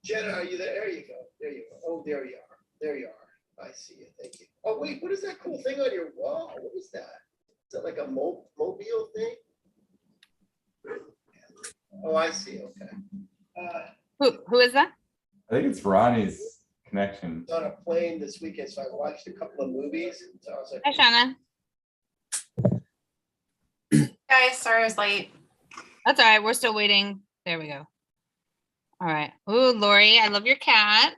Jenna, are you there? There you go. There you go. Oh, there you are. There you are. I see you. Thank you. Oh, wait, what is that cool thing on your wall? What is that? Is that like a mobile thing? Oh, I see. Okay. Who is that? I think it's Ronnie's connection. On a plane this weekend, so I watched a couple of movies. So I was like, Hi, Shauna. Guys, sorry I was late. That's all right. We're still waiting. There we go. All right. Ooh, Lori, I love your cat.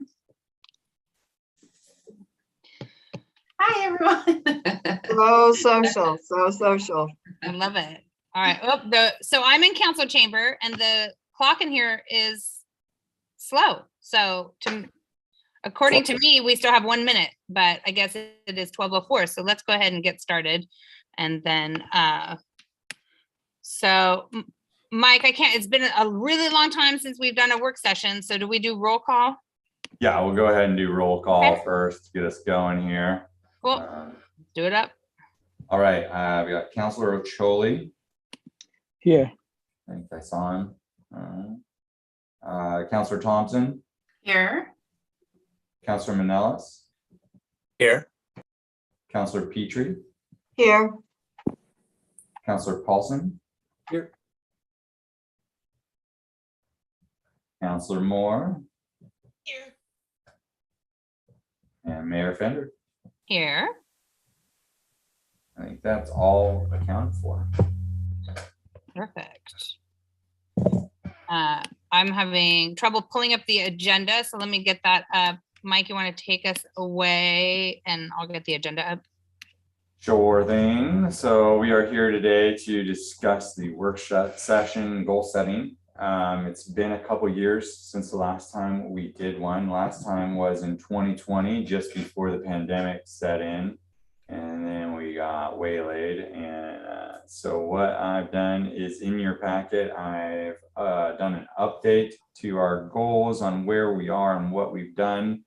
Hi, everyone. So social, so social. I love it. All right. Oh, so I'm in council chamber and the clock in here is slow. So according to me, we still have 1 minute, but I guess it is 12:04. So let's go ahead and get started. And then, so Mike, it's been a really long time since we've done a work session. So do we do roll call? Yeah, we'll go ahead and do roll call first to get us going here. Cool. Do it up. All right, we got Councilor Ocholi. Here. I think I saw him. Councilor Thompson. Here. Councilor Manellis. Here. Councilor Petrie. Here. Councilor Paulson. Here. Councilor Moore. Here. And Mayor Fender. Here. I think that's all accounted for. Perfect. I'm having trouble pulling up the agenda, so let me get that up. Mike, you want to take us away and I'll get the agenda up. Sure thing. So we are here today to discuss the workshop session goal setting. It's been a couple years since the last time we did one. Last time was in 2020, just before the pandemic set in, and then we got waylaid. And so what I've done is in your packet, I've done an update to our goals on where we are and what we've done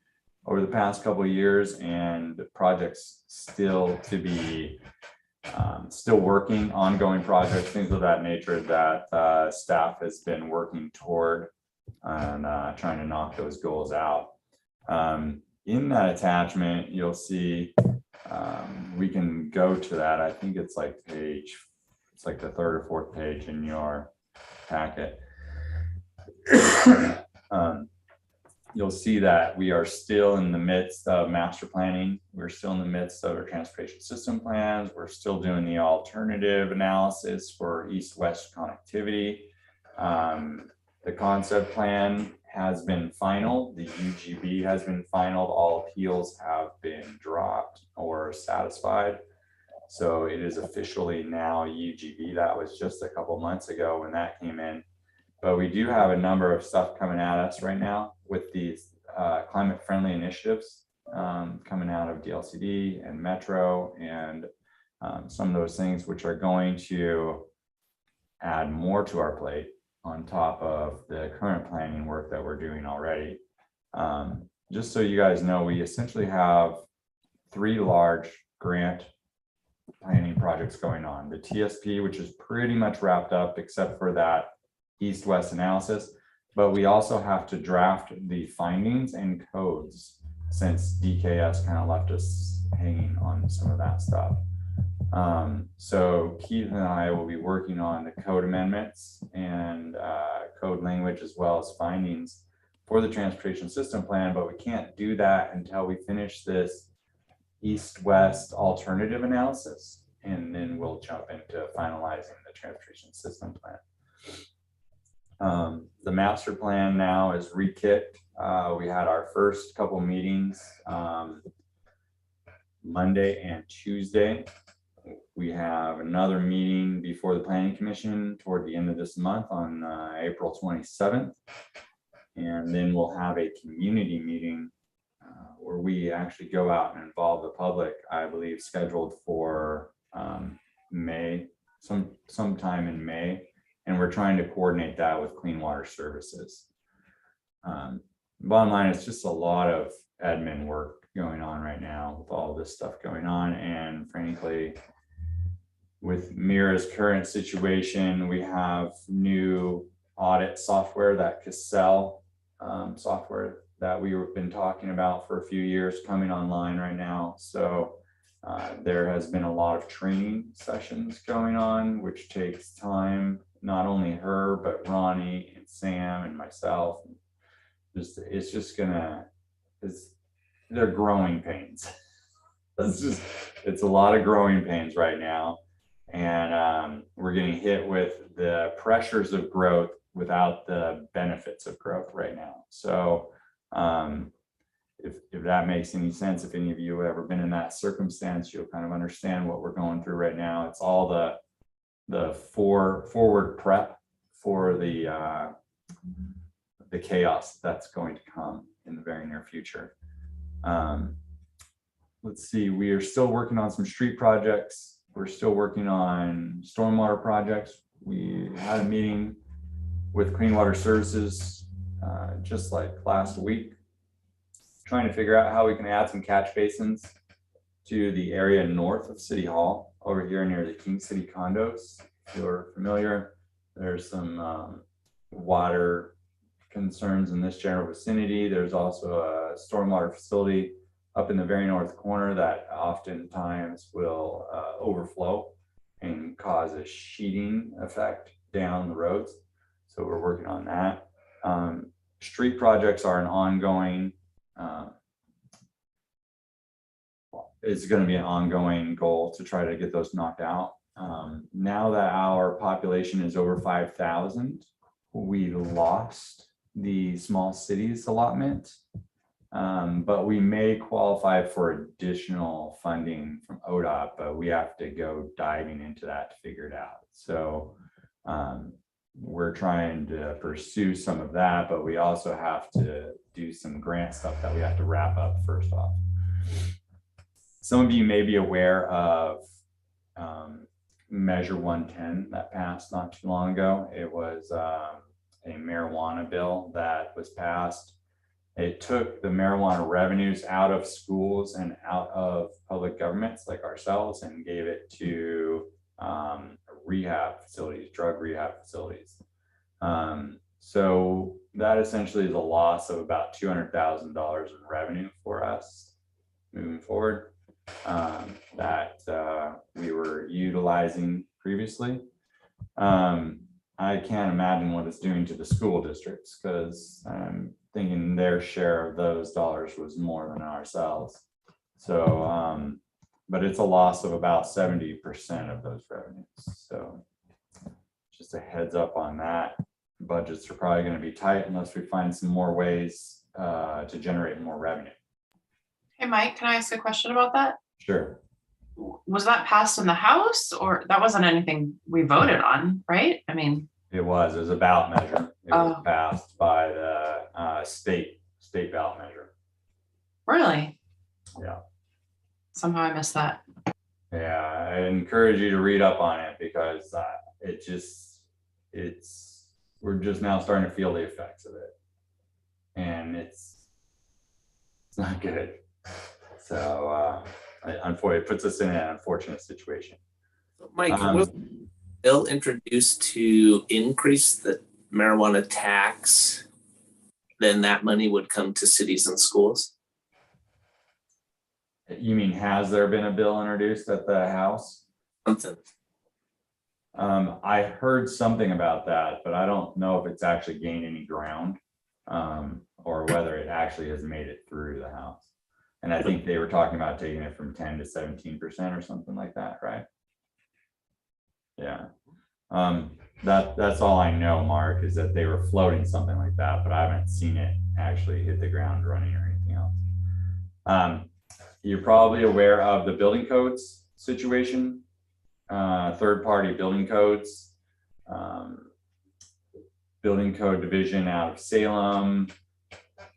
over the past couple of years, and projects still to be still working, ongoing projects, things of that nature that staff has been working toward and trying to knock those goals out. In that attachment, you'll see we can go to that. I think it's like the third or fourth page in your packet. You'll see that we are still in the midst of master planning. We're still in the midst of our transportation system plans. We're still doing the alternative analysis for east-west connectivity. The concept plan has been final. The UGB has been final. All appeals have been dropped or satisfied. So it is officially now UGB. That was just a couple months ago when that came in. But we do have a number of stuff coming at us right now with these climate friendly initiatives coming out of DLCD and Metro and some of those things which are going to add more to our plate on top of the current planning work that we're doing already. Just so you guys know, we essentially have 3 large grant planning projects going on. The TSP, which is pretty much wrapped up except for that east-west analysis, but we also have to draft the findings and codes since DKS kind of left us hanging on some of that stuff. So Keith and I will be working on the code amendments and code language as well as findings for the transportation system plan, but we can't do that until we finish this east-west alternative analysis, and then we'll jump into finalizing the transportation system plan. The master plan now is re-kicked. We had our first couple meetings Monday and Tuesday. We have another meeting before the Planning Commission toward the end of this month on April 27th. And then we'll have a community meeting where we actually go out and involve the public, I believe scheduled for May, sometime in May. And we're trying to coordinate that with Clean Water Services. Bottom line, it's just a lot of admin work going on right now with all this stuff going on. And frankly, with Mira's current situation, we have new audit software that Cassell software that we've been talking about for a few years coming online right now. So there has been a lot of training sessions going on, which takes time, not only her, but Ronnie and Sam and myself. They're growing pains. It's a lot of growing pains right now. And we're getting hit with the pressures of growth without the benefits of growth right now. So if that makes any sense, if any of you have ever been in that circumstance, you'll kind of understand what we're going through right now. It's all the forward prep for the chaos that's going to come in the very near future. Let's see, we are still working on some street projects. We're still working on stormwater projects. We had a meeting with Clean Water Services just like last week, trying to figure out how we can add some catch basins to the area north of City Hall over here near the King City condos. If you're familiar, there's some water concerns in this general vicinity. There's also a stormwater facility up in the very north corner that oftentimes will overflow and cause a sheeting effect down the roads. So we're working on that. Street projects are an ongoing, it's going to be an ongoing goal to try to get those knocked out. Now that our population is over 5,000, we lost the small cities allotment, but we may qualify for additional funding from ODOT, but we have to go diving into that to figure it out. So we're trying to pursue some of that, but we also have to do some grant stuff that we have to wrap up first off. Some of you may be aware of Measure 110 that passed not too long ago. It was a marijuana bill that was passed. It took the marijuana revenues out of schools and out of public governments like ourselves and gave it to rehab facilities, drug rehab facilities. So that essentially is a loss of about $200,000 in revenue for us moving forward that we were utilizing previously. I can't imagine what it's doing to the school districts, because I'm thinking their share of those dollars was more than ourselves. So, but it's a loss of about 70% of those revenues. So just a heads up on that. Budgets are probably going to be tight unless we find some more ways to generate more revenue. Hey, Mike, can I ask a question about that? Sure. Was that passed in the House, or that wasn't anything we voted on, right? I mean, It was a ballot measure. It was Oh. passed by the state ballot measure. really? Yeah. Somehow I missed that. Yeah, I encourage you to read up on it, because we're just now starting to feel the effects of it, and it's not good. So unfortunately, it puts us in an unfortunate situation. Mike, was the bill introduced to increase the marijuana tax? Then that money would come to cities and schools? You mean, has there been a bill introduced at the House? Something. I heard something about that, but I don't know if it's actually gained any ground, or whether it actually has made it through the House. And I think they were talking about taking it from 10 to 17% or something like that, right? Yeah. That's all I know, Mark, is that they were floating something like that, but I haven't seen it actually hit the ground running or anything else. You're probably aware of the building codes situation, third-party building codes, building code division out of Salem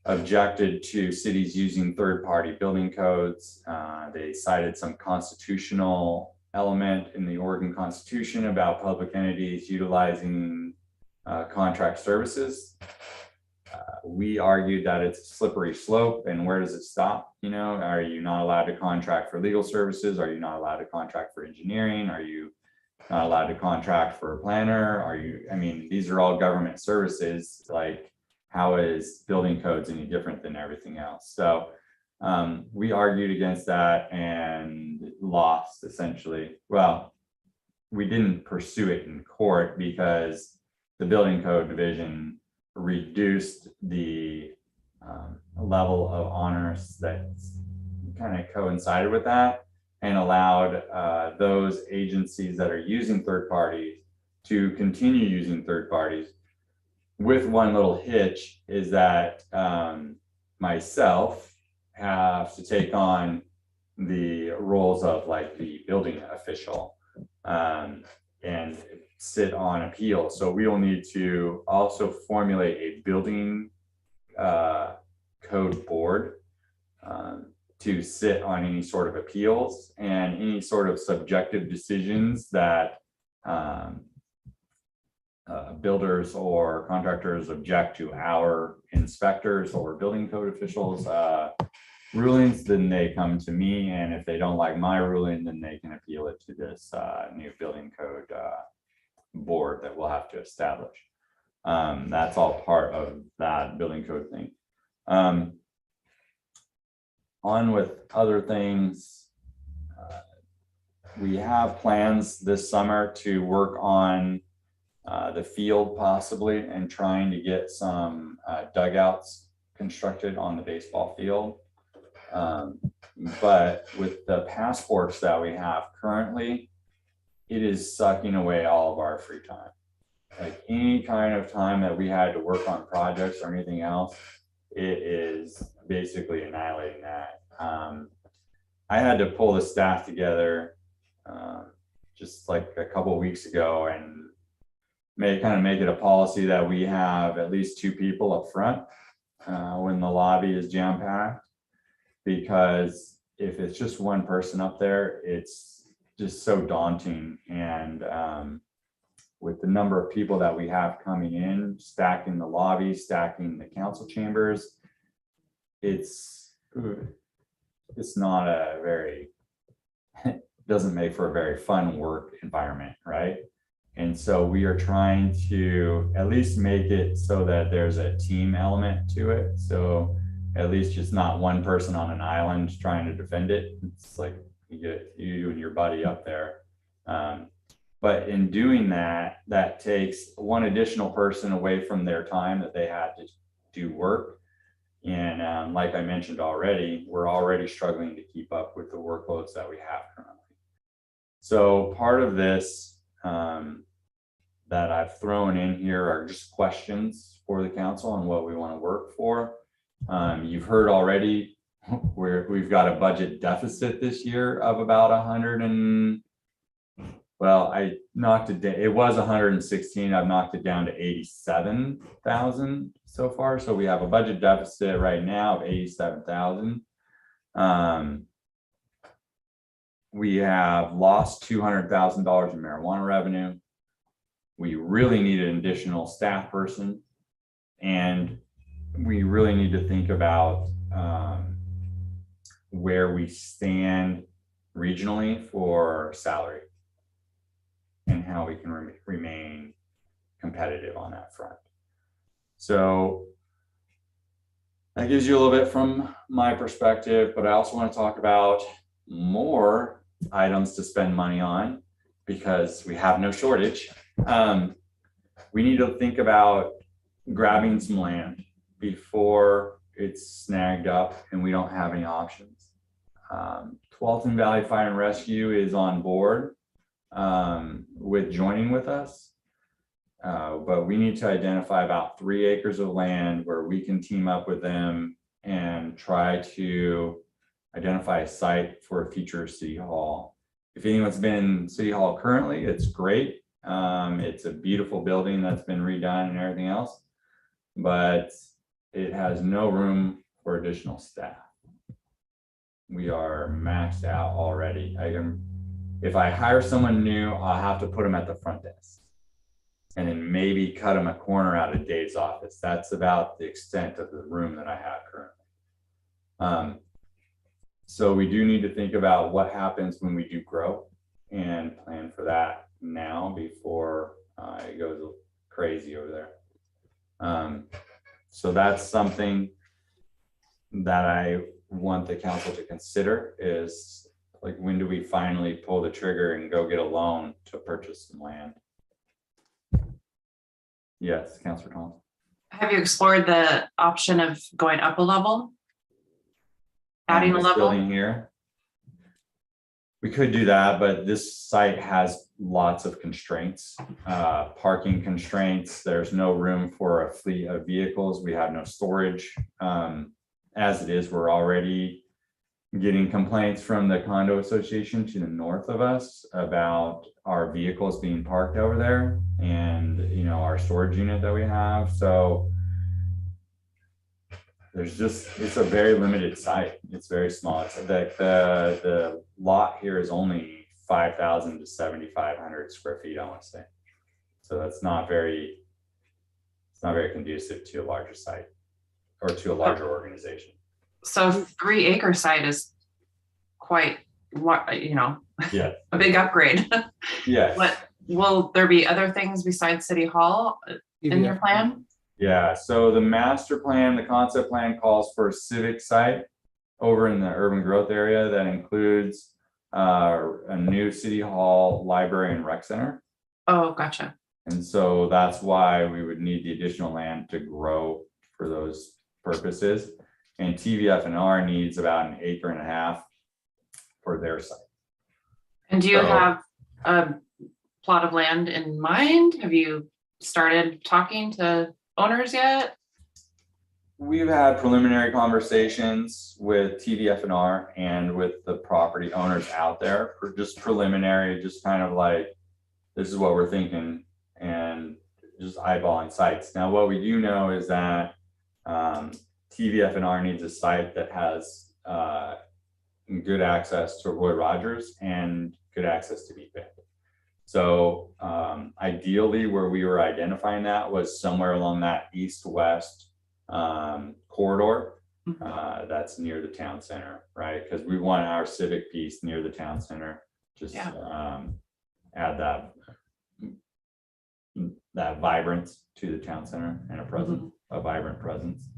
objected to cities using third-party building codes. They cited some constitutional element in the Oregon Constitution about public entities utilizing contract services. We argued that it's a slippery slope, and where does it stop? You know, are you not allowed to contract for legal services? Are you not allowed to contract for engineering? Are you not allowed to contract for a planner? I mean, these are all government services. Like, how is building codes any different than everything else? So we argued against that and lost essentially. Well, we didn't pursue it in court because the building code division reduced the level of honors that kind of coincided with that and allowed those agencies that are using third parties to continue using third parties, with one little hitch is that myself have to take on the roles of like the building official and sit on appeal. So we will need to also formulate a building code board to sit on any sort of appeals and any sort of subjective decisions that builders or contractors object to our inspectors or building code officials rulings, then they come to me, and if they don't like my ruling, then they can appeal it to this new building code board that we'll have to establish. That's all part of that building code thing. On with other things, we have plans this summer to work on the field possibly, and trying to get some dugouts constructed on the baseball field. But with the passports that we have currently, it is sucking away all of our free time. Like any kind of time that we had to work on projects or anything else, it is basically annihilating that. I had to pull the staff together just like a couple of weeks ago and make it a policy that we have at least 2 people up front when the lobby is jam-packed, because if it's just one person up there, it's just so daunting. And with the number of people that we have coming in, stacking the lobby, stacking the council chambers, it's not a very, it doesn't make for a very fun work environment, right? And so we are trying to at least make it so that there's a team element to it. So at least just not one person on an island trying to defend it. It's like you get you and your buddy up there. But in doing that, that takes one additional person away from their time that they had to do work. And like I mentioned already, we're already struggling to keep up with the workloads that we have currently. So part of this that I've thrown in here are just questions for the council on what we want to work for. You've heard already we've got a budget deficit this year of about 100 and, well, I knocked it down. It was 116. I've knocked it down to 87,000 so far. So we have a budget deficit right now of 87,000. We have lost $200,000 in marijuana revenue. We really need an additional staff person, and we really need to think about where we stand regionally for salary and how we can remain competitive on that front. So that gives you a little bit from my perspective, but I also want to talk about more items to spend money on because we have no shortage. We need to think about grabbing some land before it's snagged up and we don't have any options. Tualatin Valley Fire and Rescue is on board with joining with us, but we need to identify about 3 acres of land where we can team up with them and try to identify a site for a future city hall. If anyone's been in City Hall currently, it's great. It's a beautiful building that's been redone and everything else, but it has no room for additional staff. We are maxed out already. If I hire someone new, I'll have to put them at the front desk and then maybe cut them a corner out of Dave's office. That's about the extent of the room that I have currently. So we do need to think about what happens when we do grow and plan for that now before it goes crazy over there. So that's something that I want the council to consider is like, when do we finally pull the trigger and go get a loan to purchase some land? Yes, Councilor Collins. Have you explored the option of going up a level? Adding a This level? building here. We could do that, but this site has lots of constraints, parking constraints. There's no room for a fleet of vehicles. We have no storage. As it is, we're already getting complaints from the condo association to the north of us about our vehicles being parked over there and, you know, our storage unit that we have. So there's just, it's a very limited site. It's very small. It's like the lot here is only 5,000 to 7,500 square feet, I want to say. So that's not very, it's not very conducive to a larger site or to a larger organization. So 3 acre site is quite, you know, Yeah. a big upgrade. Yes. What, will there be other things besides City Hall in your plan? Yeah, so the master plan, the concept plan calls for a civic site over in the urban growth area that includes a new city hall, library, and rec center. Oh, gotcha. And so that's why we would need the additional land to grow for those purposes. And TVF&R needs about 1.5 acres for their site. And do you So- have a plot of land in mind? Have you started talking to owners yet? We've had preliminary conversations with TVF&R and with the property owners out there for just preliminary, just kind of like, this is what we're thinking and just eyeballing sites. Now, what we do know is that TVF&R needs a site that has good access to Roy Rogers and good access to Beat Bend. So ideally where we were identifying that was somewhere along that east-west corridor that's near the town center, right? Because we want our civic piece near the town center, just add that vibrance to the town center and a presence, a vibrant presence.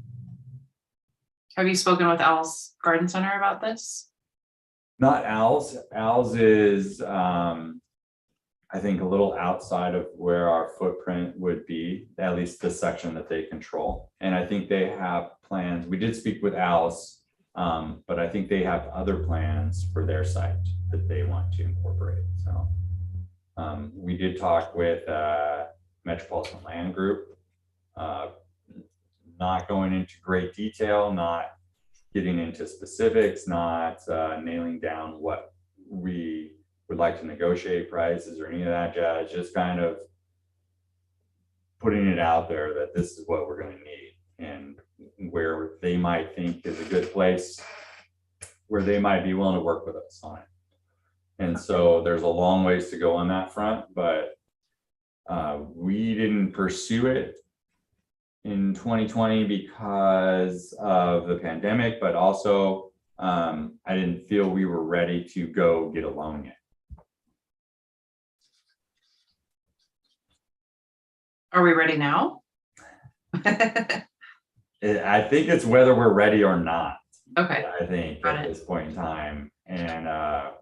Have you spoken with Al's Garden Center about this? Not Al's. Al's is, I think, a little outside of where our footprint would be, at least the section that they control. And I think they have plans. We did speak with Al's, but I think they have other plans for their site that they want to incorporate. So we did talk with Metropolitan Land Group, not going into great detail, not getting into specifics, not nailing down what we would like to negotiate prices or any of that jazz, just kind of putting it out there that this is what we're going to need and where they might think is a good place where they might be willing to work with us on it. And so there's a long ways to go on that front, but we didn't pursue it in 2020 because of the pandemic, but also I didn't feel we were ready to go get a loan yet. Are we ready now? I think it's whether we're ready or not. Okay, I think Got at it. this point in time, and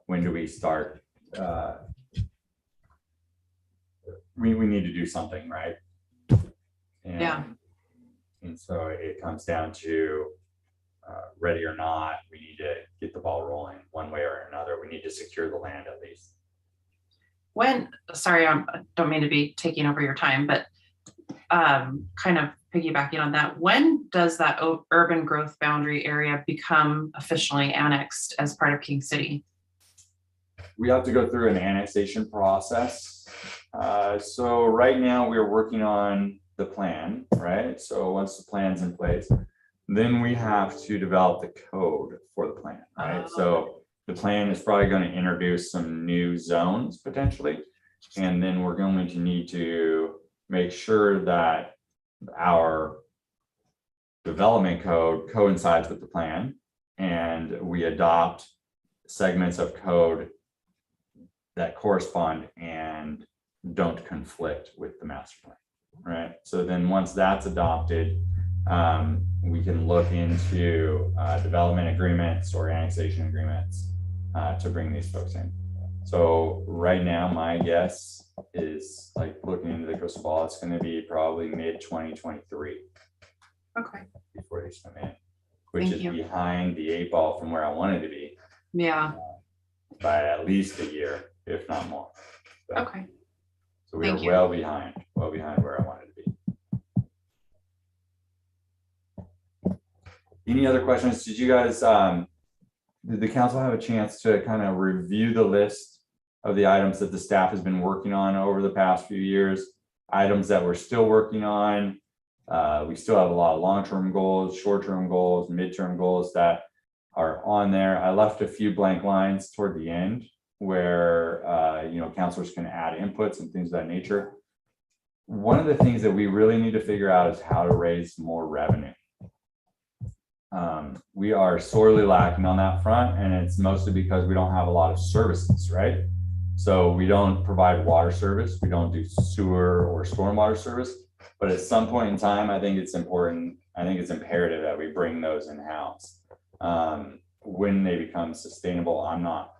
when do we start? We need to do something, right? And, Yeah. And so it comes down to ready or not, we need to get the ball rolling one way or another. We need to secure the land at least. when, sorry, I don't mean to be taking over your time, but kind of piggybacking on that, when does that urban growth boundary area become officially annexed as part of King City? We have to go through an annexation process. So right now we're working on the plan, right? So once the plan's in place, then we have to develop the code for the plan, right? So the plan is probably going to introduce some new zones potentially. And then we're going to need to make sure that our development code coincides with the plan and we adopt segments of code that correspond and don't conflict with the master plan, right? So then once that's adopted, we can look into development agreements or annexation agreements to bring these folks in. So right now, my guess is, like, looking into the crystal ball, it's going to be probably mid-2023 Okay. before they come in, which Thank is you. behind the 8 ball from where I wanted to be Yeah. by at least a year, if not more. So, Okay. so we Thank are you. well behind where I wanted to be. Any other questions? Did you guys, did the council have a chance to kind of review the list of the items that the staff has been working on over the past few years? Items that we're still working on. We still have a lot of long-term goals, short-term goals, midterm goals that are on there. I left a few blank lines toward the end where, councilors can add inputs and things of that nature. One of the things that we really need to figure out is how to raise more revenue. We are sorely lacking on that front, and it's mostly because we don't have a lot of services, right? So we don't provide water service, we don't do sewer or stormwater service, but at some point in time, I think it's important, I think it's imperative that we bring those in-house. When they become sustainable, I'm not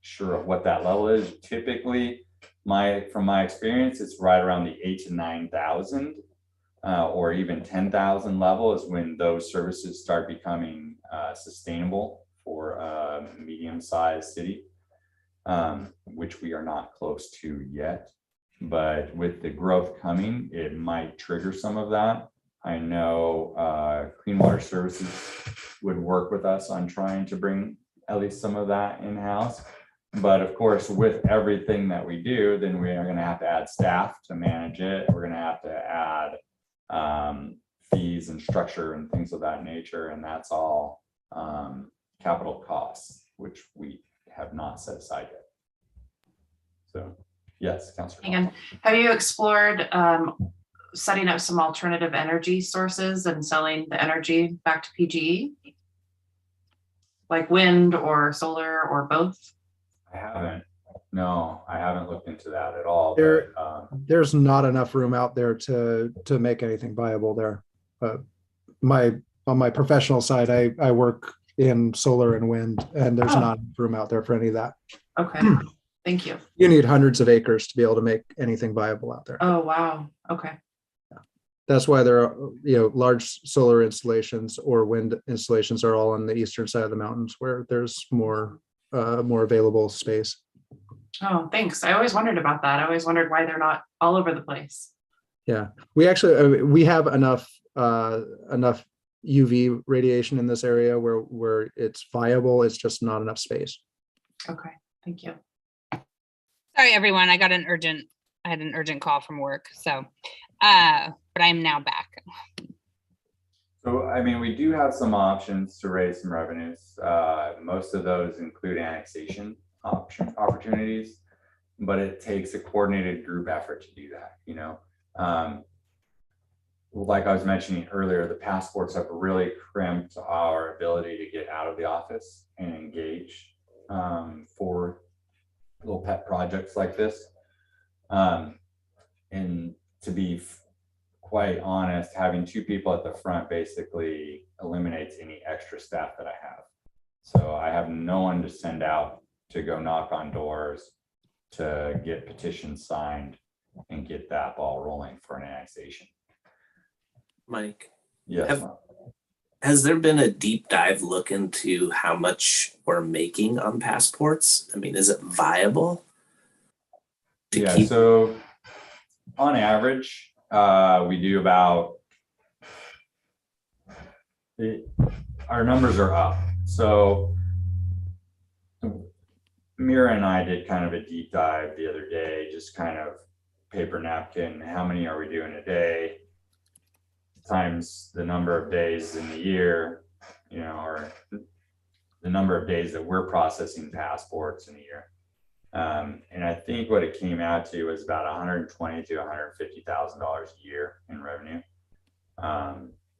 sure of what that level is. Typically, from my experience, it's right around the 8,000 to 9,000. Or even 10,000 level is when those services start becoming sustainable for a medium-sized city, which we are not close to yet. But with the growth coming, it might trigger some of that. I know Clean Water Services would work with us on trying to bring at least some of that in-house. But of course, with everything that we do, then we are going to have to add staff to manage it. We're going to have to add fees and structure and things of that nature, and that's all capital costs, which we have not set aside yet. So yes, Councilor. And have you explored setting up some alternative energy sources and selling the energy back to PGE? Like wind or solar or both? I haven't. No, I haven't looked into that at all. There- But, There's not enough room out there to make anything viable there. On my professional side, I work in solar and wind, and there's Oh. not room out there for any of that. Okay, thank you. You need hundreds of acres to be able to make anything viable out there. Oh, wow. Okay. That's why there are, large solar installations or wind installations are all on the eastern side of the mountains where there's more available space. Oh, thanks. I always wondered about that. I always wondered why they're not all over the place. Yeah, we actually, we have enough UV radiation in this area where it's viable. It's just not enough space. Okay, thank you. Sorry, everyone. I had an urgent call from work. So, but I'm now back. so, I mean, we do have some options to raise some revenues. Most of those include annexation opportunities, but it takes a coordinated group effort to do that, like I was mentioning earlier, the passports have really crimped our ability to get out of the office and engage for little pet projects like this. And to be quite honest, having 2 people at the front basically eliminates any extra staff that I have. So I have no one to send out to go knock on doors, to get petitions signed and get that ball rolling for an annexation. Mike, Yes. has there been a deep dive look into how much we're making on passports? I mean, is it viable? Yeah, so on average, we do about, our numbers are up. So Mira and I did kind of a deep dive the other day, just kind of paper napkin, how many are we doing a day times the number of days in the year, or the number of days that we're processing passports in a year. And I think what it came out to was about $120,000 to $150,000 a year in revenue.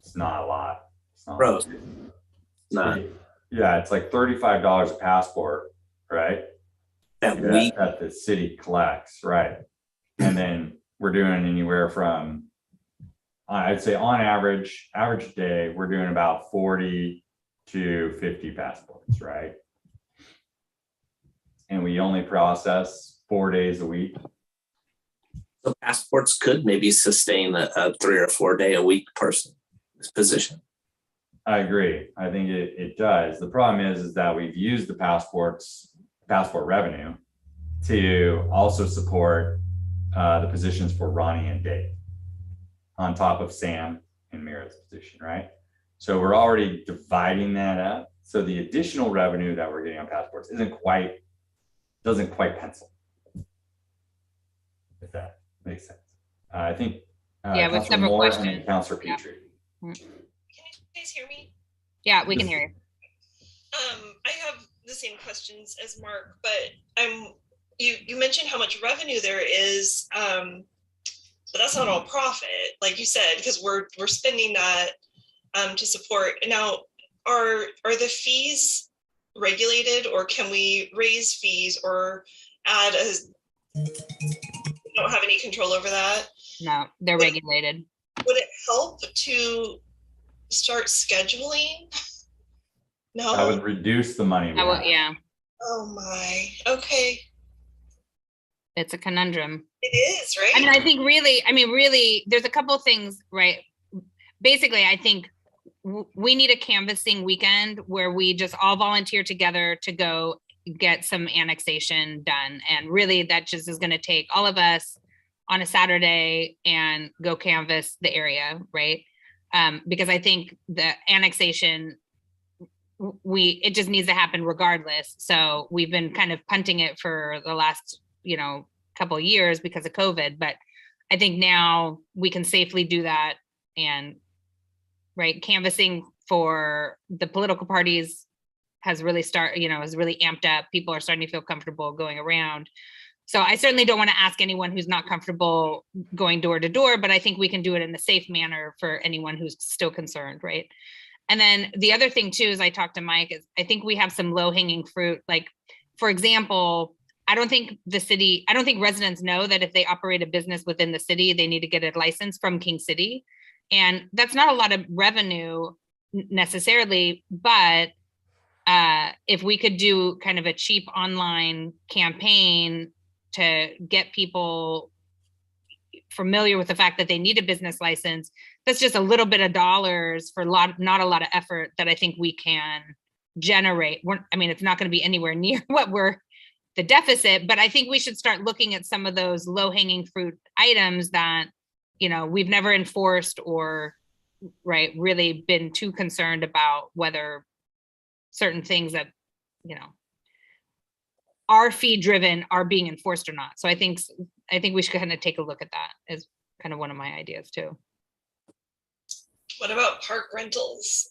It's not a lot. It's not Gross. Nah, Yeah, it's like $35 a passport, right? that week. That the city collects, right? And then we're doing anywhere from I'd say on average day, we're doing about 40 to 50 passports, right? And we only process 4 days a week. So passports could maybe sustain a 3 or 4 day a week person position. I agree. I think it does. The problem is that we've used the passport revenue to also support the positions for Ronnie and Dave on top of Sam and Mira's position, right? So we're already dividing that up. So the additional revenue that we're getting on passports doesn't quite pencil. If that makes sense. I think Yeah, with Councilor several Moore and questions. then Councilor Yeah. Petrie. Can you guys hear me? Yeah, we can hear you. I have the same questions as Mark, but you mentioned how much revenue there is, but that's not all profit, like you said, because we're spending that to support. Now, are the fees regulated, or can we raise fees or add a? We don't have any control over that. No, they're regulated. Would it help to start scheduling? No. That would reduce the money. we have. Yeah, Oh my. Okay. it's a conundrum. It is, right? I mean, really, there's a couple things, right? Basically, I think we need a canvassing weekend where we just all volunteer together to go get some annexation done. And really that just is going to take all of us on a Saturday and go canvass the area, right? Because I think the annexation, it just needs to happen regardless. So we've been kind of punting it for the last, couple of years because of COVID, but I think now we can safely do that. And right, canvassing for the political parties has really amped up. People are starting to feel comfortable going around. So I certainly don't want to ask anyone who's not comfortable going door to door, but I think we can do it in a safe manner for anyone who's still concerned, right? And then the other thing too, is I talked to Mike, is I think we have some low hanging fruit. Like, for example, I don't think residents know that if they operate a business within the city, they need to get a license from King City. And that's not a lot of revenue necessarily, but if we could do kind of a cheap online campaign to get people familiar with the fact that they need a business license, that's just a little bit of dollars for not a lot of effort that I think we can generate. It's not going to be anywhere near what we're the deficit, but I think we should start looking at some of those low hanging fruit items that, we've never enforced or really been too concerned about whether certain things that, are fee driven are being enforced or not. So I think we should kind of take a look at that as kind of one of my ideas too. What about park rentals?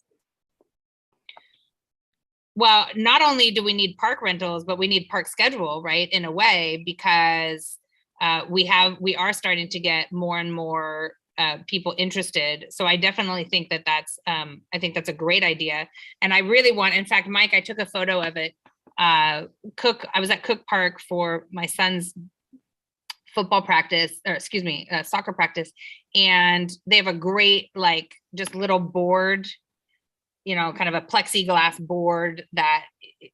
Well, not only do we need park rentals, but we need park schedule, right? In a way, because we are starting to get more and more people interested. So I definitely think that's a great idea. And I really want, in fact, Mike, I took a photo of it. I was at Cook Park for my son's soccer practice. And they have a great, just little board, kind of a plexiglass board that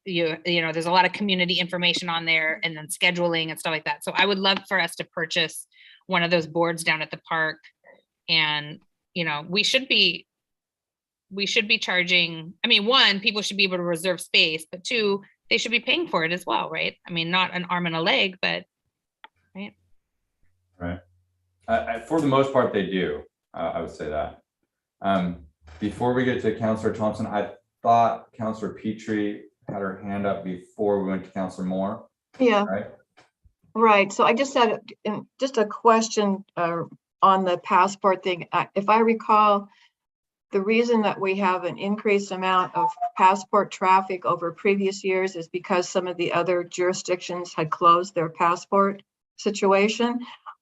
there's a lot of community information on there, and then scheduling and stuff like that. So I would love for us to purchase one of those boards down at the park. And, we should be charging, one, people should be able to reserve space, but two, they should be paying for it as well, right? Not an arm and a leg, but right. Right. For the most part, they do. I would say that. Before we get to Councilor Thompson, I thought Councilor Petrie had her hand up before we went to Councilor Moore. Yeah. Right. So I just had just a question on the passport thing. If I recall, the reason that we have an increased amount of passport traffic over previous years is because some of the other jurisdictions had closed their passport situation.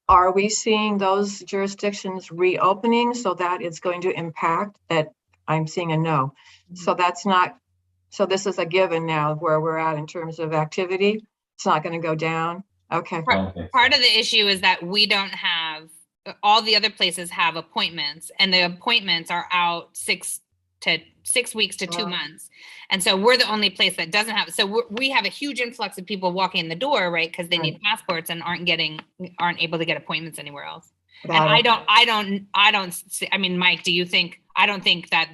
Are we seeing those jurisdictions reopening so that it's going to impact that? I'm seeing a no. So this is a given now where we're at in terms of activity. It's not going to go down. Okay. Part of the issue is that we don't have all the other places have appointments, and the appointments are out 6 weeks to 2 Wow. months. And so we're the only place that doesn't have, so we have a huge influx of people walking in the door, right? Because they need passports and aren't able to get appointments anywhere else. And I don't see, I mean, Mike, do you think, I don't think that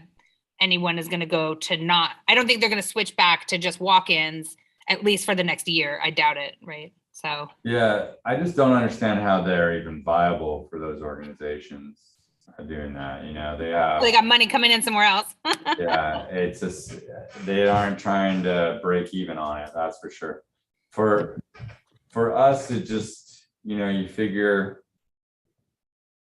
anyone is going to go to not, I don't think they're going to switch back to just walk-ins, at least for the next year. I doubt it, right? So. Yeah, I just don't understand how they're even viable for those organizations doing that. You know, they got money coming in somewhere else. yeah, it's just, they aren't trying to break even on it, that's for sure. For us, it just, you know, you figure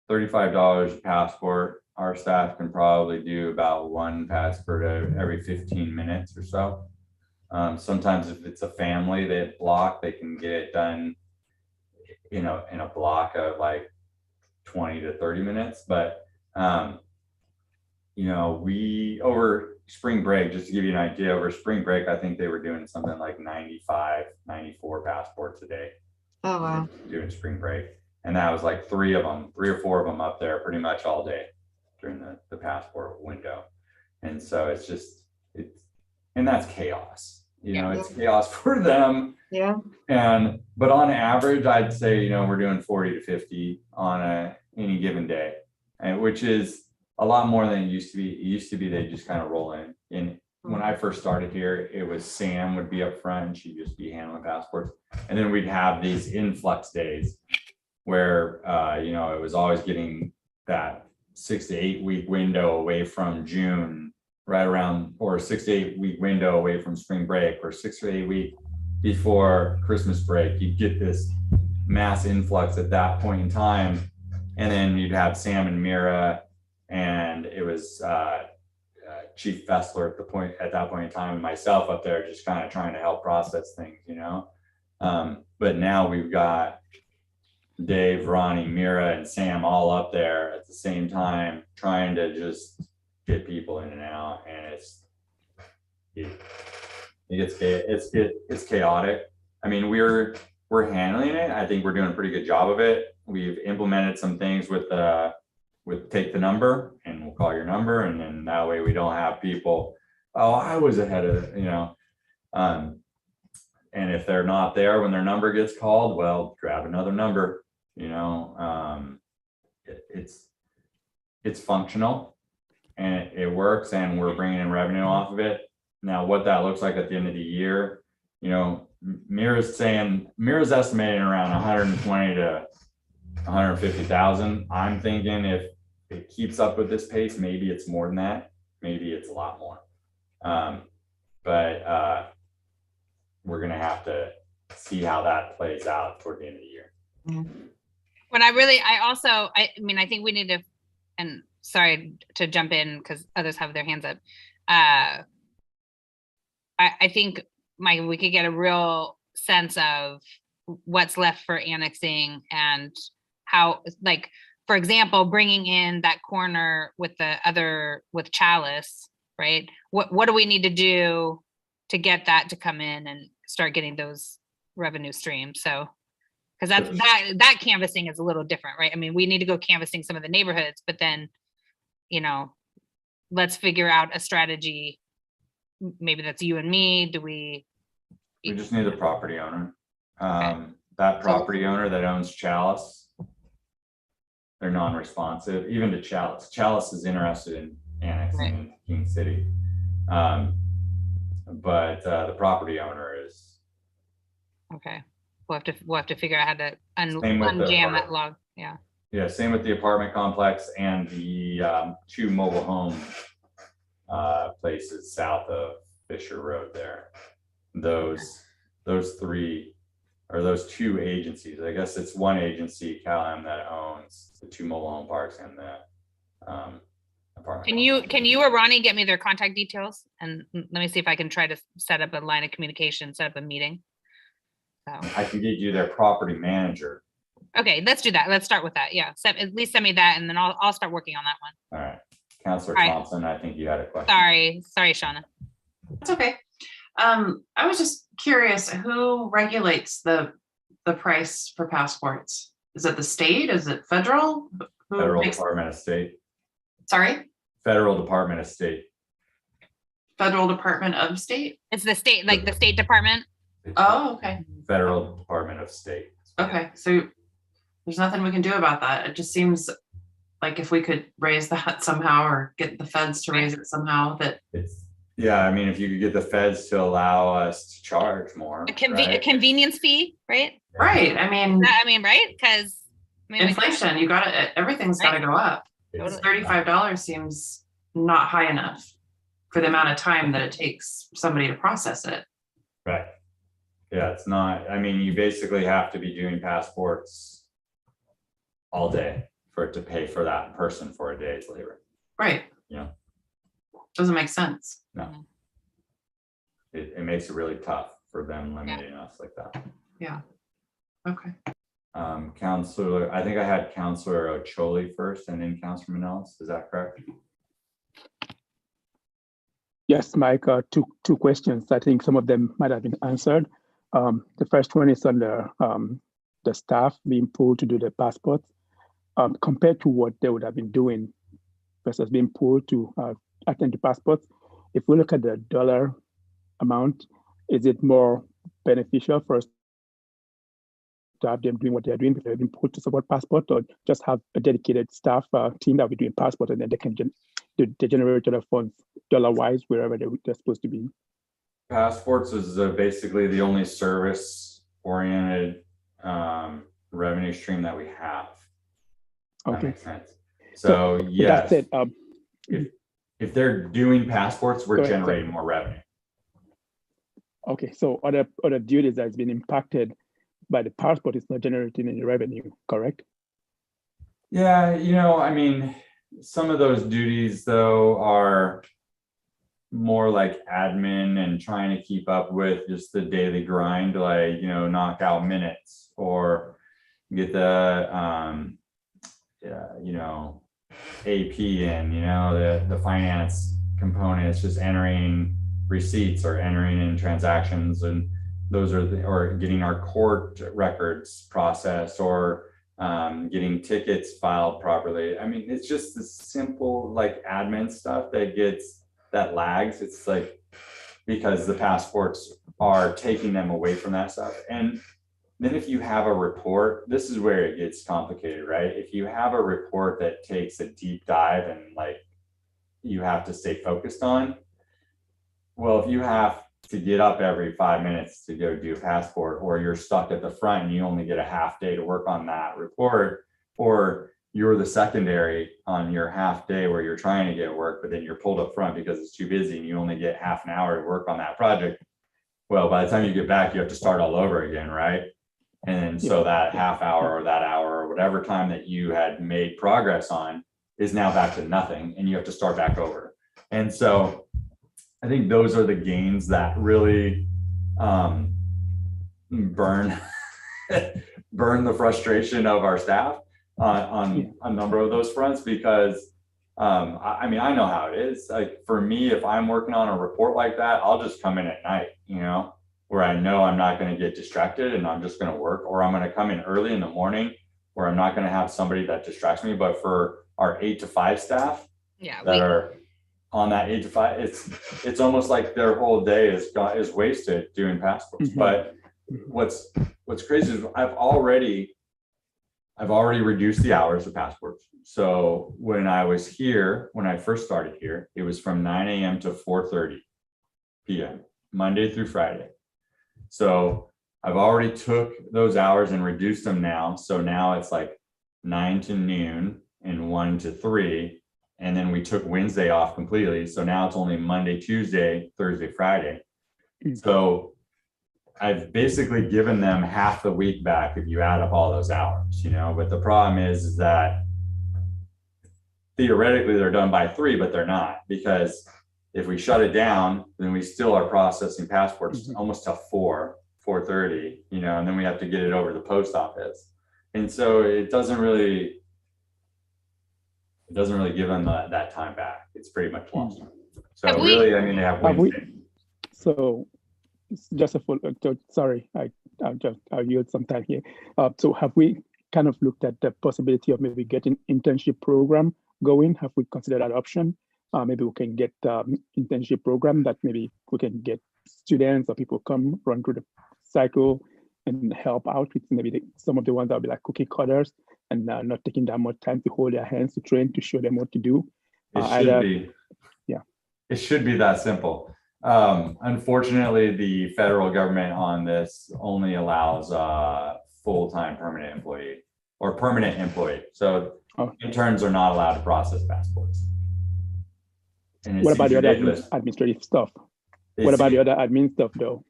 $35 a passport. Our staff can probably do about 1 passport every 15 minutes or so. Sometimes if it's a family that block, they can get it done, you know, in a block of like 20 to 30 minutes. But, you know, over spring break, just to give you an idea, over spring break, I think they were doing something like 95, 94 passports a day. Oh, wow. Doing spring break. And that was like 3 or 4 of them up there pretty much all day during the passport window. And so it's just, and that's chaos. You know, it's chaos for them. Yeah. But on average, I'd say, you know, we're doing 40 to 50 on any given day, and which is a lot more than it used to be. It used to be they just kind of roll in. And when I first started here, it was Sam would be up front and she'd just be handling passports. And then we'd have these influx days where, you know, it was always getting that 6 to 8 week window away from June, right around, or 6 to 8 week window away from spring break, or 6 to 8 week before Christmas break. You'd get this mass influx at that point in time. And then you'd have Sam and Mira, and it was Chief Fessler at that point in time, and myself up there just kind of trying to help process things, you know. But now we've got Dave, Ronnie, Mira, and Sam all up there at the same time, trying to just get people in and out, and it's chaotic. I mean, we're handling it. I think we're doing a pretty good job of it. We've implemented some things with take the number and we'll call your number, and then that way we don't have people, oh, I was ahead of it, you know. And if they're not there when their number gets called, well, grab another number, you know. It's functional and it works, and we're bringing in revenue off of it. Now, what that looks like at the end of the year, you know, Mira's estimating around 120 to 150,000. I'm thinking if it keeps up with this pace, maybe it's more than that. Maybe it's a lot more. But we're going to have to see how that plays out toward the end of the year. When I mean, I think we need to, and sorry to jump in because others have their hands up. I think, Mike, we could get a real sense of what's left for annexing and how, like, for example, bringing in that corner with Chalice, right? What do we need to do to get that to come in and start getting those revenue streams? So, because that canvassing is a little different, right? I mean, we need to go canvassing some of the neighborhoods, but then, you know, let's figure out a strategy. Maybe that's you and me. We just need a property owner. That property owner that owns Chalice, they're non-responsive, even to Chalice. Chalice is interested in annexing in King City. But the property owner is. Okay. We'll have to figure out how to unjam that log. Yeah. Yeah, same with the apartment complex and the 2 mobile home places south of Fisher Road there. Those 3 or those 2 agencies. I guess it's one agency, CalAm, that owns the 2 mobile home parks and the apartment. Can you or Ronnie get me their contact details, and let me see if I can try to set up a line of communication, set up a meeting. So I can get you their property manager. Okay, let's do that. Let's start with that. Yeah, at least send me that, and then I'll start working on that one. All right, Councilor Thompson, I think you had a question. Sorry, Shauna. That's okay. I was just curious, who regulates the price for passports? is it the state? Is it federal? Who Federal makes- Department of State, Sorry, Federal Department of State. Federal Department of State? It's the state, like the State Department. Oh, okay. Federal Department of State. Okay, so there's nothing we can do about that. It just seems like if we could raise that somehow or get the feds to raise it somehow, that, It's, yeah, I mean, if you could get the feds to allow us to charge more. A right? convenience fee, right? right, I mean, Right? Because inflation, you gotta, everything's gotta go up. It's- $35 seems not high enough for the amount of time that it takes somebody to process it. Right. Yeah, it's not, I mean, you basically have to be doing passports all day for it to pay for that person for a day's labor. Right. Yeah. Doesn't make sense. No. It makes it really tough for them limiting us like that. Okay. Counselor, I think I had Counselor Ocholi first and then Counselor Manellis, is that correct? Yes, Mike, two questions. I think some of them might have been answered. The first one is on the staff being pulled to do the passports. Compared to what they would have been doing versus being pulled to attend to passports. If we look at the dollar amount, is it more beneficial for us to have them doing what they're doing because they've been pulled to support passport, or just have a dedicated staff team that will be doing passport and then they can generate other funds dollar-wise wherever they're supposed to be? Passports is basically the only service-oriented revenue stream that we have. That Okay. makes sense. So That yes, said, if they're doing passports, we're Go ahead, generating more revenue. okay, so other duties that's been impacted by the passport is not generating any revenue, correct? Yeah, I mean, some of those duties though are more like admin and trying to keep up with just the daily grind, like, knock out minutes or get the, AP in, the finance component is just entering receipts or entering in transactions, and those are or getting our court records processed or getting tickets filed properly. I mean, it's just the simple like admin stuff that lags. It's like because the passports are taking them away from that stuff. And then if you have a report, this is where it gets complicated, right? If you have a report that takes a deep dive and like you have to stay focused on, well, if you have to get up every 5 minutes to go do a passport, or you're stuck at the front and you only get a half day to work on that report, or you're the secondary on your half day where you're trying to get work, but then you're pulled up front because it's too busy and you only get half an hour to work on that project. Well, by the time you get back, you have to start all over again, right? And so that half hour or that hour or whatever time that you had made progress on is now back to nothing and you have to start back over. And so I think those are the gains that really burn the frustration of our staff on a number of those fronts, because I mean, I know how it is. Like for me, if I'm working on a report like that, I'll just come in at night, where I know I'm not going to get distracted and I'm just going to work, or I'm going to come in early in the morning where I'm not going to have somebody that distracts me. But for our 8 to 5 staff that are on that 8 to 5, it's almost like their whole day is wasted doing passports. Mm-hmm. But what's crazy is I've already reduced the hours of passports. So when I first started here, it was from 9 a.m. to 4:30 p.m. Monday through Friday. So I've already took those hours and reduced them now. So now it's like 9 to noon and 1 to 3. And then we took Wednesday off completely. So now it's only Monday, Tuesday, Thursday, Friday. So I've basically given them half the week back if you add up all those hours, but the problem is that theoretically they're done by 3, but they're not, because if we shut it down, then we still are processing passports almost till 4:30, and then we have to get it over to the post office. And so it doesn't really give them that time back. It's pretty much lost. So really, I mean, they have Wednesday. So just a full, sorry, I'll yield some time here. So have we kind of looked at the possibility of maybe getting internship program going. Have we considered that option? Maybe we can get internship program that maybe we can get students or people come run through the cycle and help out with maybe some of the ones that will be like cookie cutters and not taking that much time to hold their hands to train, to show them what to do. It should be. Yeah. It should be that simple. Unfortunately, the federal government on this only allows full-time permanent employee or permanent employee. So interns are not allowed to process passports. And What about the other ridiculous. administrative stuff? It What about the seems- other admin stuff though?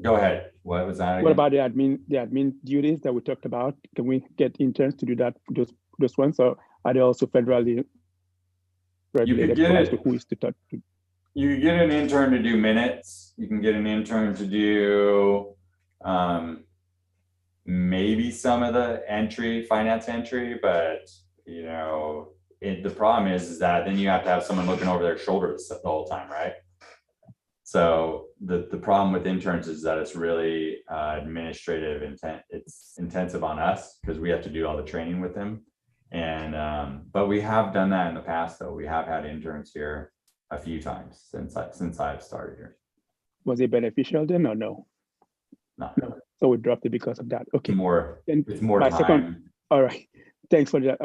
Go ahead. What was that? What again? about the admin duties that we talked about? Can we get interns to do that, those ones, or are they also federally regulated get as it. to who is to talk to? You can get an intern to do minutes. You can get an intern to do maybe some of the finance entry, but you know, the problem is that then you have to have someone looking over their shoulders the whole time, right? So the problem with interns is that it's really administrative intent. It's intensive on us because we have to do all the training with them. And but we have done that in the past, though. We have had interns here a few times since I've started here. Was it beneficial then or no? No, So we dropped it because of that. Okay. Then it's more my time. second- All right. Thanks for those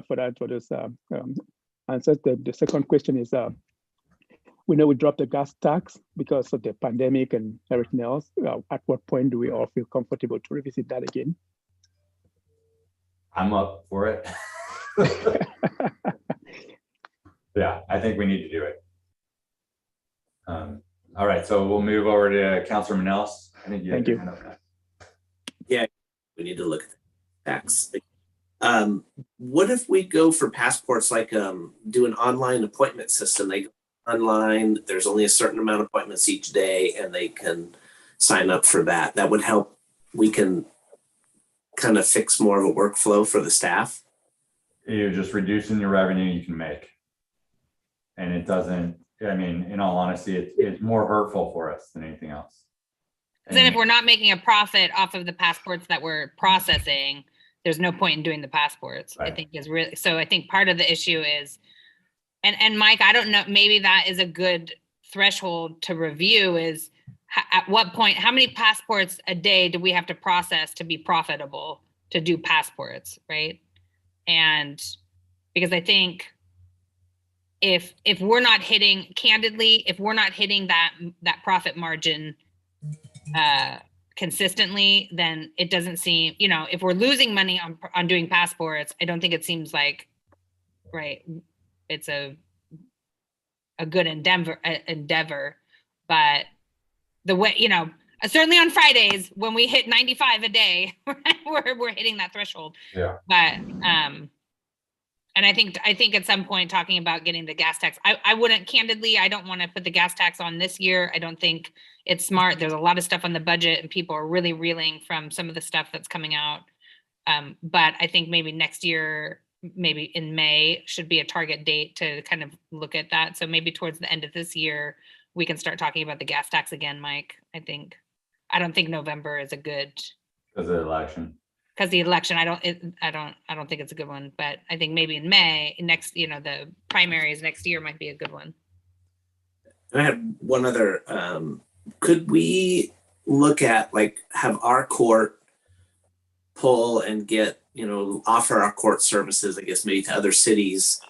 answers. The second question is, we know we dropped the gas tax because of the pandemic and everything else. At what point do we all feel comfortable to revisit that again? I'm up for it. Yeah, I think we need to do it. All right, so we'll move over to Councilor Manellis. I think Thank you. We need to look at tax. What if we go for passports, like do an online appointment system? They go online, there's only a certain amount of appointments each day and they can sign up for that. That would help. We can kind of fix more of a workflow for the staff. You're just reducing your revenue you can make. And it doesn't, I mean, in all honesty, it's more hurtful for us than anything else. Then if we're not making a profit off of the passports that we're processing, there's no point in doing the passports, I Right. think is really, so I think part of the issue is, and Mike, I don't know, maybe that is a good threshold to review is at what point, how many passports a day do we have to process to be profitable to do passports, right? And because I think if we're not hitting, candidly, if we're not hitting that profit margin consistently, then it doesn't seem, you know, if we're losing money on doing passports, I don't think it seems like, right, it's a good endeavor, but the way, you know, certainly on Fridays when we hit 95 a day, we're hitting that threshold. Yeah. But and I think at some point talking about getting the gas tax, I wouldn't, candidly, I don't want to put the gas tax on this year. I don't think it's smart. There's a lot of stuff on the budget and people are really reeling from some of the stuff that's coming out. But I think maybe next year, maybe in May should be a target date to kind of look at that. So maybe towards the end of this year, we can start talking about the gas tax again, Mike. I don't think November is a good, Because of the election. because the election, I don't think it's a good one, but I think maybe in May, next, you know, the primaries next year might be a good one. And I had one other, could we look at, like, have our court pull and get, you know, offer our court services, I guess, maybe to other cities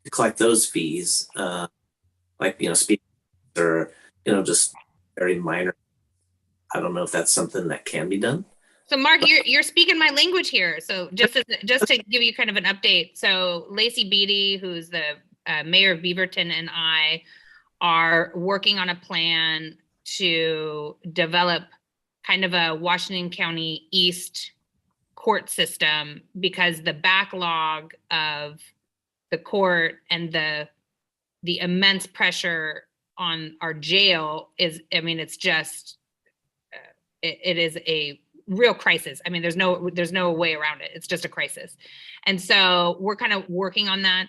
to collect those fees, like, you know, speak or, you know, just very minor. I don't know if that's something that can be done. So Mark, you're speaking my language here. So just to give you kind of an update. So Lacey Beatty, who's the mayor of Beaverton, and I are working on a plan to develop kind of a Washington County East court system, because the backlog of the court and the immense pressure on our jail is, I mean, it's just, it is a real crisis. I mean, there's no way around it. It's just a crisis. And so we're kind of working on that.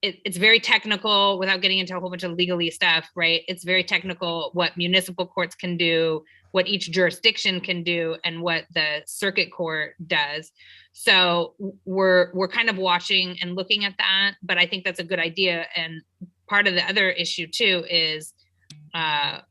it's very technical without getting into a whole bunch of legalese stuff, right? It's very technical what municipal courts can do, what each jurisdiction can do, and what the circuit court does. So we're kind of watching and looking at that, but I think that's a good idea. And part of the other issue too is, I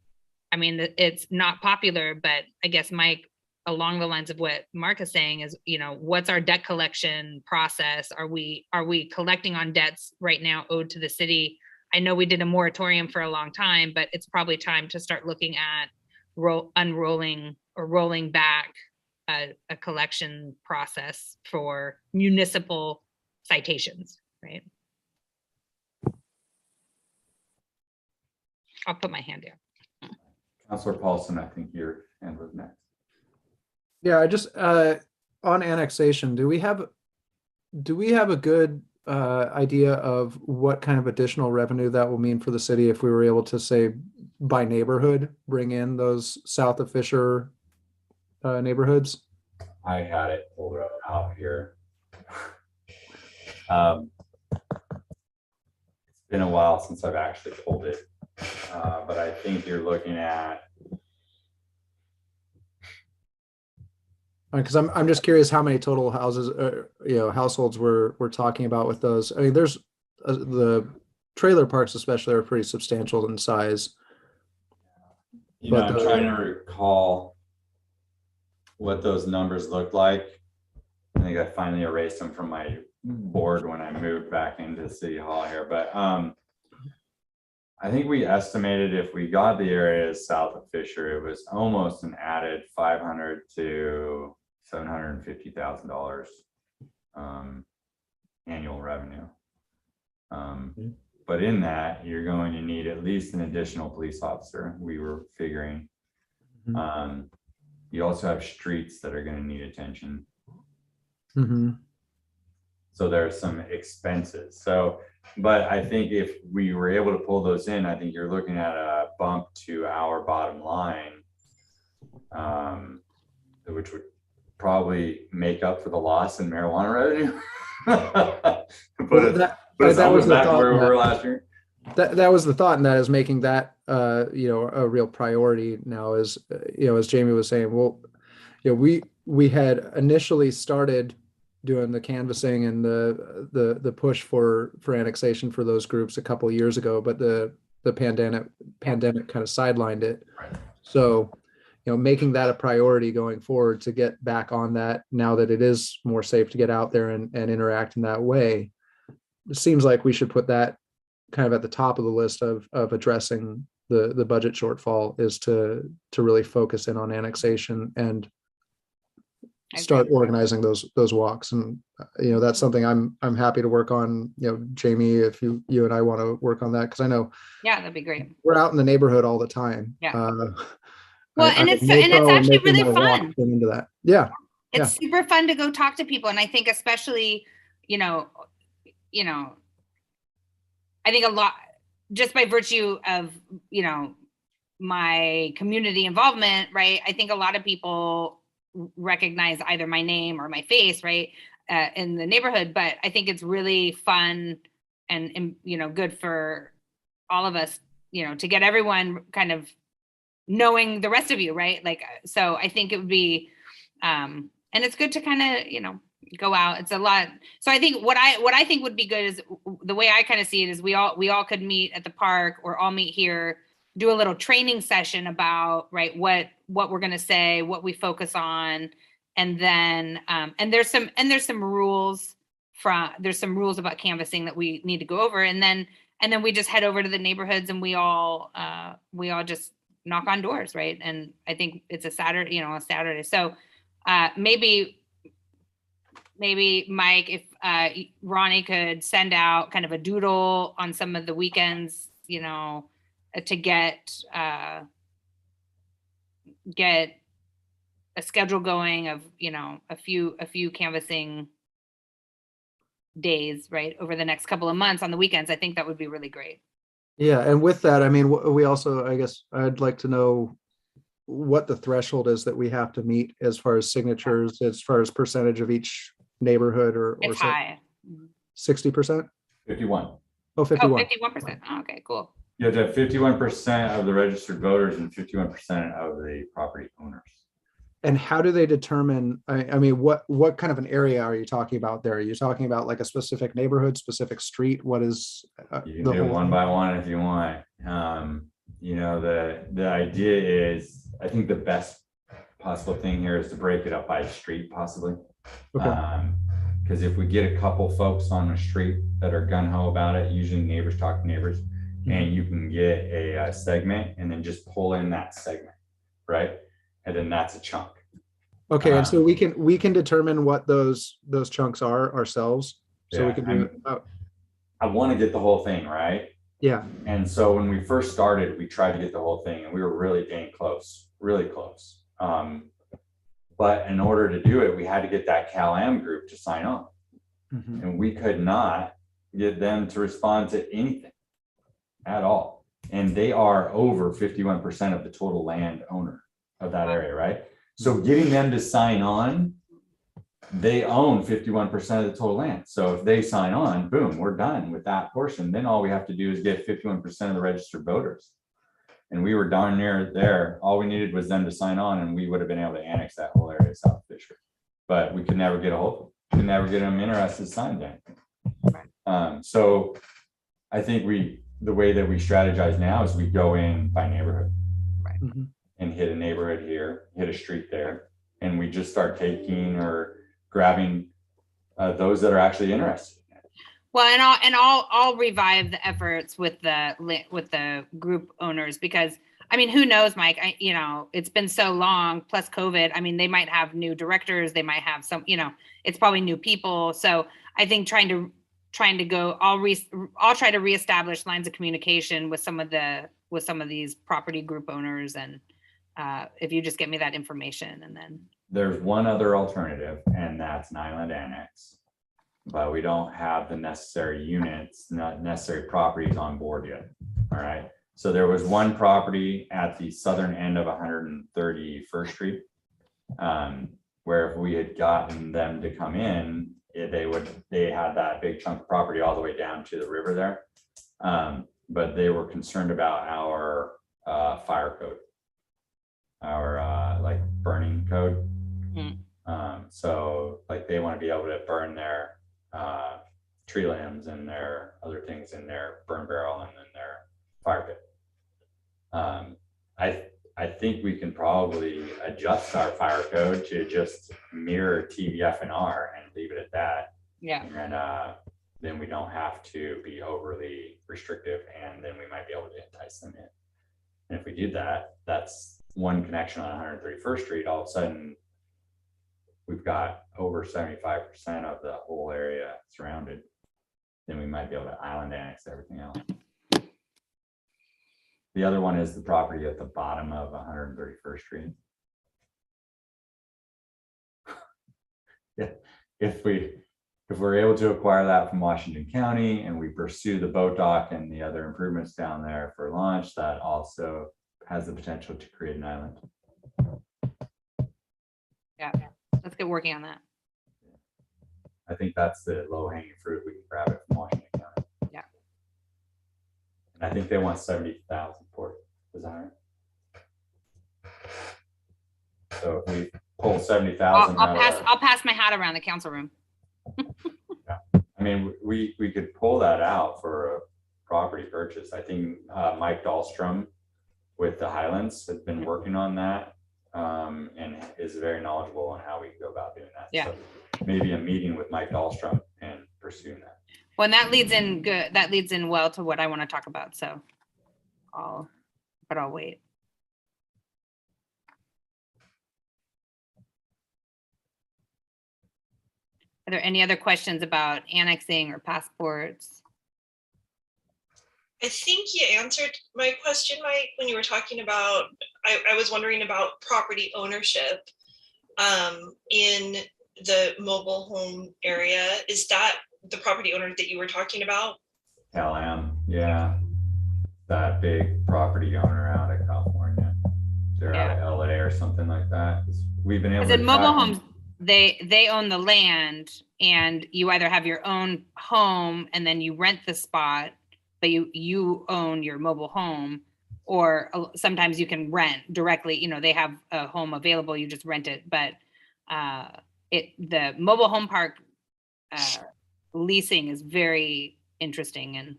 mean, it's not popular, but I guess Mike, along the lines of what Mark is saying is, you know, what's our debt collection process? Are we collecting on debts right now owed to the city? I know we did a moratorium for a long time, but it's probably time to start looking at unrolling or rolling back a collection process for municipal citations, right? I'll put my hand down. Councilor Paulson, I think your hand was next. Yeah, I just, on annexation, do we have a good idea of what kind of additional revenue that will mean for the city if we were able to, say, by neighborhood, bring in those south of Fisher neighborhoods? I had it pulled out here. It's been a while since I've actually pulled it, but I think you're looking at, Because I'm just curious how many total houses, households we're talking about with those. I mean, there's the trailer parks especially are pretty substantial in size. But I'm trying to recall what those numbers looked like. I think I finally erased them from my board when I moved back into City Hall here, but I think we estimated if we got the areas south of Fisher, it was almost an added $500,000 to $750,000 annual revenue. But in that, you're going to need at least an additional police officer, we were figuring. You also have streets that are going to need attention. So there's some expenses. So, but I think if we were able to pull those in, I think you're looking at a bump to our bottom line, which would probably make up for the loss in marijuana revenue. That was the thought where we were last year. That was the thought, and that is making that a real priority now. Is as Jamie was saying, well, we had initially started doing the canvassing and the push for annexation for those groups a couple of years ago, but the pandemic kind of sidelined it. Right. So, making that a priority going forward to get back on that now that it is more safe to get out there and interact in that way, it seems like we should put that kind of at the top of the list of addressing the budget shortfall, is to really focus in on annexation and start organizing those walks. And that's something I'm happy to work on. Jamie, if you and I want to work on that, because I know that'd be great. we're out in the neighborhood all the time. Well, and it's actually really fun. Into that. Yeah. It's super fun to go talk to people. And I think especially, I think a lot, just by virtue of, my community involvement, right? I think a lot of people recognize either my name or my face, right? In the neighborhood, but I think it's really fun and good for all of us, to get everyone kind of knowing the rest of you, right? Like, so I think it would be, and it's good to kind of, go out. It's a lot. So I think what I think would be good is, the way I kind of see it is we all could meet at the park or all meet here, do a little training session about, right, what we're going to say, what we focus on. And then, and there's some rules about canvassing that we need to go over. And then we just head over to the neighborhoods and we all just knock on doors, right? And I think it's a Saturday. So maybe Mike, if Ronnie could send out kind of a doodle on some of the weekends, to get a schedule going of, a few canvassing days, right, over the next couple of months on the weekends. I think that would be really great. Yeah, and with that, I mean, we also, I guess, I'd like to know what the threshold is that we have to meet as far as signatures, as far as percentage of each neighborhood, or it's high. 60%? 51. Oh, Oh, 51. 51%. Oh, okay, cool. You have to have 51% of the registered voters and 51% of the property owners. And how do they determine, I mean, what kind of an area are you talking about there? Are you talking about like a specific neighborhood, specific street? What is? You can do it one by one if you want. You know, the idea is, I think the best possible thing here is to break it up by street possibly. Okay. Because if we get a couple folks on the street that are gung ho about it, usually neighbors talk to neighbors, and you can get a segment and then just pull in that segment, right? And then that's a chunk. Okay, and so we can determine what those chunks are ourselves. So we Yeah, can do I want to get the whole thing, right? yeah. And so when we first started, we tried to get the whole thing and we were really dang close, really close. But in order to do it, we had to get that Cal-Am group to sign on. Mhm. And we could not get them to respond to anything at all. And they are over 51% of the total land owner of that area, right? So getting them to sign on, they own 51% of the total land. So if they sign on, boom, we're done with that portion. Then all we have to do is get 51% of the registered voters. And we were darn near there. All we needed was them to sign on and we would have been able to annex that whole area of South Fisher. But we could never get a hold of them. Could never get them interested to sign anything. So I think the way that we strategize now is we go in by neighborhood. Mhm. And hit a neighborhood here, hit a street there, and we just start taking or grabbing those that are actually interested. Well, and I'll revive the efforts with the group owners, because I mean, who knows, Mike? It's been so long, plus COVID. I mean, they might have new directors, they might have some, it's probably new people. So I think trying to go, I'll try to reestablish lines of communication with some of these property group owners, and if you just get me that information, and then. There's one other alternative, and that's an island annex. But we don't have the necessary units, not necessary properties on board yet. All right. So there was one property at the southern end of 131st Street, where if we had gotten them to come in, they had that big chunk of property all the way down to the river there. But they were concerned about our fire code, our like burning code. So like they want to be able to burn their tree limbs and their other things in their burn barrel and in their fire pit. I think we can probably adjust our fire code to just mirror TVF&R and leave it at that. Yeah. And then we don't have to be overly restrictive, and then we might be able to entice them in. And if we do that, that's one connection on 131st Street. All of a sudden, we've got over 75% of the whole area surrounded. Then we might be able to island annex everything else. The other one is the property at the bottom of 131st Street. Yeah, if we're able to acquire that from Washington County and we pursue the boat dock and the other improvements down there for launch, that also has the potential to create an island. Yeah, let's get working on that. I think that's the low hanging fruit. We can grab it from Washington County. Yeah. And I think they want 70,000 for design. So if we pull 70,000. I'll pass my hat around the council room. Yeah. I mean, we could pull that out for a property purchase. I think Mike Dahlstrom with the Highlands has been working on that and is very knowledgeable on how we can go about doing that. Yeah. So maybe a meeting with Mike Dahlstrom and pursuing that. Well, and that leads in well to what I want to talk about. So I'll wait. Are there any other questions about annexing or passports? I think you answered my question, Mike, when you were talking about, I was wondering about property ownership in the mobile home area. Is that the property owner that you were talking about? Cal-Am, yeah. That big property owner out of California. They're out of LA or something like that. We've been able to. Because in mobile homes, they own the land, and you either have your own home and then you rent the spot, but you own your mobile home, or sometimes you can rent directly, you know, they have a home available, you just rent it, but the mobile home park leasing is very interesting and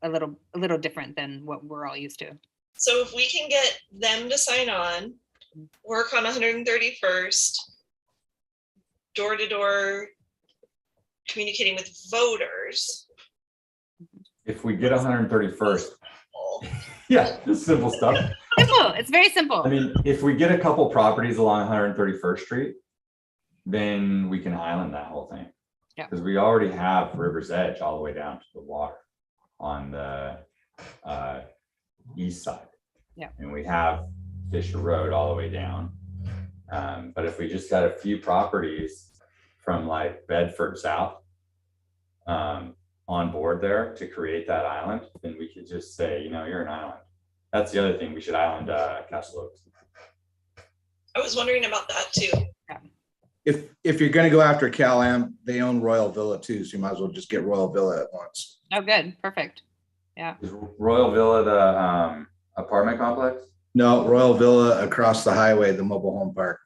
a little different than what we're all used to. So if we can get them to sign on, work on 131st, door to door communicating with voters. If we get 131st, yeah, just simple stuff. Simple, it's very simple. I mean, if we get a couple properties along 131st Street, then we can island that whole thing. Yeah. Because we already have River's Edge all the way down to the water on the east side. Yeah. And we have Fisher Road all the way down. But if we just got a few properties from like Bedford South on board there to create that island, then we could just say, you know, you're an island. That's the other thing, we should island Castle Oaks. I was wondering about that too. If you're gonna go after Cal-Am, they own Royal Villa too, so you might as well just get Royal Villa at once. Oh, good, perfect. Yeah. Is Royal Villa the apartment complex? No, Royal Villa across the highway, the mobile home park.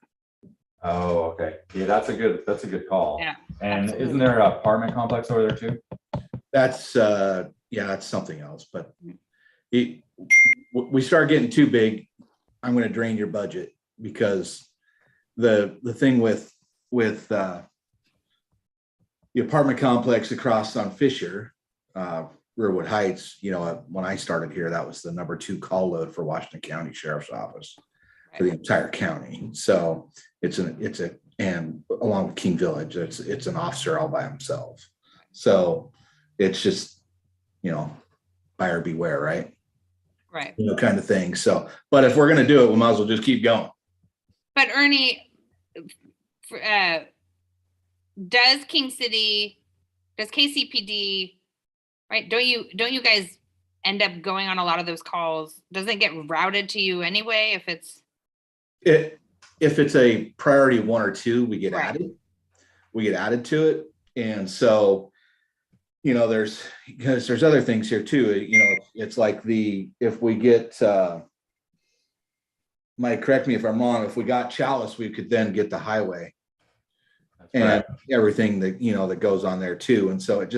Oh, okay. Yeah, that's a good call. Yeah, And absolutely. isn't there an apartment complex over there too? That's yeah, that's something else, but we start getting too big, I'm gonna drain your budget, because the thing with the apartment complex across on Fisher, Rearwood Heights, you know, when I started here, that was the #2 call load for Washington County Sheriff's Office for the entire county. So and along with King Village, it's an officer all by himself. So it's just, you know, buyer beware, right? Right. You know, kind of thing. So, but if we're gonna do it, we might as well just keep going. But Ernie, does King City, does KCPD, right? Don't you guys end up going on a lot of those calls? Doesn't it get routed to you anyway if it's? If it's a priority 1 or 2, we get Right. added. We get added to it. And so, you know, because there's other things here too. You know, it's like if we get Mike, correct me if I'm wrong, if we got Chalice, we could then get the highway That's and right. everything that, you know, that goes on there too. And so it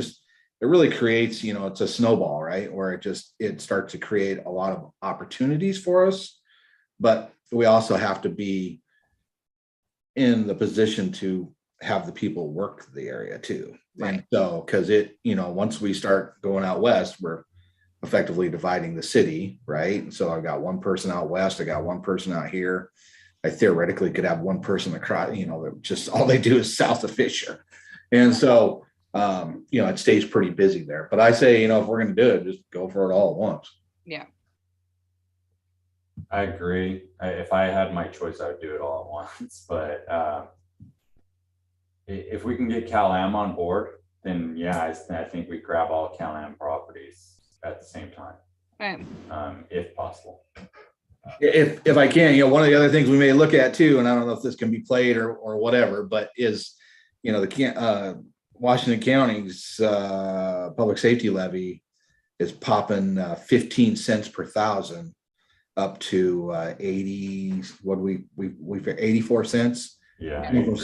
really creates, you know, it's a snowball, right? Where it starts to create a lot of opportunities for us, but we also have to be in the position to have the people work the area too. Right. And so, because you know, once we start going out west, we're effectively dividing the city, right? And so I've got one person out west, I got one person out here. I theoretically could have one person across, you know, that just all they do is south of Fisher. And so, you know, it stays pretty busy there. But I say, you know, if we're going to do it, just go for it all at once. Yeah. I agree. If I had my choice, I would do it all at once. But if we can get Cal-Am on board, then yeah, I think we grab all Cal-Am properties at the same time, Right. if possible. If I can, you know, one of the other things we may look at too, and I don't know if this can be played or whatever, but is, you know, the Washington County's public safety levy is popping 15 cents per thousand up to 80, what do we 84 cents? Yeah. From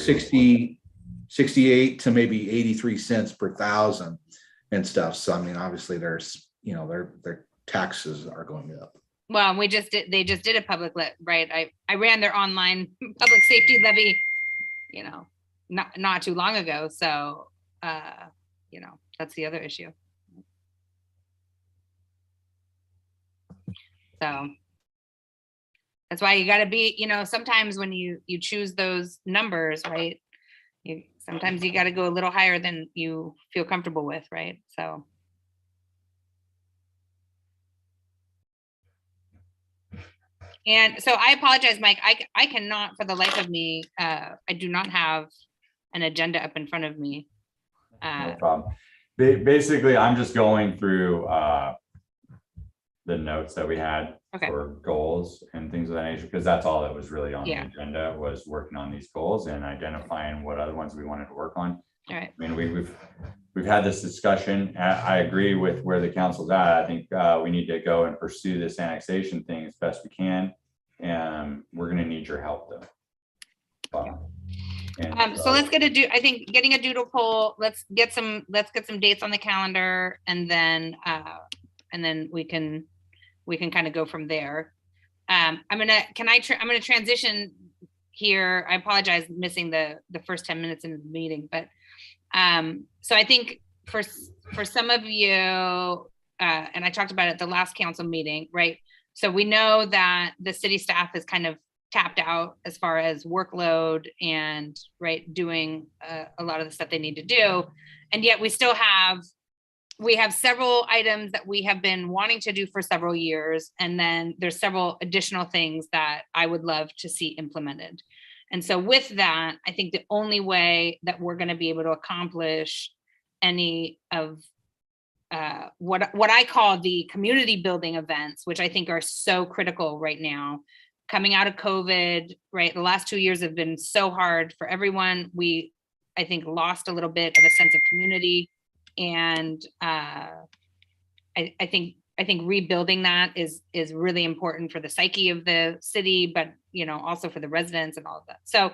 68 to maybe 83 cents per thousand and stuff. So I mean, obviously there's, you know, their taxes are going up. Well, they just did a public right. I ran their online public safety levy, you know, not too long ago. So, you know, that's the other issue. So that's why you got to be, you know, sometimes when you choose those numbers, right? Sometimes you got to go a little higher than you feel comfortable with, right? So. And so I apologize, Mike. I cannot for the life of me, I do not have an agenda up in front of me. No problem. Basically, I'm just going through the notes that we had Okay. for goals and things of that nature, because that's all that was really on the Yeah. agenda, was working on these goals and identifying what other ones we wanted to work on. All right. I mean, we've had this discussion. I agree with where the council's at. I think we need to go and pursue this annexation thing as best we can. And we're gonna need your help though. So let's I think getting a doodle poll, let's get some dates on the calendar, and then we can kind of go from there. I'm gonna transition here. I apologize missing the first 10 minutes into the meeting, but so I think for some of you, and I talked about it at the last council meeting, right? So we know that the city staff is kind of tapped out as far as workload and doing a lot of the stuff they need to do. And yet we have several items that we have been wanting to do for several years. And then there's several additional things that I would love to see implemented. And so with that, I think the only way that we're going to be able to accomplish any of what I call the community building events, which I think are so critical right now, coming out of COVID, right? The last 2 years have been so hard for everyone. We, I think, lost a little bit of a sense of community. And I think rebuilding that is really important for the psyche of the city, but also for the residents and all of that. So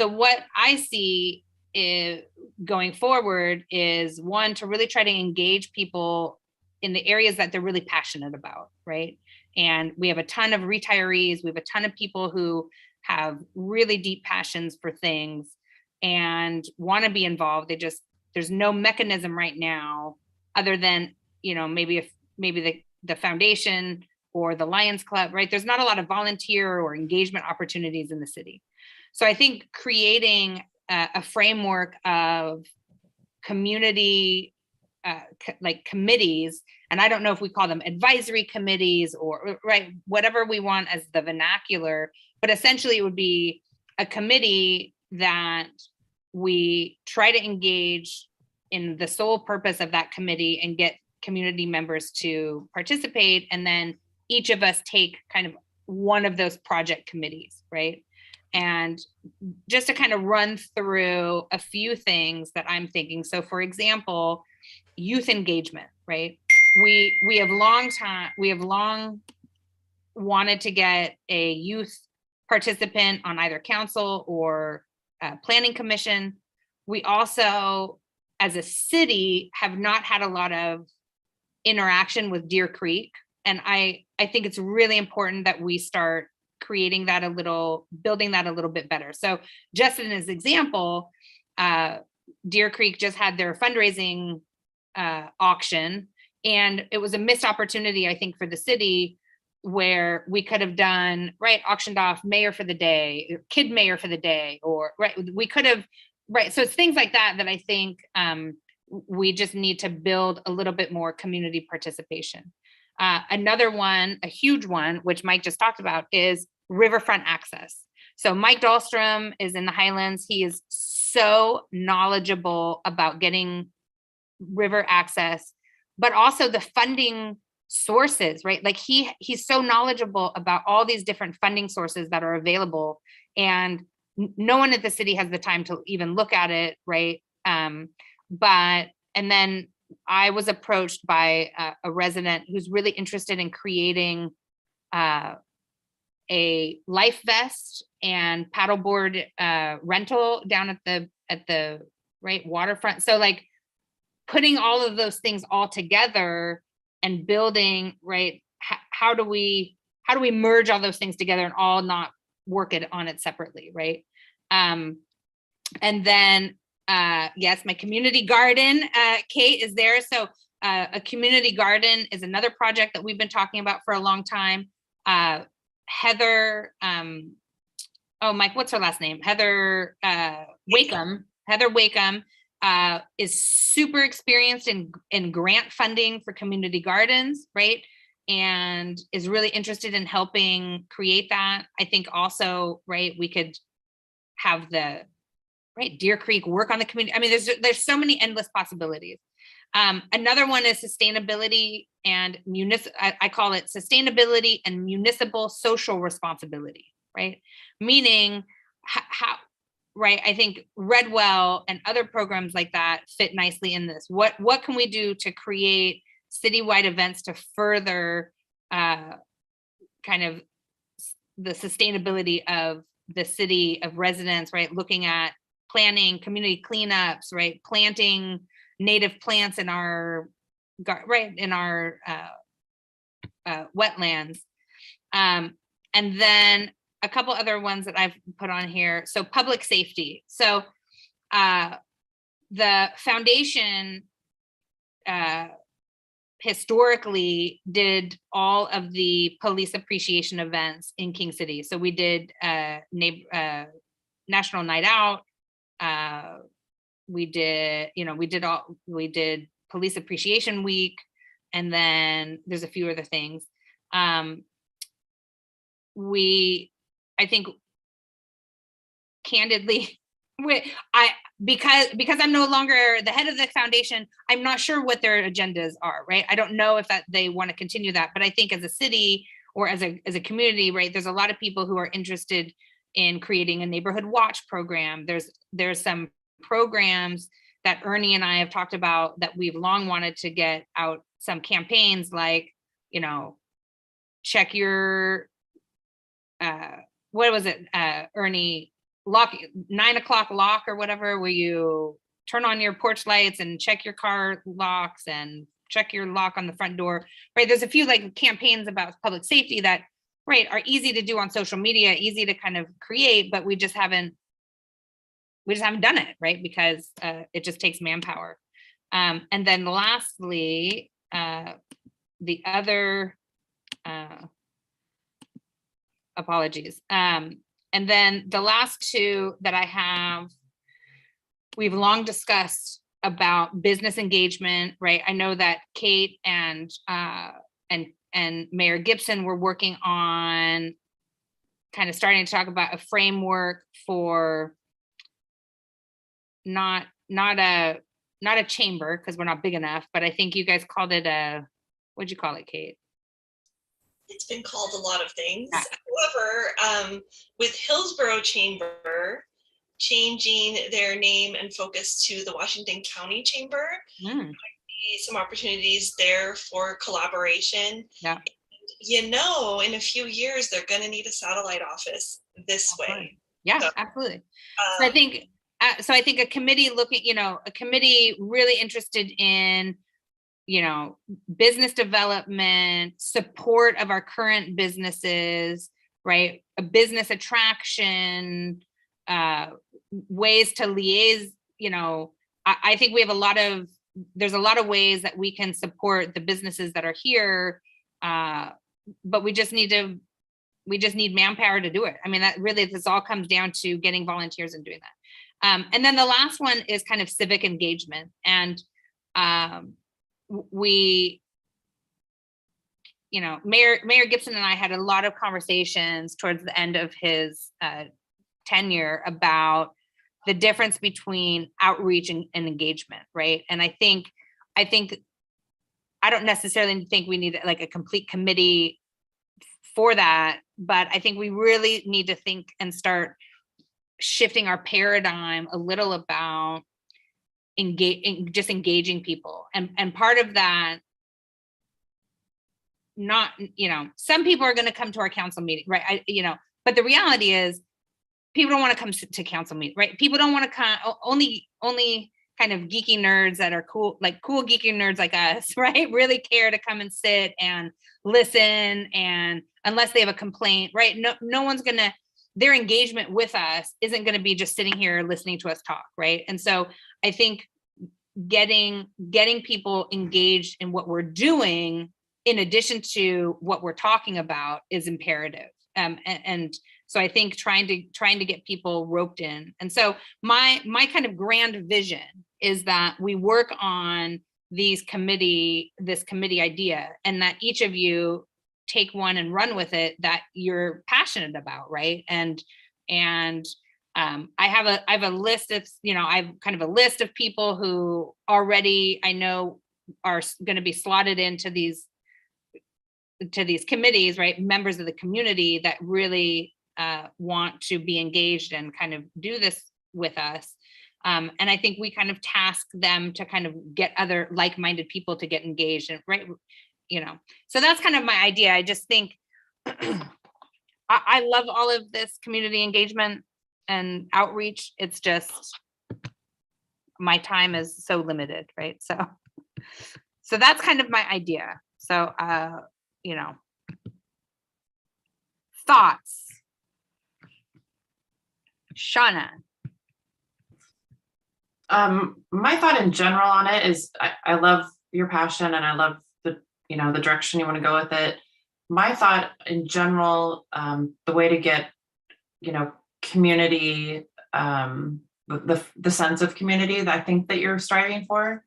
what I see going forward is, one, to really try to engage people in the areas that they're really passionate about, right? And we have a ton of retirees, we have a ton of people who have really deep passions for things and want to be involved. There's no mechanism right now other than, maybe the foundation or the Lions Club, right? There's not a lot of volunteer or engagement opportunities in the city. So I think creating a framework of community committees, and I don't know if we call them advisory committees or whatever we want as the vernacular, but essentially it would be a committee that we try to engage in the sole purpose of that committee and get community members to participate. And then each of us take kind of one of those project committees, right? And just to kind of run through a few things that I'm thinking. So for example, youth engagement, right? We have long wanted to get a youth participant on either council or planning commission. We also, as a city, have not had a lot of interaction with Deer Creek. And I think it's really important that we start creating that building that a little bit better. So just as an example, Deer Creek just had their fundraising auction, and it was a missed opportunity, I think, for the city, where we could have done, auctioned off mayor for the day, kid mayor for the day, or we could have, so it's things like that I think we just need to build a little bit more community participation. Another one, a huge one, which Mike just talked about, is riverfront access. So Mike Dahlstrom is in the Highlands. He is so knowledgeable about getting river access, but also the funding sources, right? Like he's so knowledgeable about all these different funding sources that are available, and no one at the city has the time to even look at it, right? And then I was approached by a resident who's really interested in creating a life vest and paddleboard rental down at the waterfront. So like putting all of those things all together and building, how do we merge all those things together and all not work on it separately, right? And then yes, my community garden, Kate is there. So a community garden is another project that we've been talking about for a long time. Heather, Mike, what's her last name? Heather Wakeham. Heather Wakeham is super experienced in grant funding for community gardens, right? And is really interested in helping create that. I think also, we could have Deer Creek work on the community. I mean, there's so many endless possibilities. Another one is sustainability and I call it sustainability and municipal social responsibility, right? Meaning right, I think Redwell and other programs like that fit nicely in this. What can we do to create citywide events to further kind of the sustainability of the city of residents, right? Looking at planning community cleanups, right? Planting native plants in our wetlands. And then a couple other ones that I've put on here. So public safety. So the foundation historically did all of the police appreciation events in King City. So we did National Night Out. We did Police Appreciation Week, and then there's a few other things. I think candidly, because I'm no longer the head of the foundation, I'm not sure what their agendas are, right? I don't know if they want to continue that, but I think as a city or as a community, right, there's a lot of people who are interested in creating a neighborhood watch program. There's some programs that Ernie and I have talked about that we've long wanted to get out, some campaigns like, check your, what was it, Ernie, lock, 9 o'clock lock or whatever, where you turn on your porch lights and check your car locks and check your lock on the front door, right? There's a few like campaigns about public safety that, right, are easy to do on social media, easy to kind of create, but we just haven't done it, right? Because it just takes manpower. And then lastly, the other, apologies. And then the last two that I have, we've long discussed about business engagement, right? I know that Kate and Mayor Gibson were working on kind of starting to talk about a framework for not a chamber, because we're not big enough, but I think you guys called it what'd you call it, Kate? It's been called a lot of things. Yeah. However, with Hillsborough Chamber changing their name and focus to the Washington County Chamber, might be some opportunities there for collaboration. Yeah. And, in a few years, they're going to need a satellite office this way. Yeah, So, absolutely. So I think a committee a committee really interested in, business development, support of our current businesses, right? A business attraction, ways to liaise, I think we have there's a lot of ways that we can support the businesses that are here, but we just need manpower to do it. I mean, that really, this all comes down to getting volunteers and doing that. And then the last one is kind of civic engagement. And Mayor Gibson and I had a lot of conversations towards the end of his tenure about the difference between outreach and engagement, right? And I think I don't necessarily think we need like a complete committee for that, but I think we really need to think and start shifting our paradigm a little about engaging people. And part of that, not, some people are going to come to our council meeting, right? But the reality is people don't want to come to council meeting, right? People don't want to come, only kind of geeky nerds that are cool geeky nerds like us, right? Really care to come and sit and listen, and unless they have a complaint, right? No one's gonna, their engagement with us isn't gonna be just sitting here listening to us talk, right? And so I think getting people engaged in what we're doing in addition to what we're talking about is imperative. And so I think trying to get people roped in. And so my kind of grand vision is that we work on this committee idea, and that each of you take one and run with it that you're passionate about, right? And I have a list of, I've kind of a list of people who already I know are going to be slotted into these committees, right? Members of the community that really want to be engaged and kind of do this with us. And I think we kind of task them to kind of get other like-minded people to get engaged and right, so that's kind of my idea. I just think I love all of this community engagement and outreach. It's just my time is so limited, right? So that's kind of my idea. So, thoughts. Shauna. My thought in general on it is I love your passion and I love the direction you want to go with it. My thought in general, the way to get, community, the sense of community that I think that you're striving for,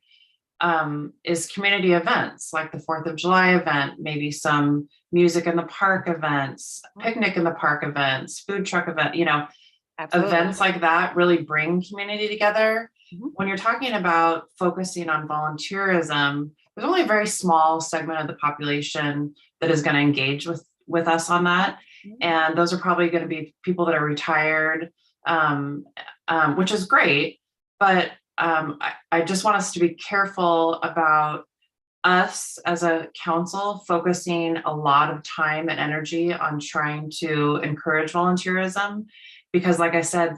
is community events like the 4th of July event, maybe some music in the park events, picnic in the park events, food truck event, Absolutely. events like that really bring community together. When you're talking about focusing on volunteerism, there's only a very small segment of the population that is going to engage with us on that. And those are probably going to be people that are retired, which is great. But I just want us to be careful about us as a council focusing a lot of time and energy on trying to encourage volunteerism. Because like I said,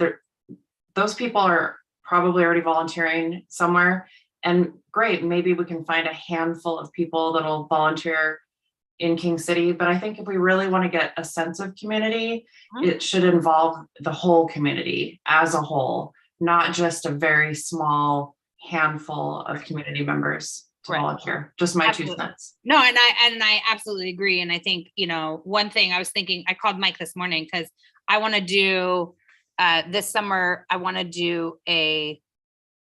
those people are probably already volunteering somewhere. And great, maybe we can find a handful of people that'll volunteer in King City. But I think if we really want to get a sense of community, it should involve the whole community as a whole, not just a very small handful of community members to volunteer. Just my 2 cents. No, and I absolutely agree. And I think, one thing I was thinking, I called Mike this morning because I want to do this summer, I want to do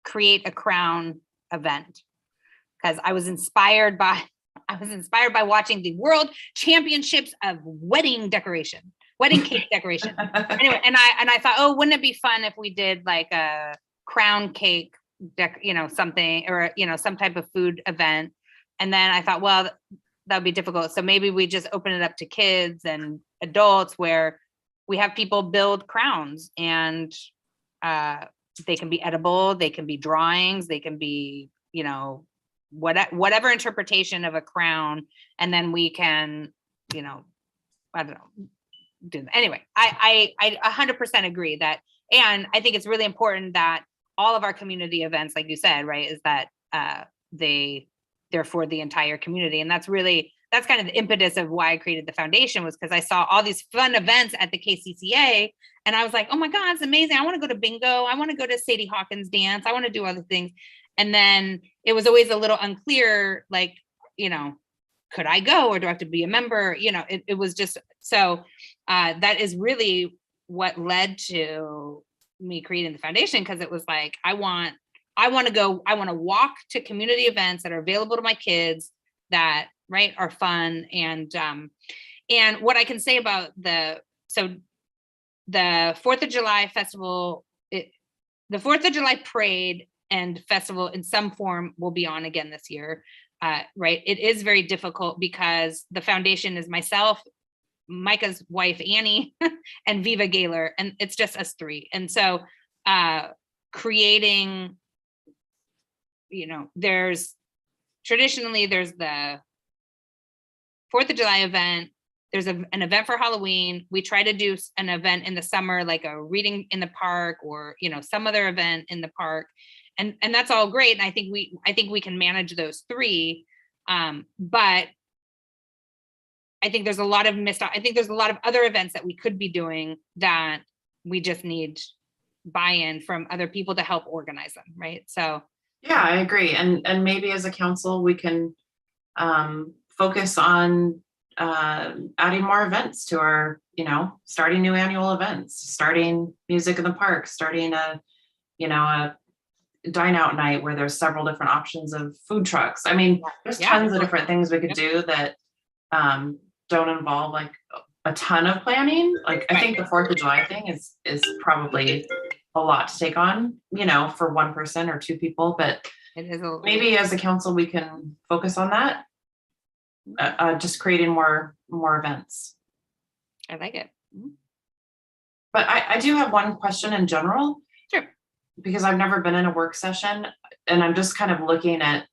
create a crown event because I was inspired by watching the World Championships of wedding cake decoration. Anyway, and I thought, oh, wouldn't it be fun if we did like a crown cake, something, or some type of food event. And then I thought, well, that would be difficult. So maybe we just open it up to kids and adults where we have people build crowns and they can be edible, they can be drawings, they can be, whatever interpretation of a crown. And then we can, I don't know, do that. Anyway, I 100% agree that, and I think it's really important that all of our community events, like you said, right, is that they're for the entire community. And that's kind of the impetus of why I created the foundation, was because I saw all these fun events at the KCCA and I was like, oh my God, it's amazing. I want to go to bingo. I want to go to Sadie Hawkins dance. I want to do other things. And then it was always a little unclear, like, could I go or do I have to be a member? It was just, so that is really what led to me creating the foundation. Because it was like, I want to walk to community events that are available to my kids that are fun. And what I can say about the 4th of July festival, the 4th of July parade and festival in some form will be on again this year. It is very difficult because the foundation is myself, Micah's wife, Annie, and Viva Gaylor, and it's just us 3. And so creating, there's the 4th of July event. There's an event for Halloween. We try to do an event in the summer, like a reading in the park or, some other event in the park. And that's all great. And I think we can manage those 3. But I think there's a lot of other events that we could be doing that we just need buy-in from other people to help organize them. Right. So. Yeah, I agree. And maybe as a council, we can focus on adding more events to our, starting new annual events, starting music in the park, starting a dine out night where there's several different options of food trucks. I mean, there's tons of different things we could do that don't involve like a ton of planning. Like I think the 4th of July thing is probably a lot to take on, for one person or 2 people, but it is maybe as a council, we can focus on that. Just creating more events. I like it. But I do have one question in general. Sure. because I've never been in a work session, and I'm just kind of looking at,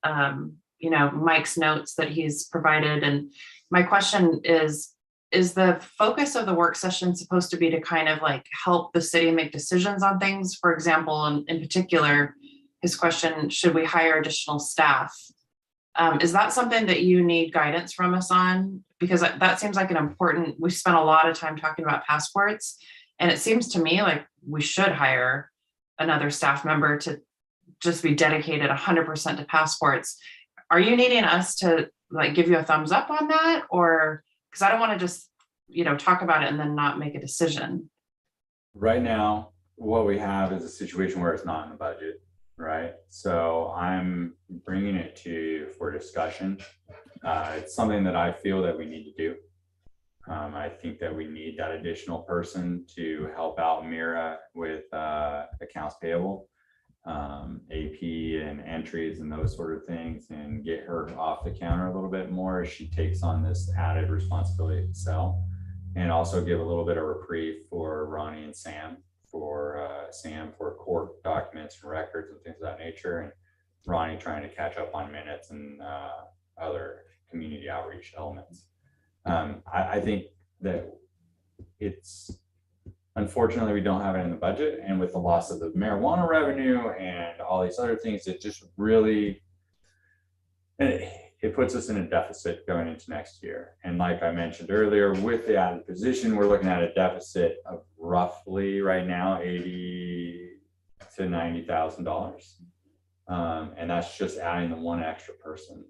Mike's notes that he's provided. And my question is the focus of the work session supposed to be to kind of like help the city make decisions on things? For example, in particular, his question, should we hire additional staff? Is that something that you need guidance from us on? Because that seems like we spent a lot of time talking about passports, and it seems to me like we should hire another staff member to just be dedicated 100% to passports. Are you needing us to like give you a thumbs up on that? Or, because I don't want to just, talk about it and then not make a decision. Right now, what we have is a situation where it's not in the budget, right? So I'm bringing it to you for discussion. It's something that I feel that we need to do. I think that we need that additional person to help out Mira with accounts payable, AP and entries and those sort of things, and get her off the counter a little bit more as she takes on this added responsibility to sell, and also give a little bit of reprieve for Ronnie and Sam for court documents and records and things of that nature, and Ronnie trying to catch up on minutes and other community outreach elements. I think that it's, unfortunately, we don't have it in the budget, and with the loss of the marijuana revenue and all these other things, it just really, it puts us in a deficit going into next year. And like I mentioned earlier, with the added position, we're looking at a deficit of roughly right now $80,000 to $90,000, and that's just adding the one extra person.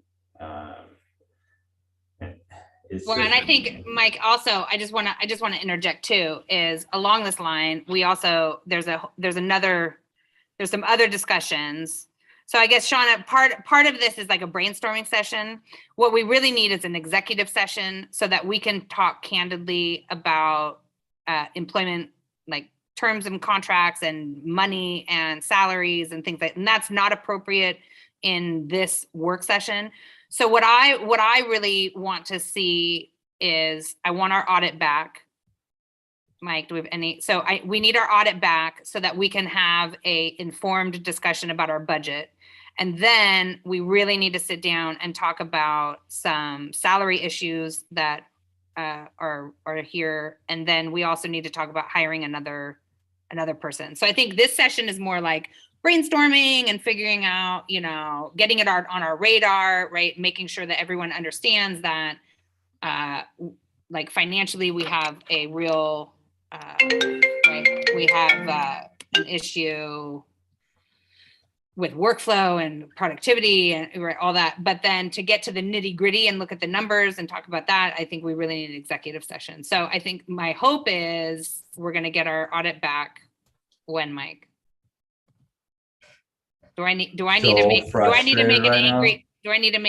And I think, Mike, also, I just want to interject too, is along this line, we also, there's some other discussions. So I guess, Shauna, part of this is like a brainstorming session. What we really need is an executive session so that we can talk candidly about employment, like terms and contracts and money and salaries and things like that. And that's not appropriate in this work session. So what I really want to see is, I want our audit back. Mike, do we have any? So we need our audit back so that we can have a informed discussion about our budget. And then we really need to sit down and talk about some salary issues that are here. And then we also need to talk about hiring another person. So I think this session is more like brainstorming and figuring out, getting it on our radar, right? Making sure that everyone understands that, like financially, we have a real, right? We have an issue with workflow and productivity and right, all that. But then to get to the nitty gritty and look at the numbers and talk about that, I think we really need an executive session. So I think my hope is we're going to get our audit back when, Mike? Do I need to make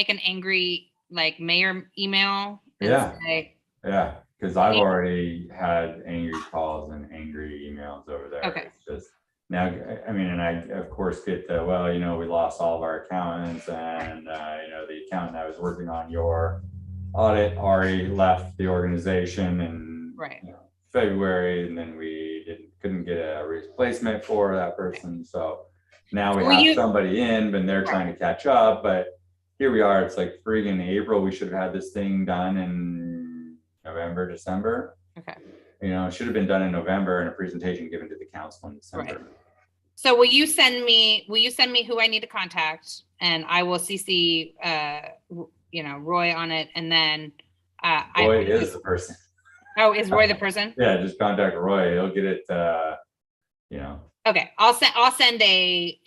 an angry like mayor email? Yeah. Say, yeah, because I've already had angry calls and angry emails over there. Okay. It's just now, I mean, and I of course get the, well, we lost all of our accountants, and the accountant that was working on your audit already left the organization in February, and then we couldn't get a replacement for that person. So now we have somebody in, but they're trying to catch up. But here we are, it's like friggin' April. We should have had this thing done in November, December. Okay. It should have been done in November and a presentation given to the council in December. Right. So will you send me who I need to contact, and I will CC Roy on it, and then Roy is the person. Oh, is Roy the person? Yeah, just contact Roy. He'll get it. Okay, I'll send a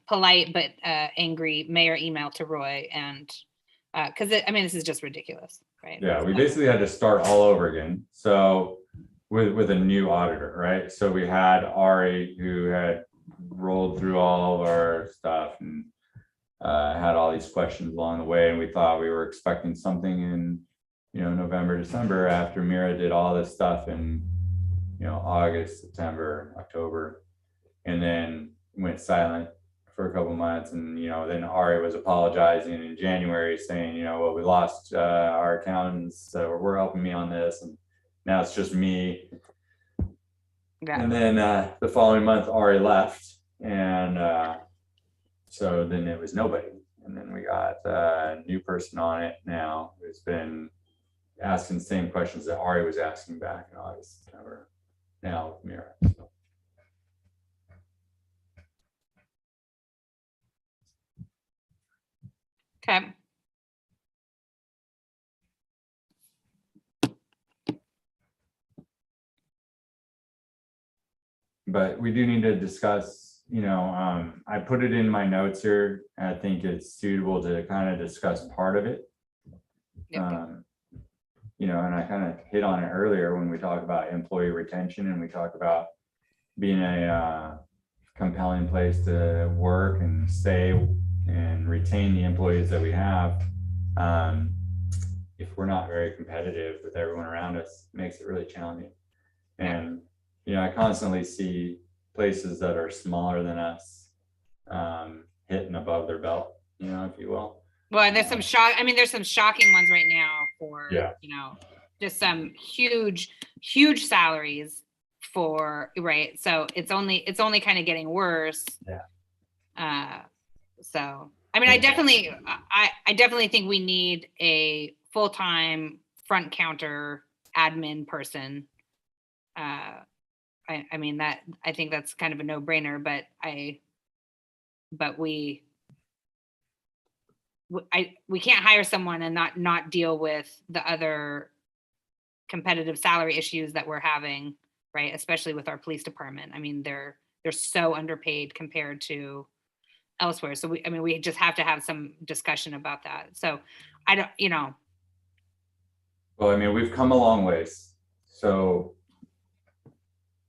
polite but angry mayor email to Roy, and because this is just ridiculous, right? Yeah, we basically had to start all over again. So with a new auditor, right? So we had Ari, who had rolled through all of our stuff and had all these questions along the way, and we thought we were expecting something in November, December, after Mira did all this stuff in August, September, October, and then went silent for a couple months. And then Ari was apologizing in January, saying we lost our accountants, so we're helping me on this, and now it's just me. Yeah. And then the following month Ari left, And so then it was nobody. And then we got a new person on it now who's been asking the same questions that Ari was asking back in August, September, now with Mira. So. Okay. But we do need to discuss, I put it in my notes here. And I think it's suitable to kind of discuss part of it. And I kind of hit on it earlier when we talk about employee retention and we talk about being a compelling place to work and stay and retain the employees that we have. If we're not very competitive with everyone around us, it makes it really challenging. And I constantly see places that are smaller than us hitting above their belt, if you will. Well, there's some there's some shocking ones right now for, just some huge salaries for, right. So it's only kind of getting worse. Yeah. So, I definitely think we need a full-time front counter admin person. I think that's kind of a no-brainer, but we can't hire someone and not deal with the other competitive salary issues that we're having, right? Especially with our police department. They're so underpaid compared to elsewhere. So we just have to have some discussion about that. So I don't, Well, we've come a long ways. So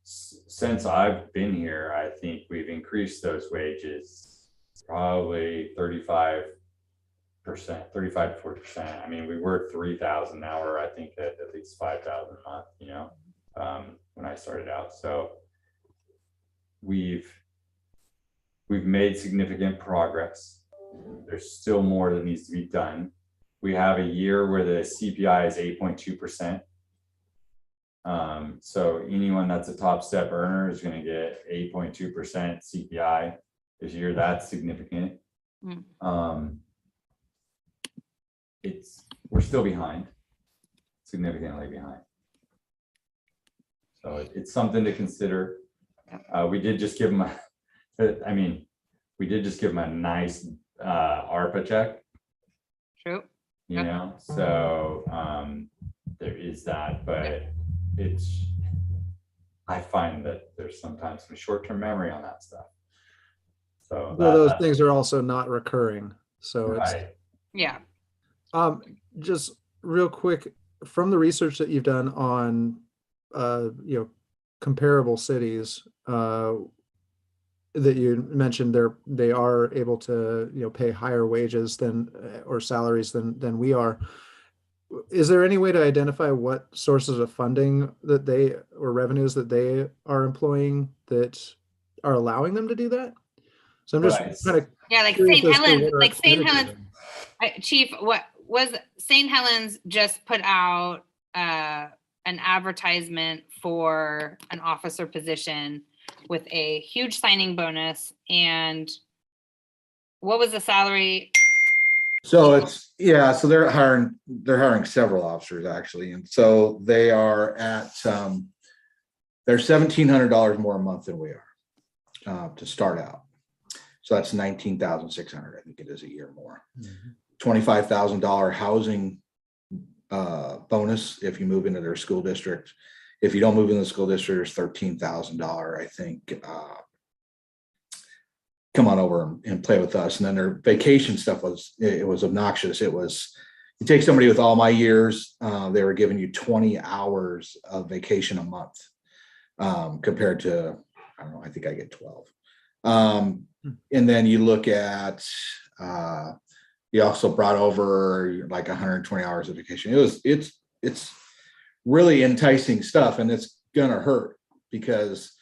since I've been here, I think we've increased those wages probably 35% to 40%. We were 3,000, now we're I think at least 5,000 a month, when I started out. So we've made significant progress. There's still more that needs to be done. We have a year where the CPI is 8.2%. So anyone that's a top step earner is going to get 8.2% CPI this year. That's significant. We're still behind, significantly behind. So it's something to consider. We did just give them we did just give them a nice ARPA check. True. So there is that, but I find that there's sometimes some short-term memory on that stuff. So those things are also not recurring. So right. Yeah. Just real quick, from the research that you've done on comparable cities that you mentioned, they are able to pay higher wages than or salaries than we are. Is there any way to identify what sources of funding that they or revenues that they are employing that are allowing them to do that? So I'm just kind of like St. Helens, Chief, what was St. Helens just put out an advertisement for an officer position with a huge signing bonus, and what was the salary? So so they're hiring several officers actually. And so they are at, they're $1,700 more a month than we are to start out. So that's $19,600, I think it is a year more. $25,000 housing bonus if you move into their school district. If you don't move in the school district, there's $13,000, I think. Come on over and play with us. And then their vacation stuff was obnoxious. You take somebody with all my years, they were giving you 20 hours of vacation a month compared to, I don't know, I think I get 12. And then you look at, you also brought over like 120 hours of vacation. It's really enticing stuff, and it's gonna hurt because,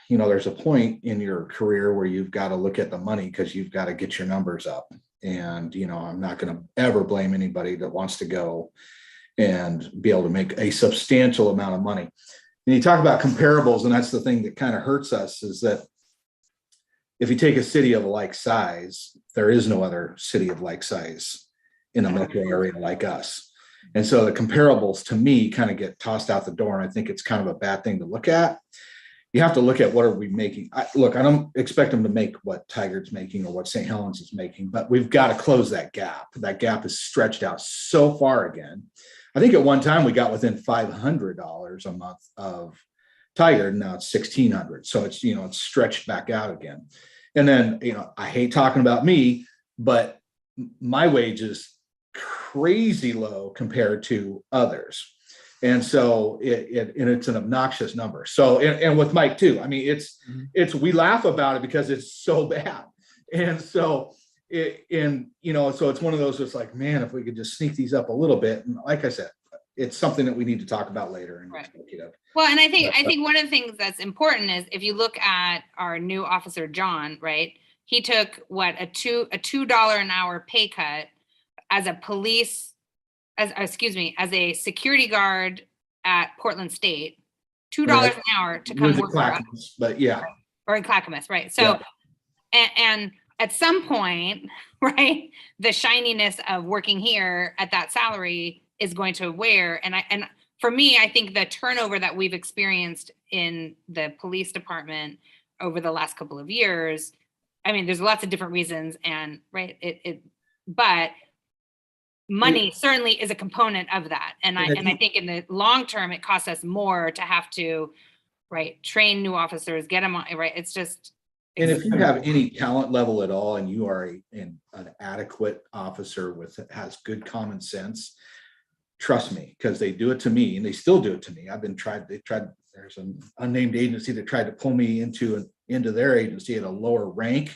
there's a point in your career where you've got to look at the money because you've got to get your numbers up. And, I'm not going to ever blame anybody that wants to go and be able to make a substantial amount of money. And you talk about comparables, and that's the thing that kind of hurts us, is that if you take a city of a like size, there is no other city of like size in a metro area like us. And so the comparables to me kind of get tossed out the door. And I think it's kind of a bad thing to look at. You have to look at what are we making. I don't expect them to make what Tigard's making or what St. Helens is making, but we've got to close that gap. That gap is stretched out so far again. I think at one time we got within $500 a month of Tigard, and now it's $1,600. So it's, it's stretched back out again. And then, I hate talking about me, but my wage is crazy low compared to others. And so it's an obnoxious number. So, and with Mike too, I mean, we laugh about it because it's so bad. And so, so it's one of those, it's like, man, if we could just sneak these up a little bit. And like I said, it's something that we need to talk about later. And right. Well, and I think one of the things that's important is if you look at our new officer, John, right? He took a $2 an hour pay cut as a security guard at Portland State, $2 an hour to come work for us. But yeah. Or in Clackamas, right? So, yeah. And at some point, right, the shininess of working here at that salary is going to wear. And for me, I think the turnover that we've experienced in the police department over the last couple of years, I mean, there's lots of different reasons, and right, but money certainly is a component of that. And I think in the long term, it costs us more to have to, right, train new officers, get them on, right? It's just. And if you have any talent level at all, and you are an adequate officer has good common sense, trust me, because they do it to me, and they still do it to me. There's an unnamed agency that tried to pull me into their agency at a lower rank,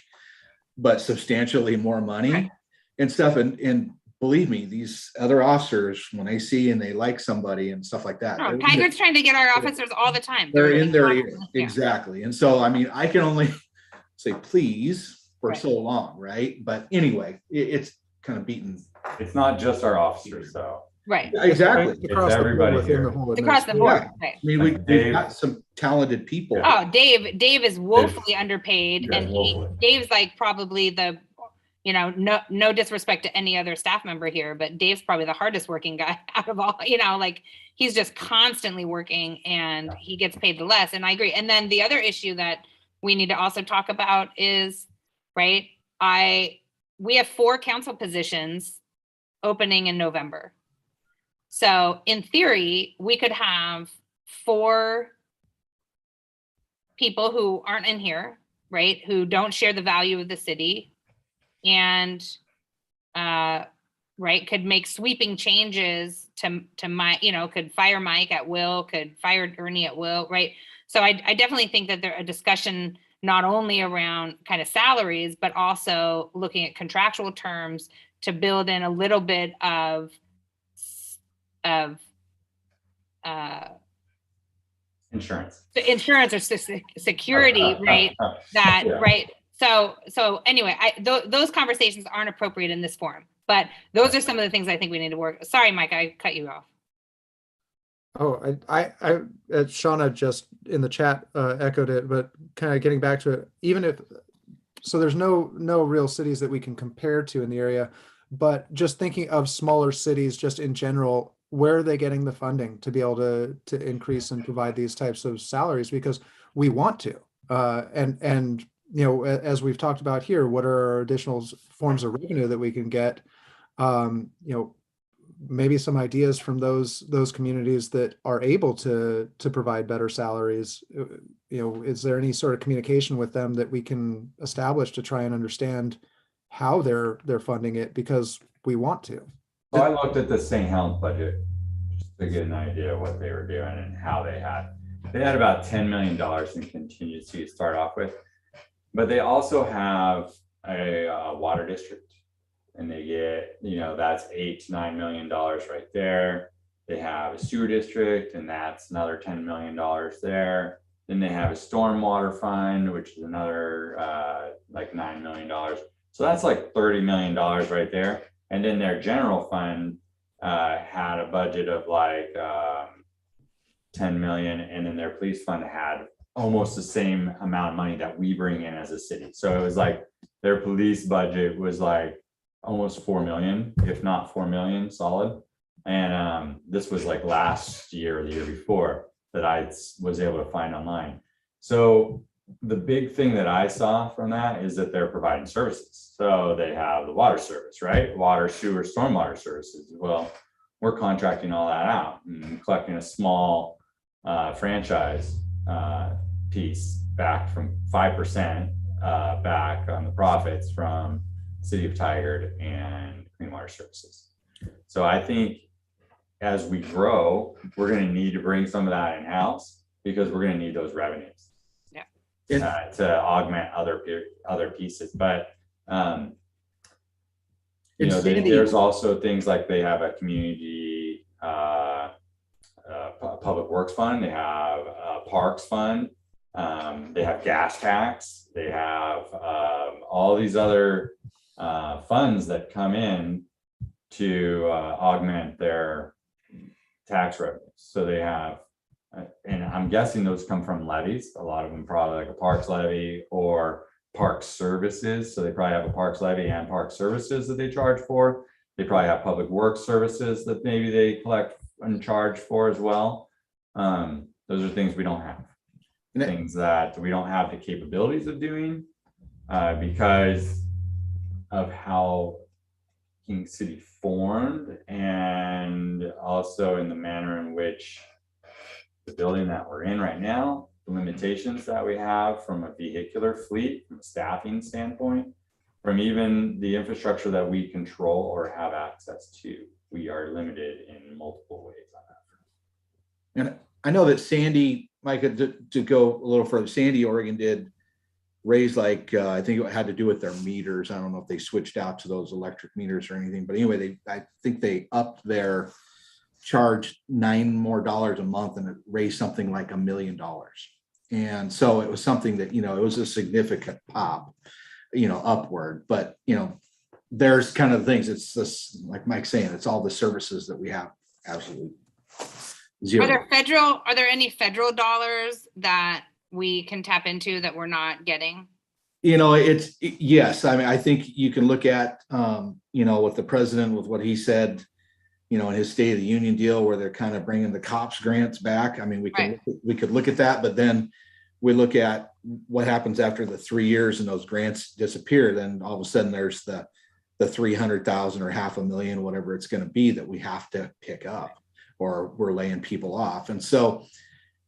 but substantially more money. Right. And stuff. And believe me, these other officers, when they see and they like somebody and stuff like that. No, Tigard's trying to get our officers all the time. They're in their ear. Exactly. And so, I mean, I can only say please for so long, right? But anyway, it's kind of beaten. It's not just our officers, though. Right. Exactly. It's everybody here. Across the board. Yeah. Right. I mean, we've got some talented people. Oh, Dave is woefully underpaid, and Dave's like probably the, no disrespect to any other staff member here, but Dave's probably the hardest working guy out of all, like he's just constantly working and he gets paid the less. And I agree. And then the other issue that we need to also talk about is, right, we have 4 council positions opening in November. So in theory, we could have 4 people who aren't in here, right, who don't share the value of the city, and right, could make sweeping changes to my, could fire Mike at will, could fire Ernie at will, right? So I definitely think that there's a discussion not only around kind of salaries, but also looking at contractual terms to build in a little bit of insurance or security, right? That yeah. Right. So anyway, those conversations aren't appropriate in this forum, but those are some of the things I think we need to work. Sorry, Mike, I cut you off. Oh, I Shauna just in the chat echoed it, but kind of getting back to it, even if, so there's no real cities that we can compare to in the area, but just thinking of smaller cities just in general, where are they getting the funding to be able to increase and provide these types of salaries? Because we want to, and as we've talked about here, what are our additional forms of revenue that we can get? Maybe some ideas from those communities that are able to provide better salaries. Is there any sort of communication with them that we can establish to try and understand how they're funding it, because we want to? So I looked at the St. Helens budget just to get an idea of what they were doing and how they had about $10 million in contingency to start off with, but they also have a water district, and they get, that's $8 to $9 million right there. They have a sewer district, and that's another $10 million there. Then they have a stormwater fund, which is another like $9 million. So that's like $30 million right there. And then their general fund had a budget of like 10 million, and then their police fund had almost the same amount of money that we bring in as a city. So it was like their police budget was like almost 4 million, if not 4 million solid. And this was like last year or the year before that I was able to find online. So the big thing that I saw from that is that they're providing services. So they have the water service, right? Water, sewer, stormwater services. Well, we're contracting all that out and collecting a small franchise piece back from 5% back on the profits from City of Tigard and Clean Water Services. So I think as we grow, we're going to need to bring some of that in-house because we're going to need those revenues to augment other pieces. But you know, there's also things like they have a community public works fund, they have a parks fund, they have gas tax, they have all these other funds that come in to augment their tax revenues. So they have, and I'm guessing those come from levies. A lot of them probably like a parks levy or park services. So they probably have a parks levy and park services that they charge for. They probably have public works services that maybe they collect and charge for as well. Those are things we don't have. Things that we don't have the capabilities of doing because of how King City formed, and also in the manner in which the building that we're in right now, the limitations that we have from a vehicular fleet, from a staffing standpoint, from even the infrastructure that we control or have access to, we are limited in multiple ways on that. And I know that Sandy, Micah, to go a little further, Sandy, Oregon did raise like, I think it had to do with their meters. I don't know if they switched out to those electric meters or anything, but anyway, I think they upped their charge $9 more a month, and it raised something like $1 million. And so it was something that, you know, it was a significant pop, you know, upward, but, you know, there's kind of things, it's this, like Mike's saying, it's all the services that we have absolutely zero. Are there any federal dollars that we can tap into that we're not getting? You know, yes. I mean, I think you can look at, you know, with the president, with what he said, you know, in his State of the Union deal, where they're kind of bringing the COPS grants back. I mean, we could look at that, but then we look at what happens after the 3 years and those grants disappear. Then all of a sudden there's the 300,000 or $500,000, whatever it's going to be, that we have to pick up, or we're laying people off. And so,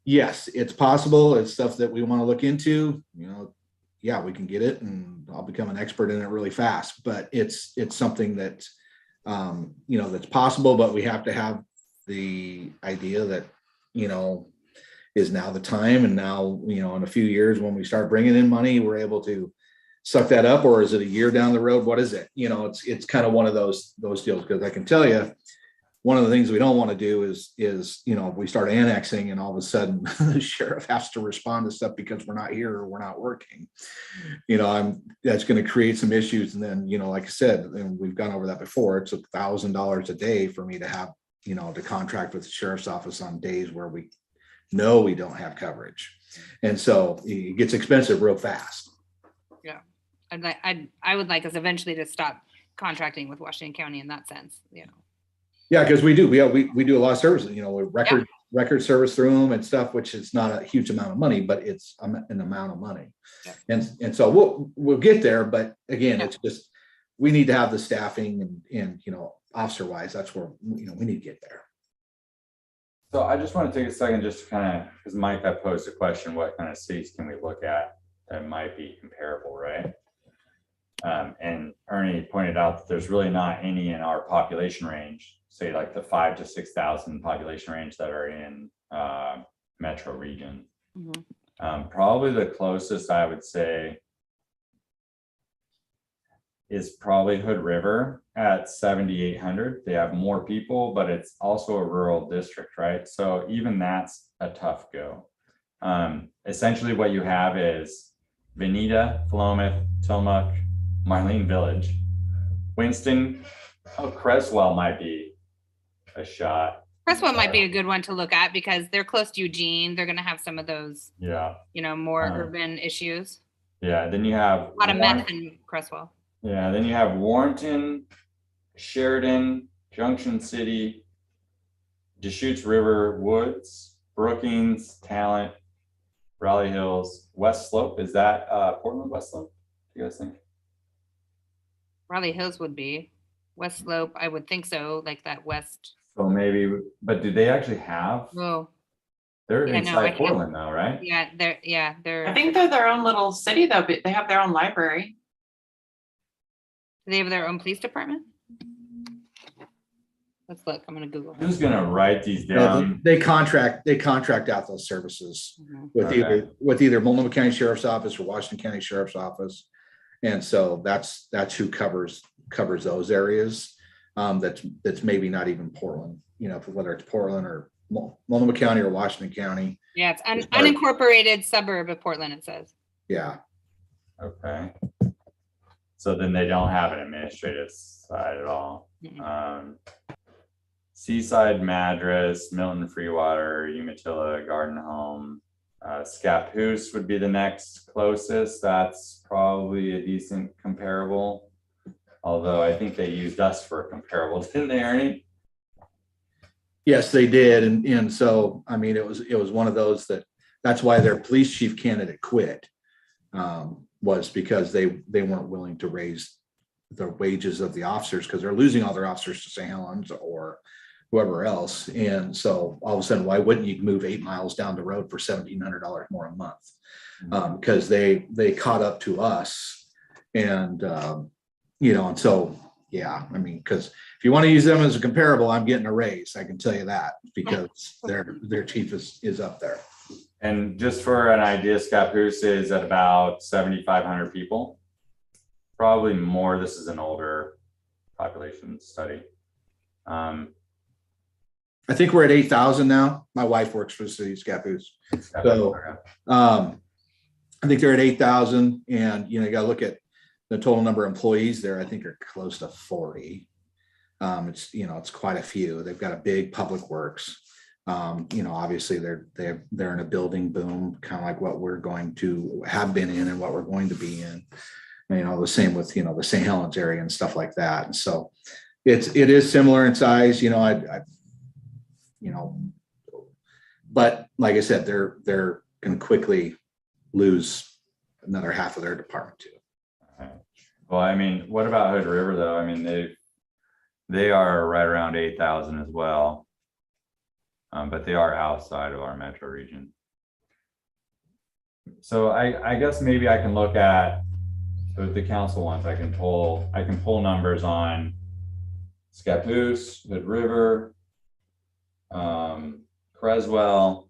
yes, it's possible. It's stuff that we want to look into. You know, yeah, we can get it, and I'll become an expert in it really fast. But it's something that, you know, that's possible. But we have to have the idea that, you know, is now the time. And now, you know, in a few years when we start bringing in money, we're able to suck that up, or is it a year down the road? What is it? You know, it's kind of one of those deals, because I can tell you, one of the things we don't want to do is, you know, we start annexing and all of a sudden the sheriff has to respond to stuff because we're not here or we're not working. You know, that's going to create some issues. And then, you know, like I said, and we've gone over that before, it's $1,000 a day for me to have, you know, to contract with the sheriff's office on days where we know we don't have coverage. And so it gets expensive real fast. Yeah. I would like us eventually to stop contracting with Washington County in that sense, you know. Yeah, because we do. We do a lot of services, you know, with record service through them and stuff, which is not a huge amount of money, but it's an amount of money. Yeah. And so we'll get there. But again, it's just, we need to have the staffing and, you know, officer wise, that's where, you know, we need to get there. So I just want to take a second just to kind of, because Mike had posed a question, what kind of cities can we look at that might be comparable, right? And Ernie pointed out that there's really not any in our population range, say like the 5,000 to 6,000 population range that are in metro region. Mm-hmm. Probably the closest I would say is probably Hood River at 7,800. They have more people, but it's also a rural district, right? So even that's a tough go. Essentially what you have is Veneta, Philomath, Tillamook, Marlene Village, Winston, Creswell might be a shot. Crestwell might be a good one to look at because they're close to Eugene. They're gonna have some of those, Yeah, more Uh, urban issues. yeah, then you have. A lot of meth in Crestwell. Yeah, then you have Warrenton, Sheridan, Junction City, Deschutes River, Woods, Brookings, Talent, Raleigh Hills, West Slope. Is that Portland West Slope? Do you guys think? Raleigh Hills would be. West Slope, I would think so, like that west. So maybe, but do they actually have? Oh, They're Yeah, no, I inside can't- Portland though, right? yeah, they're. I think they're their own little city though, but they have their own library. Do they have their own police department? Let's look. I'm gonna Google. Who's gonna write these No, down? they contract out those services Mhm. with Okay. either Multnomah County Sheriff's Office or Washington County Sheriff's Office. And so that's who covers those areas. That's maybe not even Portland, whether it's Portland or Multnomah County or Washington County. Yeah, it's It's part of- unincorporated suburb of Portland, it says. Yeah. Okay. So then they don't have an administrative side at all. Mm-mm. Seaside, Madras, Milton, Freewater, Umatilla, Garden Home, Scappoose would be the next closest. That's probably a decent comparable. Although I think they used us for a comparable, didn't they, Ernie? Yes, they did. And so, I mean, it was one of those that's why their police chief candidate quit. Was because they weren't willing to raise the wages of the officers because they're losing all their officers to St. Helens or whoever else. And so all of a sudden, why wouldn't you move 8 miles down the road for $1,700 more a month? Because they caught up to us. And, and so, yeah, I mean, because if you want to use them as a comparable, I'm getting a raise. I can tell you that because their chief is up there. And just for an idea, Scappoose is at about 7,500 people. Probably more. This is an older population study. I think we're at 8,000 now. My wife works for the city of Scappoose. So, I think they're at 8,000 and, you got to look at the total number of employees there. I think are close to 40. It's quite a few. They've got a big public works. Obviously they're in a building boom, kind of like what we're going to have been in and what we're going to be in. The same with, the St. Helens area and stuff like that. And so it is similar in size, but like I said, they're going to quickly lose another half of their department too. Well, I mean, what about Hood River though? I mean, they are right around 8,000 as well. But they are outside of our metro region. So I guess maybe I can look at the council ones. I can pull numbers on Scappoose, Hood River, Creswell.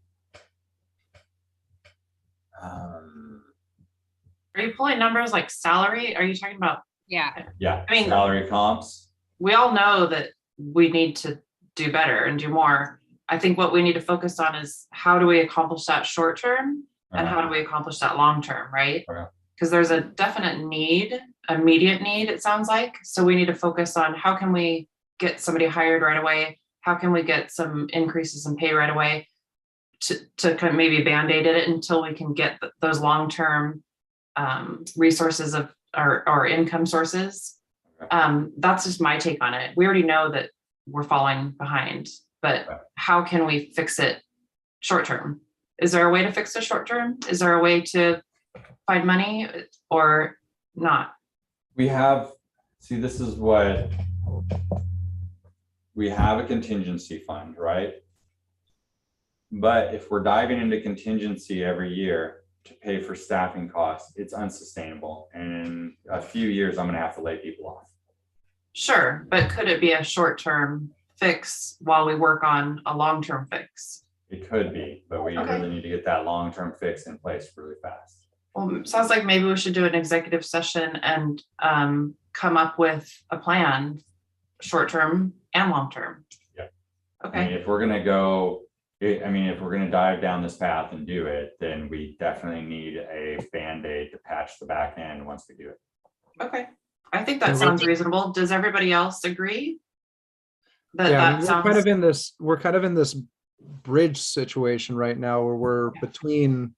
Are you pulling numbers like salary? Are you talking about? Yeah. Yeah, I mean- salary comps. We all know that we need to do better and do more. I think what we need to focus on is how do we accomplish that short term and how do we accomplish that long term, right? Okay. Because there's a definite need, immediate need, it sounds like. So we need to focus on how can we get somebody hired right away? How can we get some increases in pay right away to kind of maybe band-aid it until we can get those long-term resources of our income sources. That's just my take on it. We already know that we're falling behind, but how can we fix it short term? Is there a way to fix it short term? Is there a way to find money or not? We have, this is what we have, a contingency fund, right? But if we're diving into contingency every year to pay for staffing costs, it's unsustainable. And in a few years, I'm gonna have to lay people off. Sure, but could it be a short-term fix while we work on a long-term fix? It could be, but we Okay. really need to get that long-term fix in place really fast. Well, sounds like maybe we should do an executive session and come up with a plan, short-term and long-term. Yeah. I Okay, mean, if we're gonna go, if we're gonna dive down this path and do it, then we definitely need a Band-Aid to patch the back end once we do it. okay. I think that sounds reasonable. Does everybody else agree? That, Yeah, I that mean, sounds. we're kind of in this bridge situation right now where we're between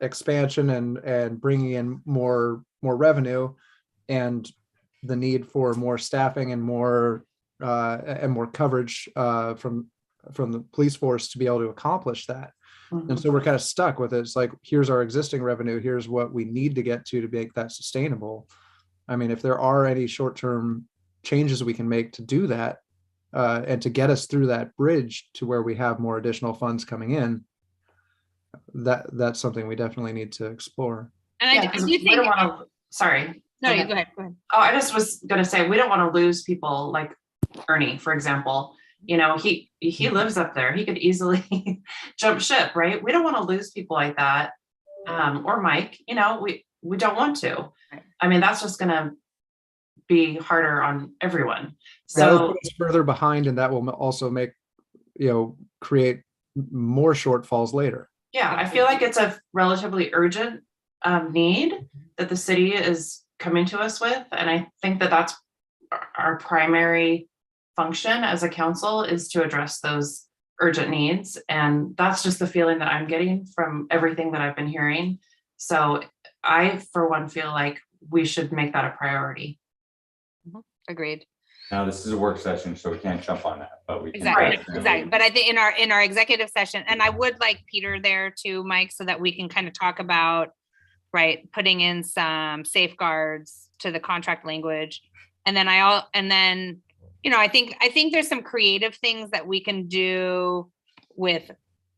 expansion and bringing in more revenue and the need for more staffing and more coverage from the police force to be able to accomplish that. And so we're kind of stuck with it. It's like, here's our existing revenue, here's what we need to get to make that sustainable. I mean, if there are any short-term changes we can make to do that, and to get us through that bridge to where we have more additional funds coming in, that's something we definitely need to explore. And Yeah, I 'cause do we think, don't wanna, sorry. no, Go you ahead. go ahead, go ahead. Oh, I just was gonna say, we don't want to lose people like Ernie, for example. You know, he lives up there. He could easily jump ship, right? We don't want to lose people like that. Or Mike, you know, we don't want to. Right. I mean, that's just gonna be harder on everyone. That'll So put us further behind, and that will also make, create more shortfalls later. yeah, I feel like it's a relatively urgent need that the city is coming to us with. And I think that that's our primary function as a council, is to address those urgent needs. And that's just the feeling that I'm getting from everything that I've been hearing. So I, for one, feel like we should make that a priority. Agreed. Now, this is a work session, so we can't jump on that, but we can. Exactly, definitely- exactly. But I think in our executive session, and I would like Peter there too, Mike, so that we can kind of talk about, right, putting in some safeguards to the contract language. And then I think there's some creative things that we can do with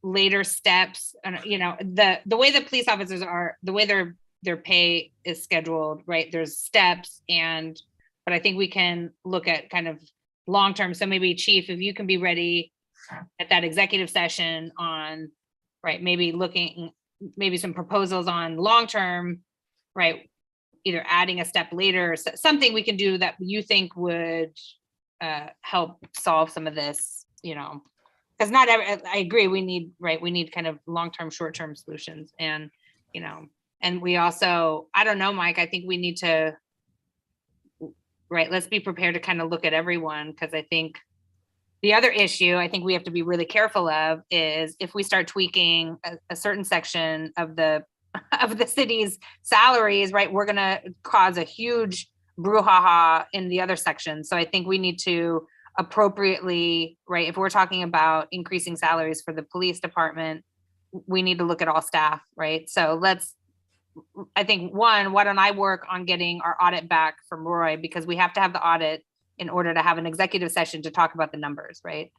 later steps. And, the way the police officers are, the way their pay is scheduled, right? There's steps but I think we can look at kind of long-term. So maybe Chief, if you can be ready at that executive session on, right, maybe some proposals on long-term, right? Either adding a step later, something we can do that you think would help solve some of this, because I agree, we need kind of long-term, short-term solutions. And, and we also, I don't know, Mike, I think we need to, right, let's be prepared to kind of look at everyone, because I think the other issue I think we have to be really careful of is if we start tweaking a certain section of the city's salaries, right, we're going to cause a huge brouhaha in the other section. So I think we need to appropriately, right, if we're talking about increasing salaries for the police department, we need to look at all staff, right? So I think why don't I work on getting our audit back from Roy, because we have to have the audit in order to have an executive session to talk about the numbers, right?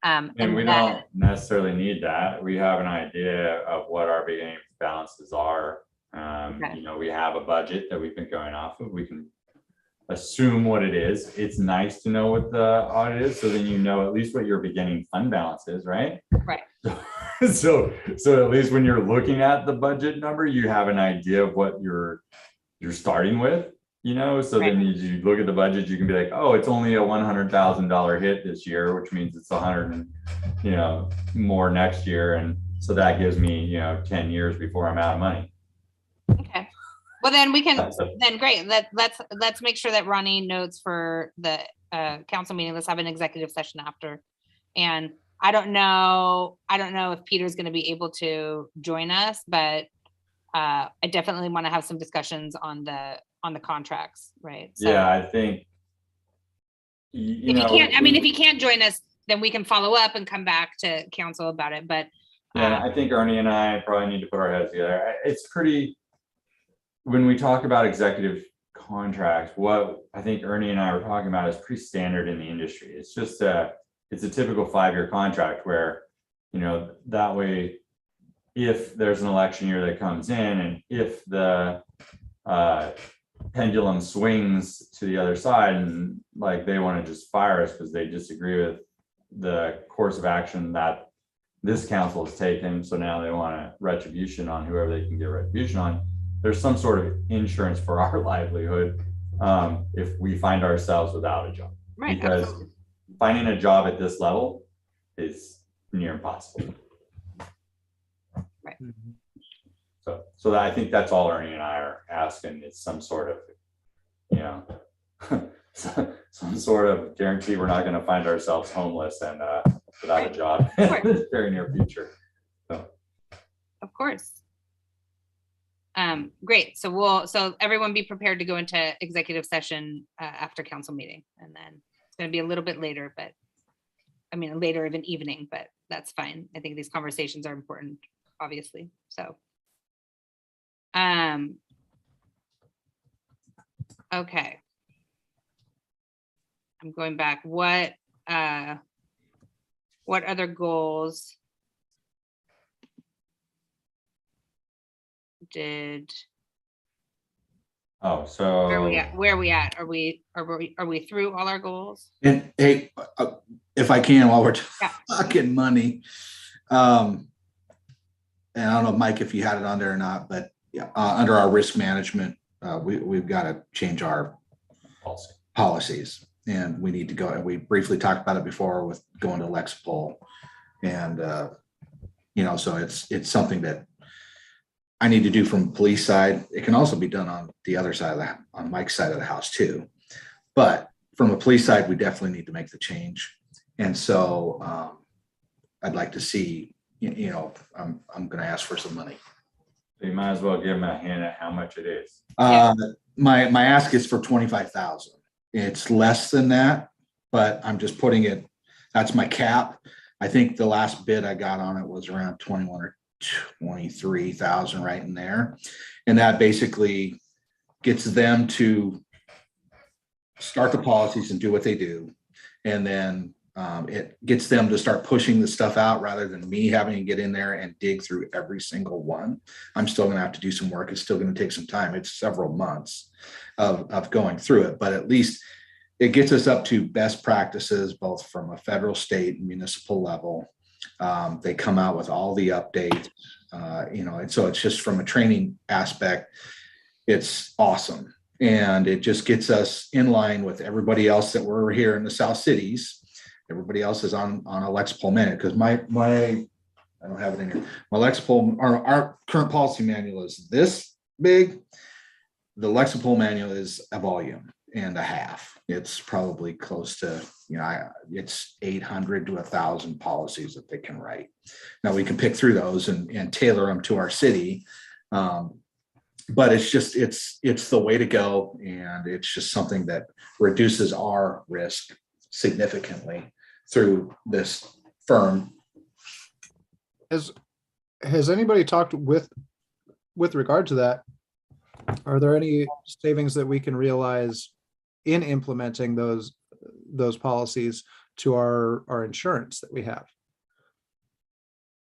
And we don't necessarily need that. We have an idea of what our beginning balances are. Okay. We have a budget that we've been going off of. We can assume what it is. It's nice to know what the audit is, so then you know at least what your beginning fund balance is, right? Right. So at least when you're looking at the budget number, you have an idea of what you're starting with, so then you look at the budget, you can be like, oh, it's only a $100,000 hit this year, which means it's 100 and more next year. And so that gives me, 10 years before I'm out of money. Okay. Well, then great. Let's make sure that Ronnie notes for the council meeting. Let's have an executive session after. And I don't know if Peter's going to be able to join us, but I definitely want to have some discussions on the contracts, right? So yeah, I think. If he can't join us, then we can follow up and come back to council about it. But yeah, I think Ernie and I probably need to put our heads together. It's pretty. When we talk about executive contracts, what I think Ernie and I were talking about is pretty standard in the industry. It's just it's a typical 5-year contract where, that way, if there's an election year that comes in and if the pendulum swings to the other side and like they want to just fire us because they disagree with the course of action that this council has taken, so now they want a retribution on whoever they can get retribution on, there's some sort of insurance for our livelihood if we find ourselves without a job. Right, because absolutely. Finding a job at this level is near impossible. Right. So that, I think that's all Ernie and I are asking, is some sort of, some sort of guarantee we're not going to find ourselves homeless and without a job in the very near future. So. Of course. Great. So everyone be prepared to go into executive session after council meeting, and then it's going to be a little bit later, but I mean, later of an evening, but that's fine. I think these conversations are important, obviously. So, okay. I'm going back. What other goals did? Oh, so where are we at? Are we through all our goals? And hey, if I can, while we're talking money, and I don't know, Mike, if you had it on there or not, but under our risk management, we've got to change our policies, and we need to go. And we briefly talked about it before with going to Lexipol, and so it's something that I need to do from the police side. It can also be done on the other side of that, on Mike's side of the house too. But from the police side, we definitely need to make the change. And so I'd like to see, I'm going to ask for some money. you might as well give them a hint at how much it is. My ask is for 25,000. It's less than that, but I'm just putting it, that's my cap. I think the last bid I got on it was around 21 or 23,000 right in there. And that basically gets them to start the policies and do what they do. And then it gets them to start pushing the stuff out rather than me having to get in there and dig through every single one. I'm still going to have to do some work. It's still going to take some time. It's several months of going through it, but at least it gets us up to best practices, both from a federal, state, and municipal level. They come out with all the updates, and so it's just from a training aspect, it's awesome. And it just gets us in line with everybody else that we're here in the South Cities. Everybody else is on a Lexipol minute, because my I don't have it in here. My Lexipol, our current policy manual is this big. The Lexipol manual is a volume and a half. It's probably close to, it's 800 to 1,000 policies that they can write. Now we can pick through those and tailor them to our city. But it's just, it's the way to go. And it's just something that reduces our risk significantly through this firm. Has anybody talked with regard to that? Are there any savings that we can realize in implementing those policies to our insurance that we have?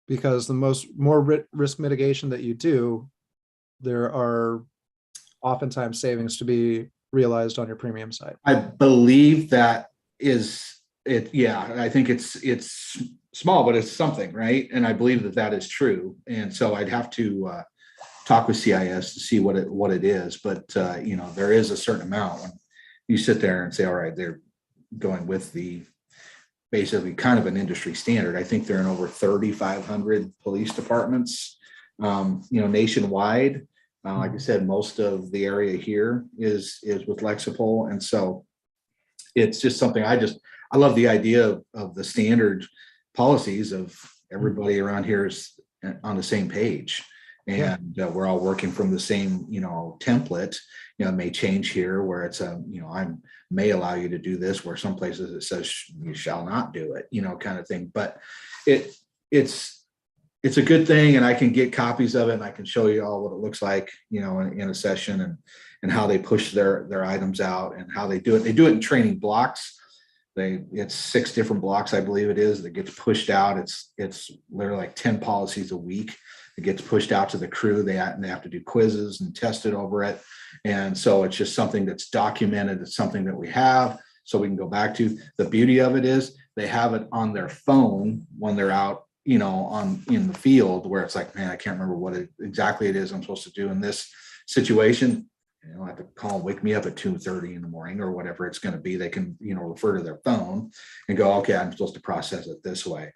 Because the more risk mitigation that you do, there are oftentimes savings to be realized on your premium side. I believe that is it. Yeah, I think it's small, but it's something, right? And I believe that is true. And so I'd have to talk with CIS to see what it is. But there is a certain amount when you sit there and say, all right, they're going with the basically kind of an industry standard. I think they're in over 3,500 police departments, nationwide. Like I said, most of the area here is with Lexipol. And so it's just something I love the idea of the standard policies of everybody around here is on the same page. And we're all working from the same, template. It may change here where it's I may allow you to do this, where some places it says you shall not do it, kind of thing. But it's a good thing, and I can get copies of it and I can show you all what it looks like, in a session, and how they push their items out and how they do it. They do it in training blocks. It's 6 different blocks, I believe it is, that gets pushed out. It's literally like 10 policies a week. It gets pushed out to the crew. They have to do quizzes and test it over it. And so it's just something that's documented. It's something that we have, so we can go back to. The beauty of it is they have it on their phone when they're out, in the field, where it's like, man, I can't remember what exactly it is I'm supposed to do in this situation. I have to call, wake me up at 2:30 in the morning or whatever it's going to be. They can, refer to their phone and go, okay, I'm supposed to process it this way.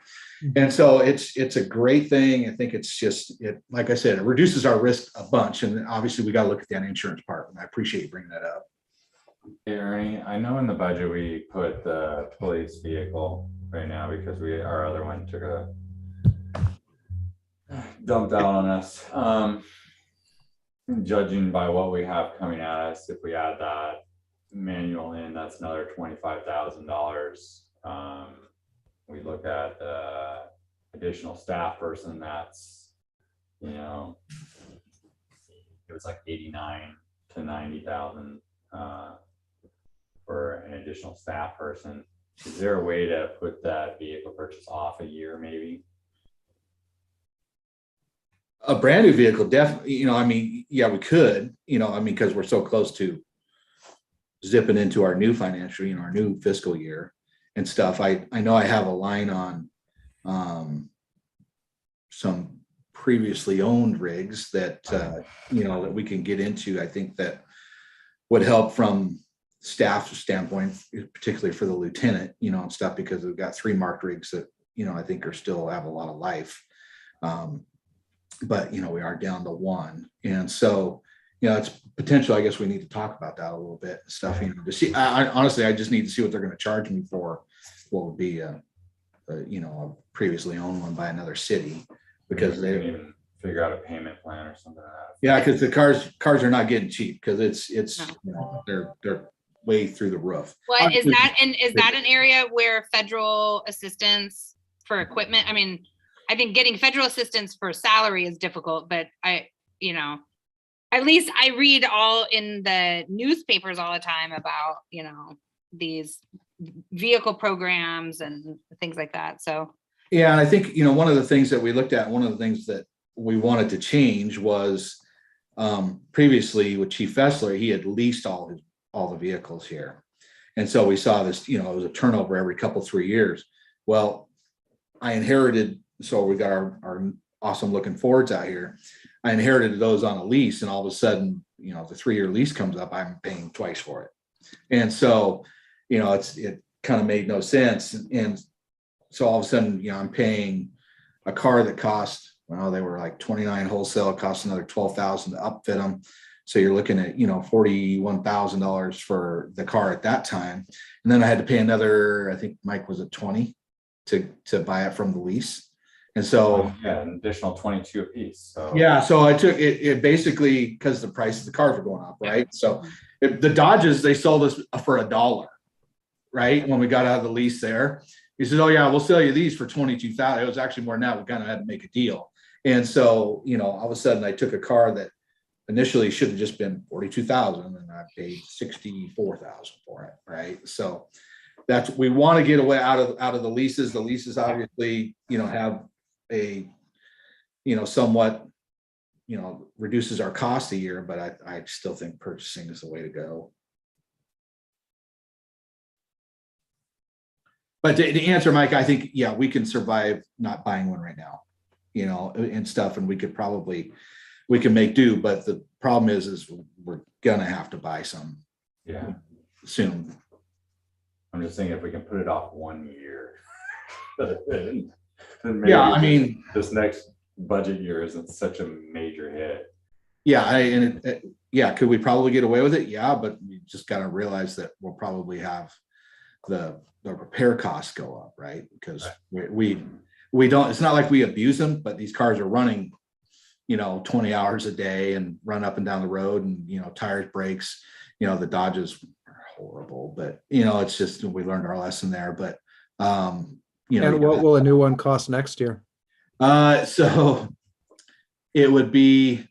And so it's a great thing. I think it's just, like I said, it reduces our risk a bunch. And obviously we got to look at that insurance part. And I appreciate you bringing that up. Hey, Ernie, I know in the budget we put the police vehicle right now because our other one took a dumped out on us. Judging by what we have coming at us, if we add that manual in, that's another $25,000. We look at additional staff person, that's, you know, it was like 89 to 90,000 for an additional staff person. Is there a way to put that vehicle purchase off a year maybe? A brand new vehicle, definitely, you know, I mean, yeah, we could, you know, I mean, because we're so close to zipping into our new financial, you know, our new fiscal year and stuff. I know I have a line on some previously owned rigs that, you know, that we can get into. I think that would help from staff standpoint, particularly for the lieutenant, you know, and stuff, because we've got 3 marked rigs that, you know, I think are still have a lot of life. But, you know, we are down to 1. And so, you know, it's potential. I guess we need to talk about that a little bit and stuff, you know, to see, honestly, I just need to see what they're going to charge me for what would be you know, a previously owned one by another city, because they they can even figure out a payment plan or something like that. yeah, because the cars are not getting cheap, because it's you know, they're way through the roof. What is that? And is that an area where federal assistance for equipment? I mean, I think getting federal assistance for salary is difficult, but you know, at least I read all in the newspapers all the time about, you know, these vehicle programs and things like that. So yeah, and I think, you know, one of the things that we looked at, one of the things that we wanted to change was previously with Chief Fessler, he had leased all the vehicles here. And so we saw this, you know, it was a turnover every 3 years. Well, I inherited, so we got our awesome looking Fords out here. I inherited those on a lease, and all of a sudden, you know, the 3-year lease comes up, I'm paying twice for it. And so, you know, it kind of made no sense. And so all of a sudden, you know, I'm paying a car that cost, well, they were like 29 wholesale, it cost another 12,000 to upfit them. So you're looking at, you know, $41,000 for the car at that time. And then I had to pay another, I think Mike was at 20 to buy it from the lease. And so yeah, an additional 22 a piece. So yeah, so I took it basically because the price of the cars were going up, right? So the Dodges, they sold us for $1, right? When we got out of the lease there, he said, "Oh yeah, we'll sell you these for 22,000." It was actually more than that. We kind of had to make a deal. And so, you know, all of a sudden I took a car that initially should have just been 42,000 and I paid 64,000 for it, right? So that's, we want to get away out of the leases. The leases obviously, you know, have a, you know, somewhat, you know, reduces our cost a year, but I still think purchasing is the way to go. But to answer Mike, I think, yeah, we can survive not buying one right now, you know, and stuff, and we can make do, but the problem is we're gonna have to buy some yeah, soon. I'm just thinking if we can put it off 1 year. then Yeah, I mean, this next budget year isn't such a major hit. yeah, yeah, could we probably get away with it? Yeah, but we just gotta realize that we'll probably have the repair costs go up, right? Because we don't, it's not like we abuse them, but these cars are running, you know, 20 hours a day and run up and down the road, and, you know, tires, brakes, you know, the Dodges are horrible, but, you know, it's just, we learned our lesson there. But you know, And what will a new one cost next year? so it would be,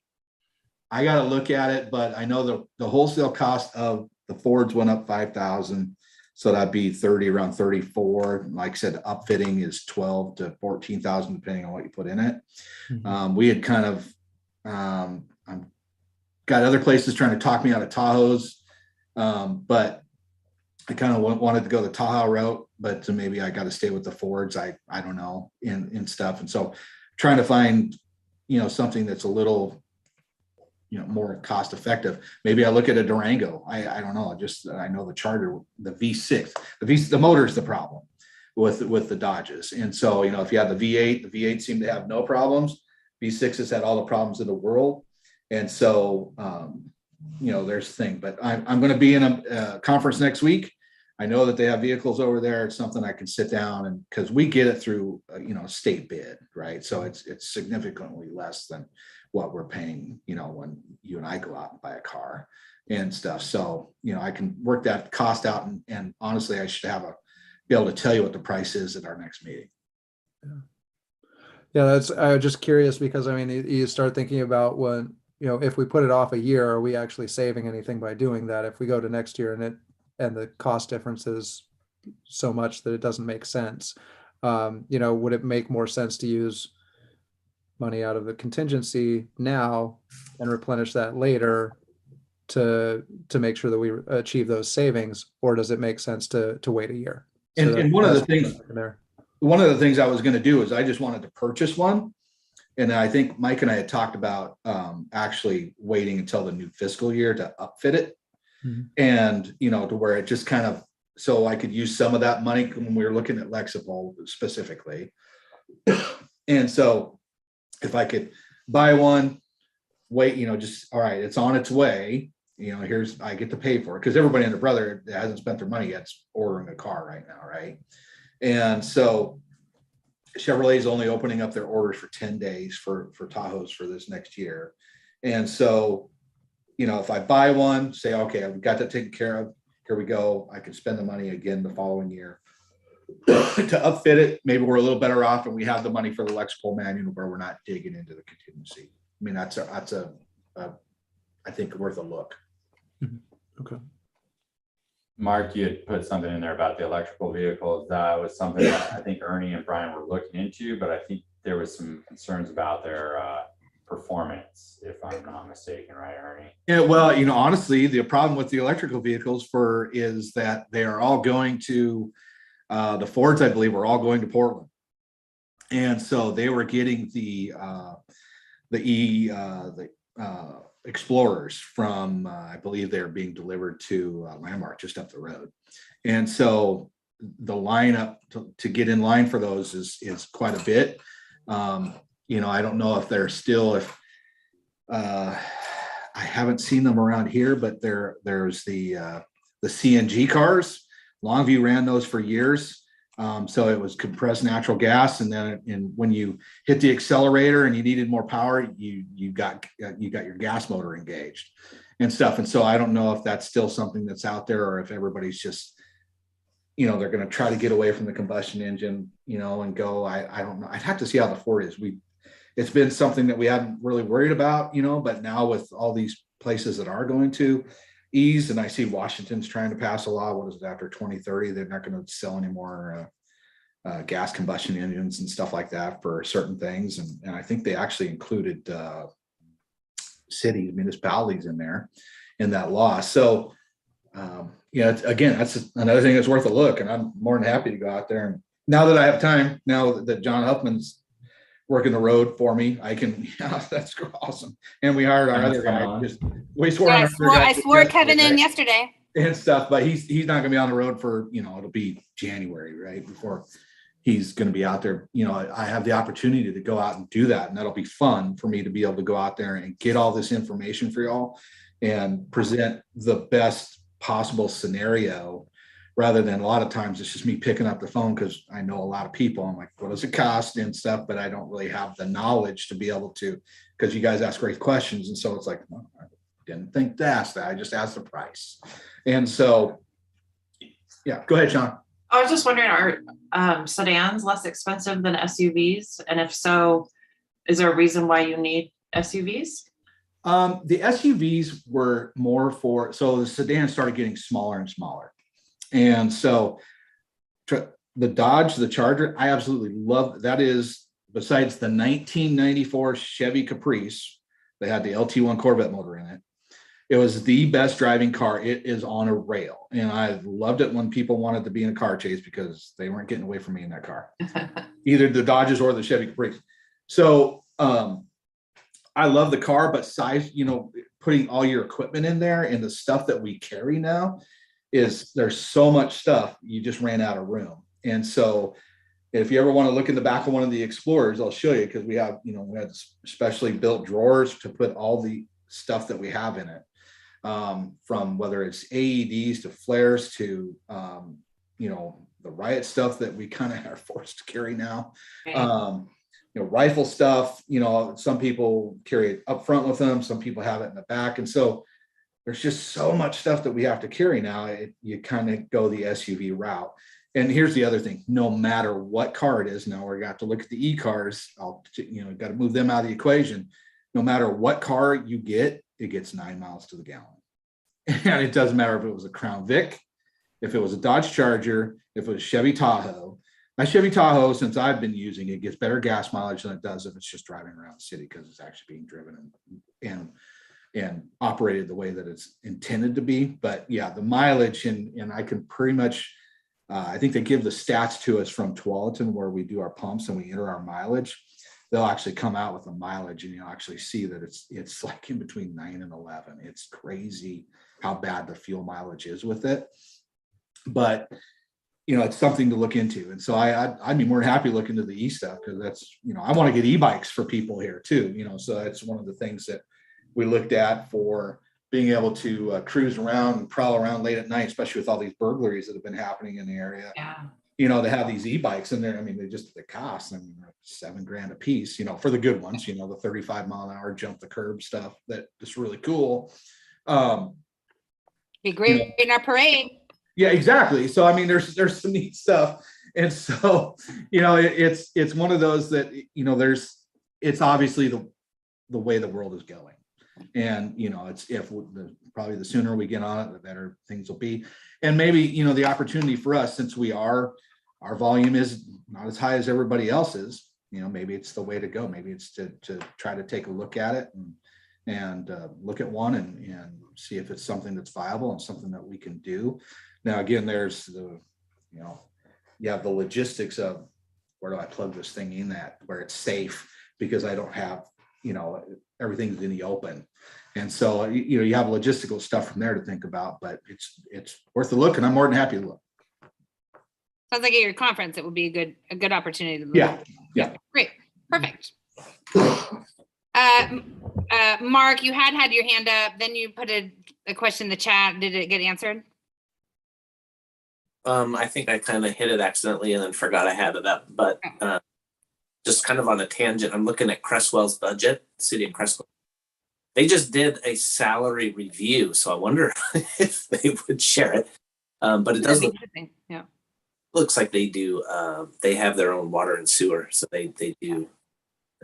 I got to look at it, but I know the wholesale cost of the Fords went up 5,000. So that'd be around 34. Like I said, upfitting is 12 to 14,000, depending on what you put in it. Mhm. We had kind of got other places trying to talk me out of Tahoes, but I kind of wanted to go the Tahoe route, but maybe I got to stay with the Fords. I don't know, and stuff. And so trying to find, you know, something that's a little, you know, more cost effective. Maybe I look at a Durango. I don't know. I know the Charger, the V6, the motor is the problem with the Dodges. And so, you know, if you have the V8 seemed to have no problems. V6 has had all the problems in the world. And so, there's a thing, but I'm going to be in a conference next week. I know that they have vehicles over there. It's something I can sit down and, because we get it through, state bid, right? So it's significantly less than what we're paying, when you and I go out and buy a car and stuff. So, I can work that cost out, and honestly, I should be able to tell you what the price is at our next meeting. Yeah, I was just curious because I mean, you start thinking about when, if we put it off a year, are we actually saving anything by doing that? If we go to next year and the cost difference is so much that it doesn't make sense, would it make more sense to use money out of the contingency now and replenish that later to make sure that we achieve those savings, or does it make sense to wait a year? And one of the things I was going to do is I just wanted to purchase one. And I think Mike and I had talked about actually waiting until the new fiscal year to upfit it. Mm-hmm. And, to where it just kind of, so I could use some of that money when we were looking at Lexipol specifically. And so if I could buy one, wait, just, all right, it's on its way, I get to pay for it, because everybody and their brother that hasn't spent their money yet is ordering a car right now, right? And so Chevrolet is only opening up their orders for 10 days for Tahoes for this next year. And so, if I buy one, say, okay, I've got that taken care of, here we go, I can spend the money again the following year to upfit it. Maybe we're a little better off and we have the money for the Lexipol manual where we're not digging into the contingency. I mean, that's I think worth a look. Okay. Mark, you had put something in there about the electrical vehicles. That was something that I think Ernie and Brian were looking into, but I think there was some concerns about their performance, if I'm not mistaken, right, Ernie? Yeah, well, honestly, the problem with the electrical vehicles is that they are all going to the Fords, I believe, are all going to Portland. And so they were getting the Explorers from, I believe they're being delivered to Landmark just up the road. And so the lineup to get in line for those is quite a bit. I don't know if they're still, I haven't seen them around here, but there's the CNG cars. Longview ran those for years. So it was compressed natural gas, and then when you hit the accelerator and you needed more power, you got your gas motor engaged and stuff. And so I don't know if that's still something that's out there, or if everybody's just, they're going to try to get away from the combustion engine, and go. I don't know. I'd have to see how the Ford is. It's been something that we haven't really worried about, but now with all these places that are going to ease, and I see Washington's trying to pass a law. What is it, after 2030, they're not going to sell any more gas combustion engines and stuff like that for certain things. And I think they actually included cities, municipalities in there in that law. So, again, that's another thing that's worth a look. And I'm more than happy to go out there. And now that I have time, now that John Huffman's working the road for me, I can, that's awesome. And we hired our other guy. We swore on I swore Kevin in yesterday and stuff, but he's not going to be on the road for, it'll be January, right, before he's going to be out there. I have the opportunity to go out and do that, and that'll be fun for me to be able to go out there and get all this information for y'all and present the best possible scenario, rather than a lot of times it's just me picking up the phone because I know a lot of people. I'm like, what does it cost and stuff, but I don't really have the knowledge to be able to, because you guys ask great questions. And so it's like, well, I didn't think to ask that. I just asked the price. And so, yeah, go ahead, Sean. I was just wondering, are sedans less expensive than SUVs? And if so, is there a reason why you need SUVs? The SUVs were more so the sedans started getting smaller and smaller. And so the Dodge, the Charger, I absolutely love. That is, besides the 1994 Chevy Caprice, they had the LT1 Corvette motor in it. It was the best driving car. It is on a rail. And I loved it when people wanted to be in a car chase because they weren't getting away from me in that car, either the Dodges or the Chevy Caprice. So I love the car, but size, putting all your equipment in there and the stuff that we carry now, there's so much stuff, you just ran out of room. And so if you ever want to look in the back of one of the Explorers, I'll show you, because we have, we had specially built drawers to put all the stuff that we have in it. from whether it's AEDs to flares to, the riot stuff that we kind of are forced to carry now. Rifle stuff, some people carry it up front with them, some people have it in the back. And so there's just so much stuff that we have to carry now. You kind of go the SUV route. And here's the other thing, no matter what car it is, now we got to look at the e-cars, got to move them out of the equation. No matter what car you get, it gets 9 miles to the gallon. And it doesn't matter if it was a Crown Vic, if it was a Dodge Charger, if it was Chevy Tahoe. My Chevy Tahoe, since I've been using it, gets better gas mileage than it does if it's just driving around the city, because it's actually being driven and operated the way that it's intended to be. But yeah, the mileage, and I can pretty much, I think they give the stats to us from Tualatin where we do our pumps and we enter our mileage. They'll actually come out with the mileage and you'll actually see that it's like in between 9 and 11. It's crazy how bad the fuel mileage is with it. But it's something to look into. And so I'd be more than happy to look into the e stuff, because that's, I want to get e-bikes for people here too, so that's one of the things that we looked at for being able to cruise around and prowl around late at night, especially with all these burglaries that have been happening in the area. Yeah. To have these e-bikes in there. I mean, they cost, $7,000 a piece, for the good ones, the 35-mile-an-hour jump the curb stuff that is really cool. Be great in our parade. Yeah, exactly. So, I mean, there's some neat stuff. And so, it's one of those that, it's obviously the way the world is going. And, it's probably the sooner we get on it, the better things will be. And maybe, the opportunity for us, since our volume is not as high as everybody else's, maybe it's the way to go. Maybe it's to try to take a look at it and look at one and see if it's something that's viable and something that we can do. Now, again, there's you have the logistics of where do I plug this thing in at where it's safe, because I don't have, everything's in the open. And so, you have logistical stuff from there to think about, but it's worth a look, and I'm more than happy to look. Sounds like at your conference, it would be a good opportunity to look. Yeah. Great. Perfect. Mark, you had your hand up, then you put a question in the chat. Did it get answered? I think I kind of hit it accidentally and then forgot I had it up, but just kind of on a tangent, I'm looking at Cresswell's budget, City of Cresswell. They just did a salary review, so I wonder if they would share it. But it does looks like they do. They have their own water and sewer, so they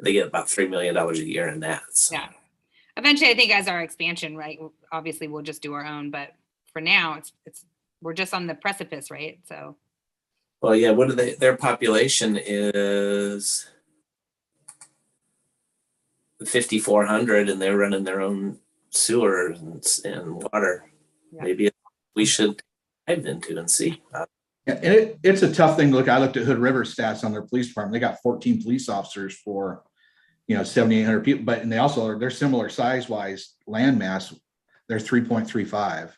get about $3 million a year in that. So. Yeah. Eventually, I think as our expansion, right? Obviously, we'll just do our own, but for now, we're just on the precipice, right? So. Well, yeah. What do their population is 5,400, and they're running their own sewer and water. Yeah. Maybe we should dive into and see. And it's a tough thing to look. I looked at Hood River stats on their police department. They got 14 police officers for 7,800 people, but they're similar size wise land mass. They're 3.35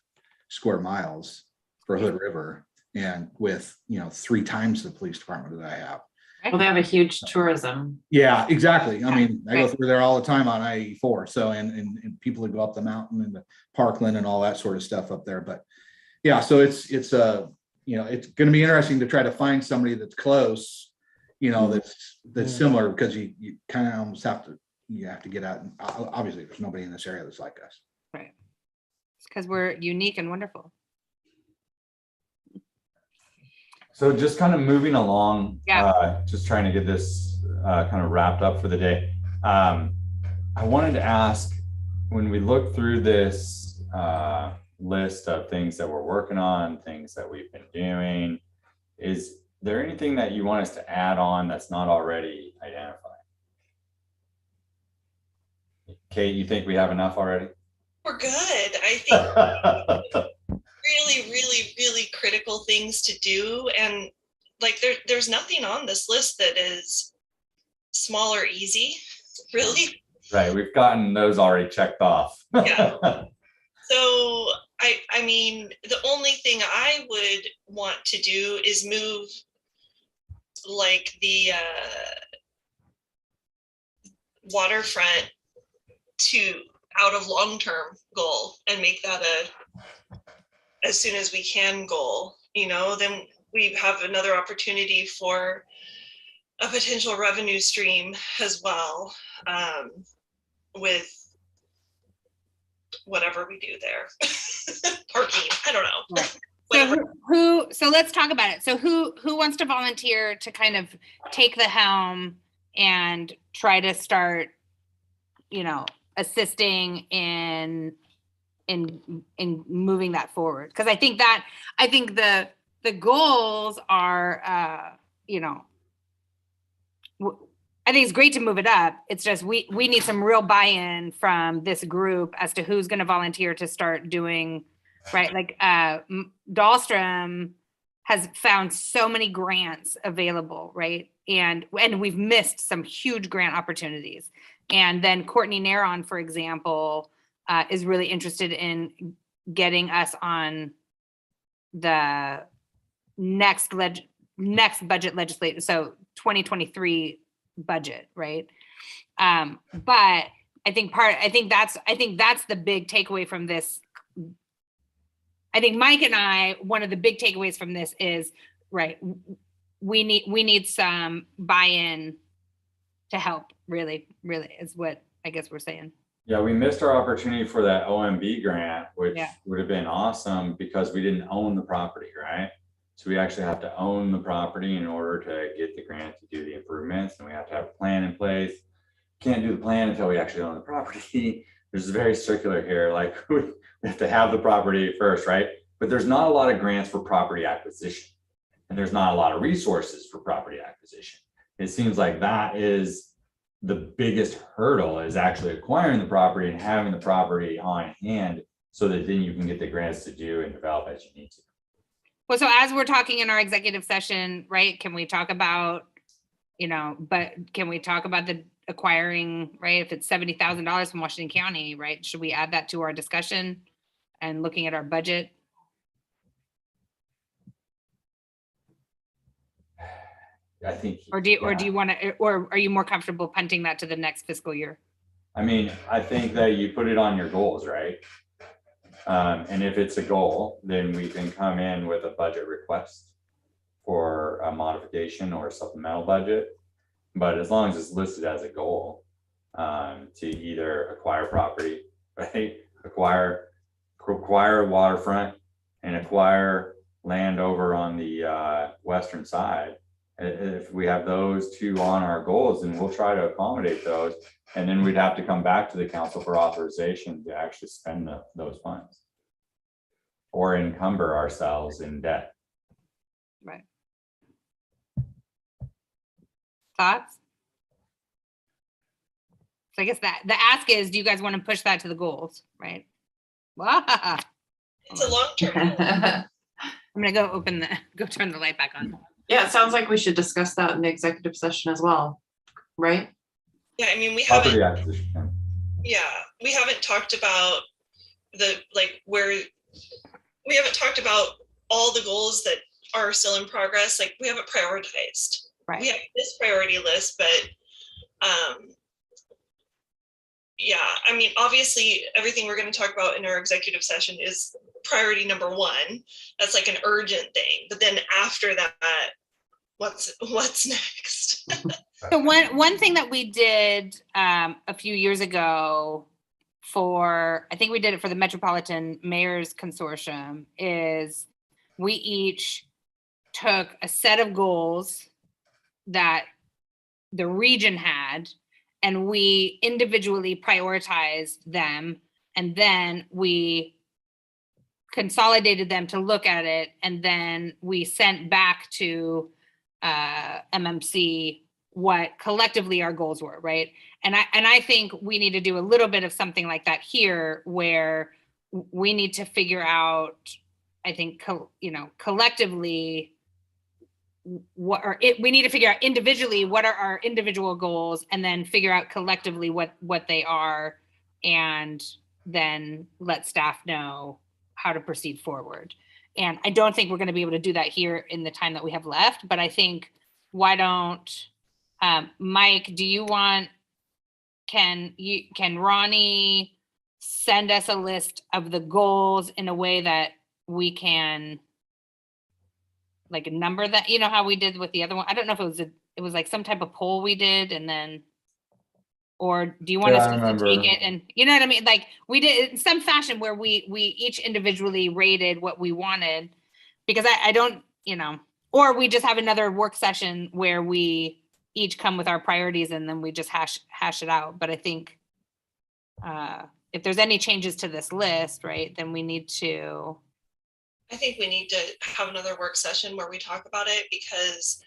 square miles for Hood River, and with 3 times the police department that I have. Well, they have a huge tourism. Yeah, exactly. I mean, I go through there all the time on I-84. So, and people that go up the mountain and the Parkland and all that sort of stuff up there. But yeah, so it's going to be interesting to try to find somebody that's close, that's similar, because you kind of almost have to get out. And obviously there's nobody in this area that's like us. Right. It's because we're unique and wonderful. So just kind of moving along, just trying to get this kind of wrapped up for the day. I wanted to ask, when we look through this list of things that we're working on, things that we've been doing, is there anything that you want us to add on that's not already identified? Kate, you think we have enough already? We're good. I think really, really, really critical things to do. And like there's nothing on this list that is small or easy, really. Right. We've gotten those already checked off. Yeah. So I mean, the only thing I would want to do is move like the waterfront to out of long-term goal and make that as soon as we can goal, then we have another opportunity for a potential revenue stream as well, with whatever we do there. Parking, I don't know. Right. Whatever. So let's talk about it. So who wants to volunteer to kind of take the helm and try to start, assisting in moving that forward? Because I think the goals are, I think it's great to move it up. It's just we need some real buy-in from this group as to who's going to volunteer to start doing, right? Like Dahlstrom has found so many grants available, right? And we've missed some huge grant opportunities. And then Courtney Neron, for example, is really interested in getting us on the next budget legislative, so 2023 budget, right? But I think that's the big takeaway from this. I think Mike and I, one of the big takeaways from this is, right, we need some buy-in to help, really is what I guess we're saying. Yeah, we missed our opportunity for that OMB grant, which Yeah. would have been awesome because we didn't own the property, right? So we actually have to own the property in order to get the grant to do the improvements, and we have to have a plan in place. Can't do the plan until we actually own the property. There's very circular here, like we have to have the property first, right? But there's not a lot of grants for property acquisition, and there's not a lot of resources for property acquisition. It seems like that is the biggest hurdle, is actually acquiring the property and having the property on hand so that then you can get the grants to do and develop as you need to. Well, so as we're talking in our executive session, right, can we talk about, but can we talk about the acquiring, right? If it's $70,000 from Washington County, right? Should we add that to our discussion and looking at our budget? I think. Or do you want to, or are you more comfortable punting that to the next fiscal year? I mean, I think that you put it on your goals, right? And if it's a goal, then we can come in with a budget request for a modification or a supplemental budget. But as long as it's listed as a goal, to either acquire property, right? Acquire waterfront and acquire land over on the western side. If we have those two on our goals, then we'll try to accommodate those. And then we'd have to come back to the council for authorization to actually spend those funds or encumber ourselves in debt. Right. Thoughts? So I guess that the ask is, do you guys want to push that to the goals, right? It's a long-term goal. I'm gonna go turn the light back on. Yeah, it sounds like we should discuss that in the executive session as well, right? Yeah, I mean, we Property haven't acquisition. talked about we haven't talked about all the goals that are still in progress. Like, we haven't prioritized. Right. We have this priority list, but yeah, I mean, obviously everything we're going to talk about in our executive session is priority number one. That's like an urgent thing. But then after that, what's next? So one thing that we did a few years ago I think we did it for the Metropolitan Mayors Consortium, is we each took a set of goals that the region had, and we individually prioritized them, and then we consolidated them to look at it, and then we sent back to MMC what collectively our goals were, right? And I think we need to do a little bit of something like that here, where we need to figure out, I think, collectively, we need to figure out individually what are our individual goals, and then figure out collectively what they are, and then let staff know how to proceed forward. And I don't think we're going to be able to do that here in the time that we have left, but I think, why don't Mike, do you want, can Ronnie send us a list of the goals in a way that we can like number that, you know, how we did with the other one. I don't know if it was like some type of poll we did and then, or do you want Yeah, us I to remember. take it and, you know what I mean? Like we did it in some fashion where we each individually rated what we wanted, because I don't, you know, or we just have another work session where we each come with our priorities and then we just hash it out. But I think if there's any changes to this list, right, then we need to. I think we need to have another work session where we talk about it, because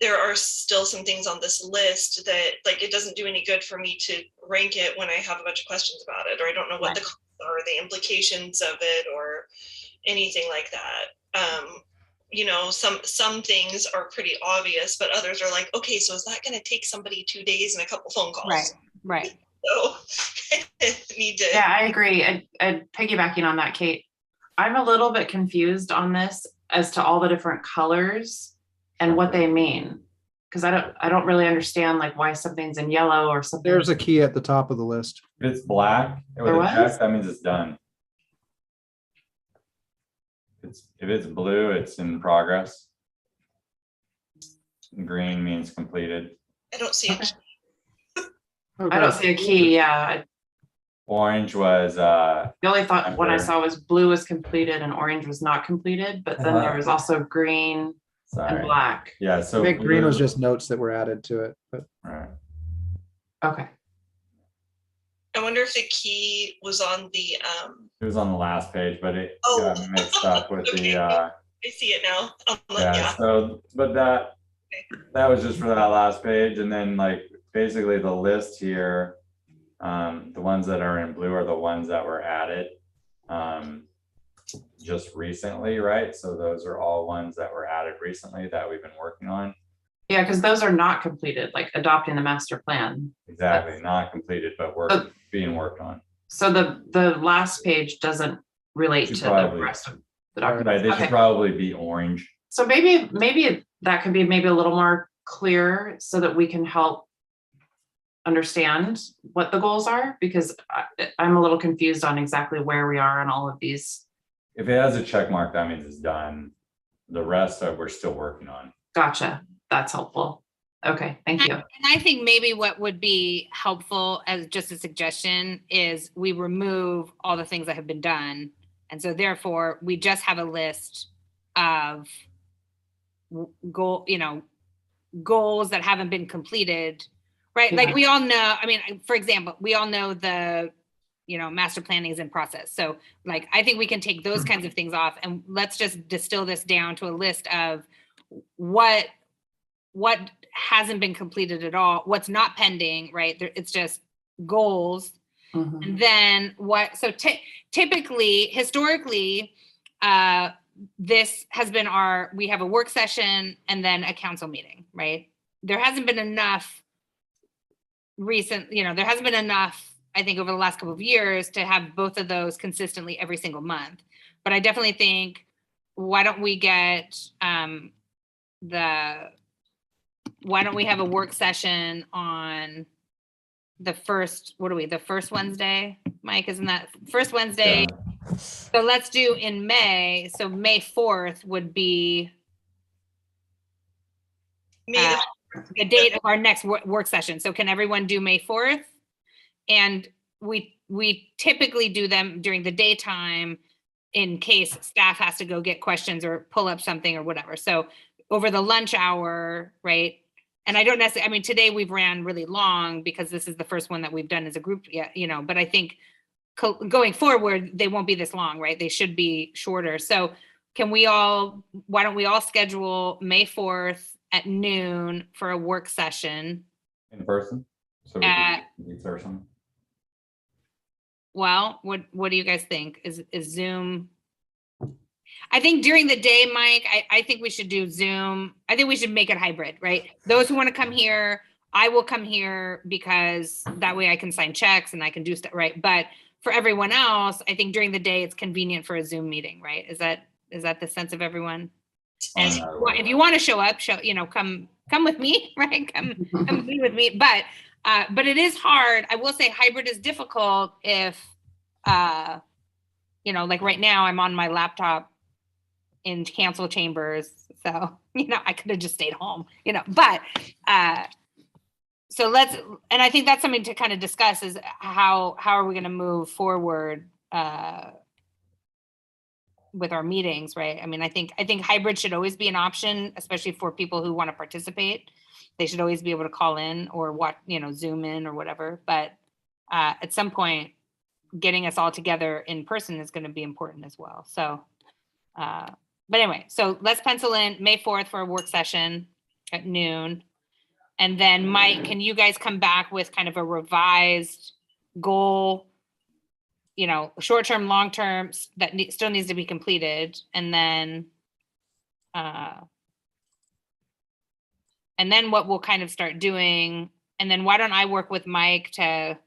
there are still some things on this list that, like, it doesn't do any good for me to rank it when I have a bunch of questions about it, or I don't know what the costs are, the implications of it, or anything like that. You know, some things are pretty obvious, but others are like, okay, so is that going to take somebody 2 days and a couple phone calls? Right. So need to. Yeah, I agree. And piggybacking on that, Kate, I'm a little bit confused on this as to all the different colors and what they mean. Because I don't really understand like why something's in yellow or something. There's a key at the top of the list. If it's black with There a was? check, that means it's done. If it's blue, it's in progress. Green means completed. I don't see it. I don't see a key. Yeah. Orange was The only thought what I After- saw was blue was completed and orange was not completed, but then there was also green and sorry. black. Yeah, so Big green was blue- just notes that were added to it, but right. Okay. I wonder if the key was on the, It was on the last page, but it Oh. got mixed up with Okay. the I see it now. yeah. So, but that was just for that last page, and then like basically the list here, the ones that are in blue are the ones that were added just recently, right? So those are all ones that were added recently that we've been working on. Yeah, because those are not completed, like adopting the master plan. Exactly, not completed, but being worked on. So the last page doesn't relate Should to the probably- rest of the Right, document. they should Okay. probably be orange. So maybe that could be maybe a little more clear so that we can help understand what the goals are, because I'm a little confused on exactly where we are on all of these. If it has a check mark, that means it's done. The rest of we're still working on. Gotcha. That's helpful. Okay, thank you. And I think maybe what would be helpful as just a suggestion is we remove all the things that have been done. And so therefore we just have a list of goals that haven't been completed, right? Like Yeah. we all know, I mean, for example, we all know the, master planning is in process. So like, I think we can take those kinds of things off and let's just distill this down to a list of what hasn't been completed at all, what's not pending, right? It's just goals. Mhm. And then typically, historically, this has been we have a work session and then a council meeting, right? There hasn't been enough there hasn't been enough, I think, over the last couple of years to have both of those consistently every single month. But I definitely think, why don't we have a work session on the first, the first Wednesday, Mike, isn't that first Wednesday? Yeah. So let's do in May. So May 4th would be the date of our next work session. So can everyone do May 4th? And we typically do them during the daytime in case staff has to go get questions or pull up something or whatever. So over the lunch hour, right? And I don't necessarily, I mean, today we've ran really long because this is the first one that we've done as a group yet, but I think going forward, they won't be this long, right? They should be shorter. So why don't we all schedule May 4th at noon for a work session? In person? So we can meet person. Well, what do you guys think? Is Zoom? I think during the day, Mike, I think we should do Zoom. I think we should make it hybrid, right? Those who want to come here, I will come here because that way I can sign checks and I can do stuff, right? But for everyone else, I think during the day it's convenient for a Zoom meeting, right? Is that the sense of everyone? And if you want to show up, come with me, right? Come be with me. But it is hard. I will say hybrid is difficult if you know, like right now I'm on my laptop in council chambers. So, you know, I could have just stayed home, you know, but, so and I think that's something to kind of discuss is how are we going to move forward, with our meetings, right? I mean, I think hybrid should always be an option, especially for people who want to participate. They should always be able to call in or watch, you know, Zoom in or whatever. But at some point, getting us all together in person is going to be important as well. So, but anyway, so let's pencil in May 4th for a work session at noon. And then Mike, can you guys come back with kind of a revised goal, you know, short-term, long-term that still needs to be completed. And then what we'll kind of start doing, and then why don't I work with Mike to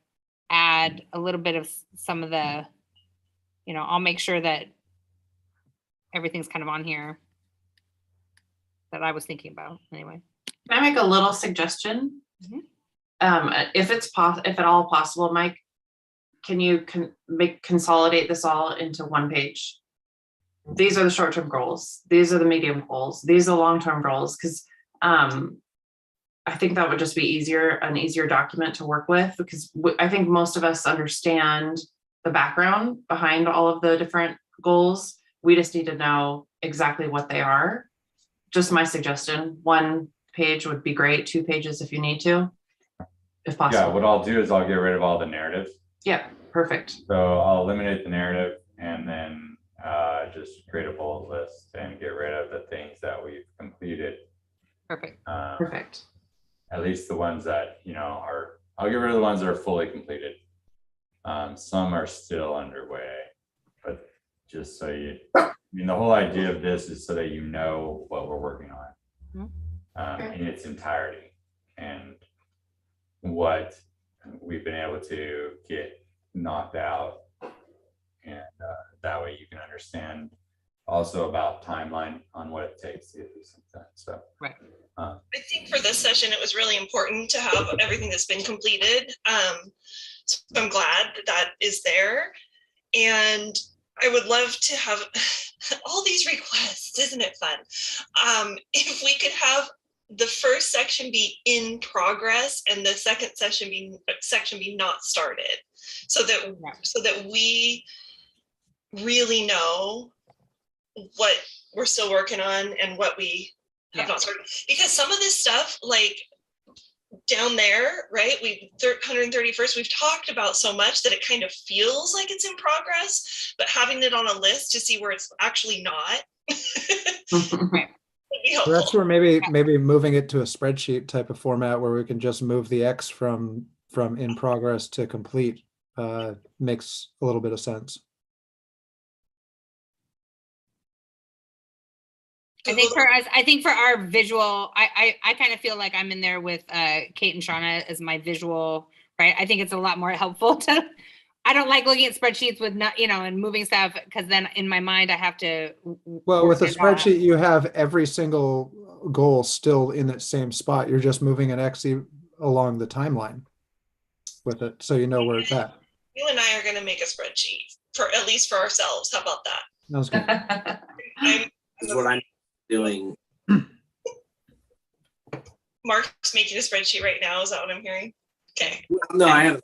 add a little bit of some of the, you know, I'll make sure that everything's kind of on here that I was thinking about anyway. Can I make a little suggestion? Mhm. If it's if at all possible, Mike, can you consolidate this all into one page? These are the short-term goals. These are the medium goals. These are the long-term goals. Because I think that would just be an easier document to work with, because I think most of us understand the background behind all of the different goals. We just need to know exactly what they are. Just my suggestion, 1 page would be great, 2 pages if you need to, if possible. Yeah, what I'll do is I'll get rid of all the narrative. Yeah, perfect. So I'll eliminate the narrative and then just create a bullet list and get rid of the things that we've completed. Perfect. Perfect. At least the ones that, you know, I'll get rid of the ones that are fully completed. Some are still underway, but just so I mean, the whole idea of this is so that you know what we're working on in its entirety and what we've been able to get knocked out, and that way you can understand also about timeline on what it takes to get these things done. So right. I think for this session, it was really important to have everything that's been completed. So I'm glad that is there. And I would love to have all these requests. Isn't it fun? If we could have the first section be in progress and the second section be not started, so that we really know what we're still working on and what we have not started. Because some of this stuff, like down there, right, 131st, we've talked about so much that it kind of feels like it's in progress, but having it on a list to see where it's actually not would be helpful. That's where maybe moving it to a spreadsheet type of format where we can just move the X from in progress to complete makes a little bit of sense. I think for us, I think for our visual, I kind of feel like I'm in there with Kate and Shauna as my visual, right? I think it's a lot more helpful to, I don't like looking at spreadsheets with not, you know, and moving stuff, because then in my mind I have to. Well, with a spreadsheet, you have every single goal still in the same spot. You're just moving an X along the timeline with it, so you know where it's at. You and I are going to make a spreadsheet at least for ourselves. How about that? Sounds good. Is what I'm doing. Mark's making a spreadsheet right now. Is that what I'm hearing? Okay. No, I haven't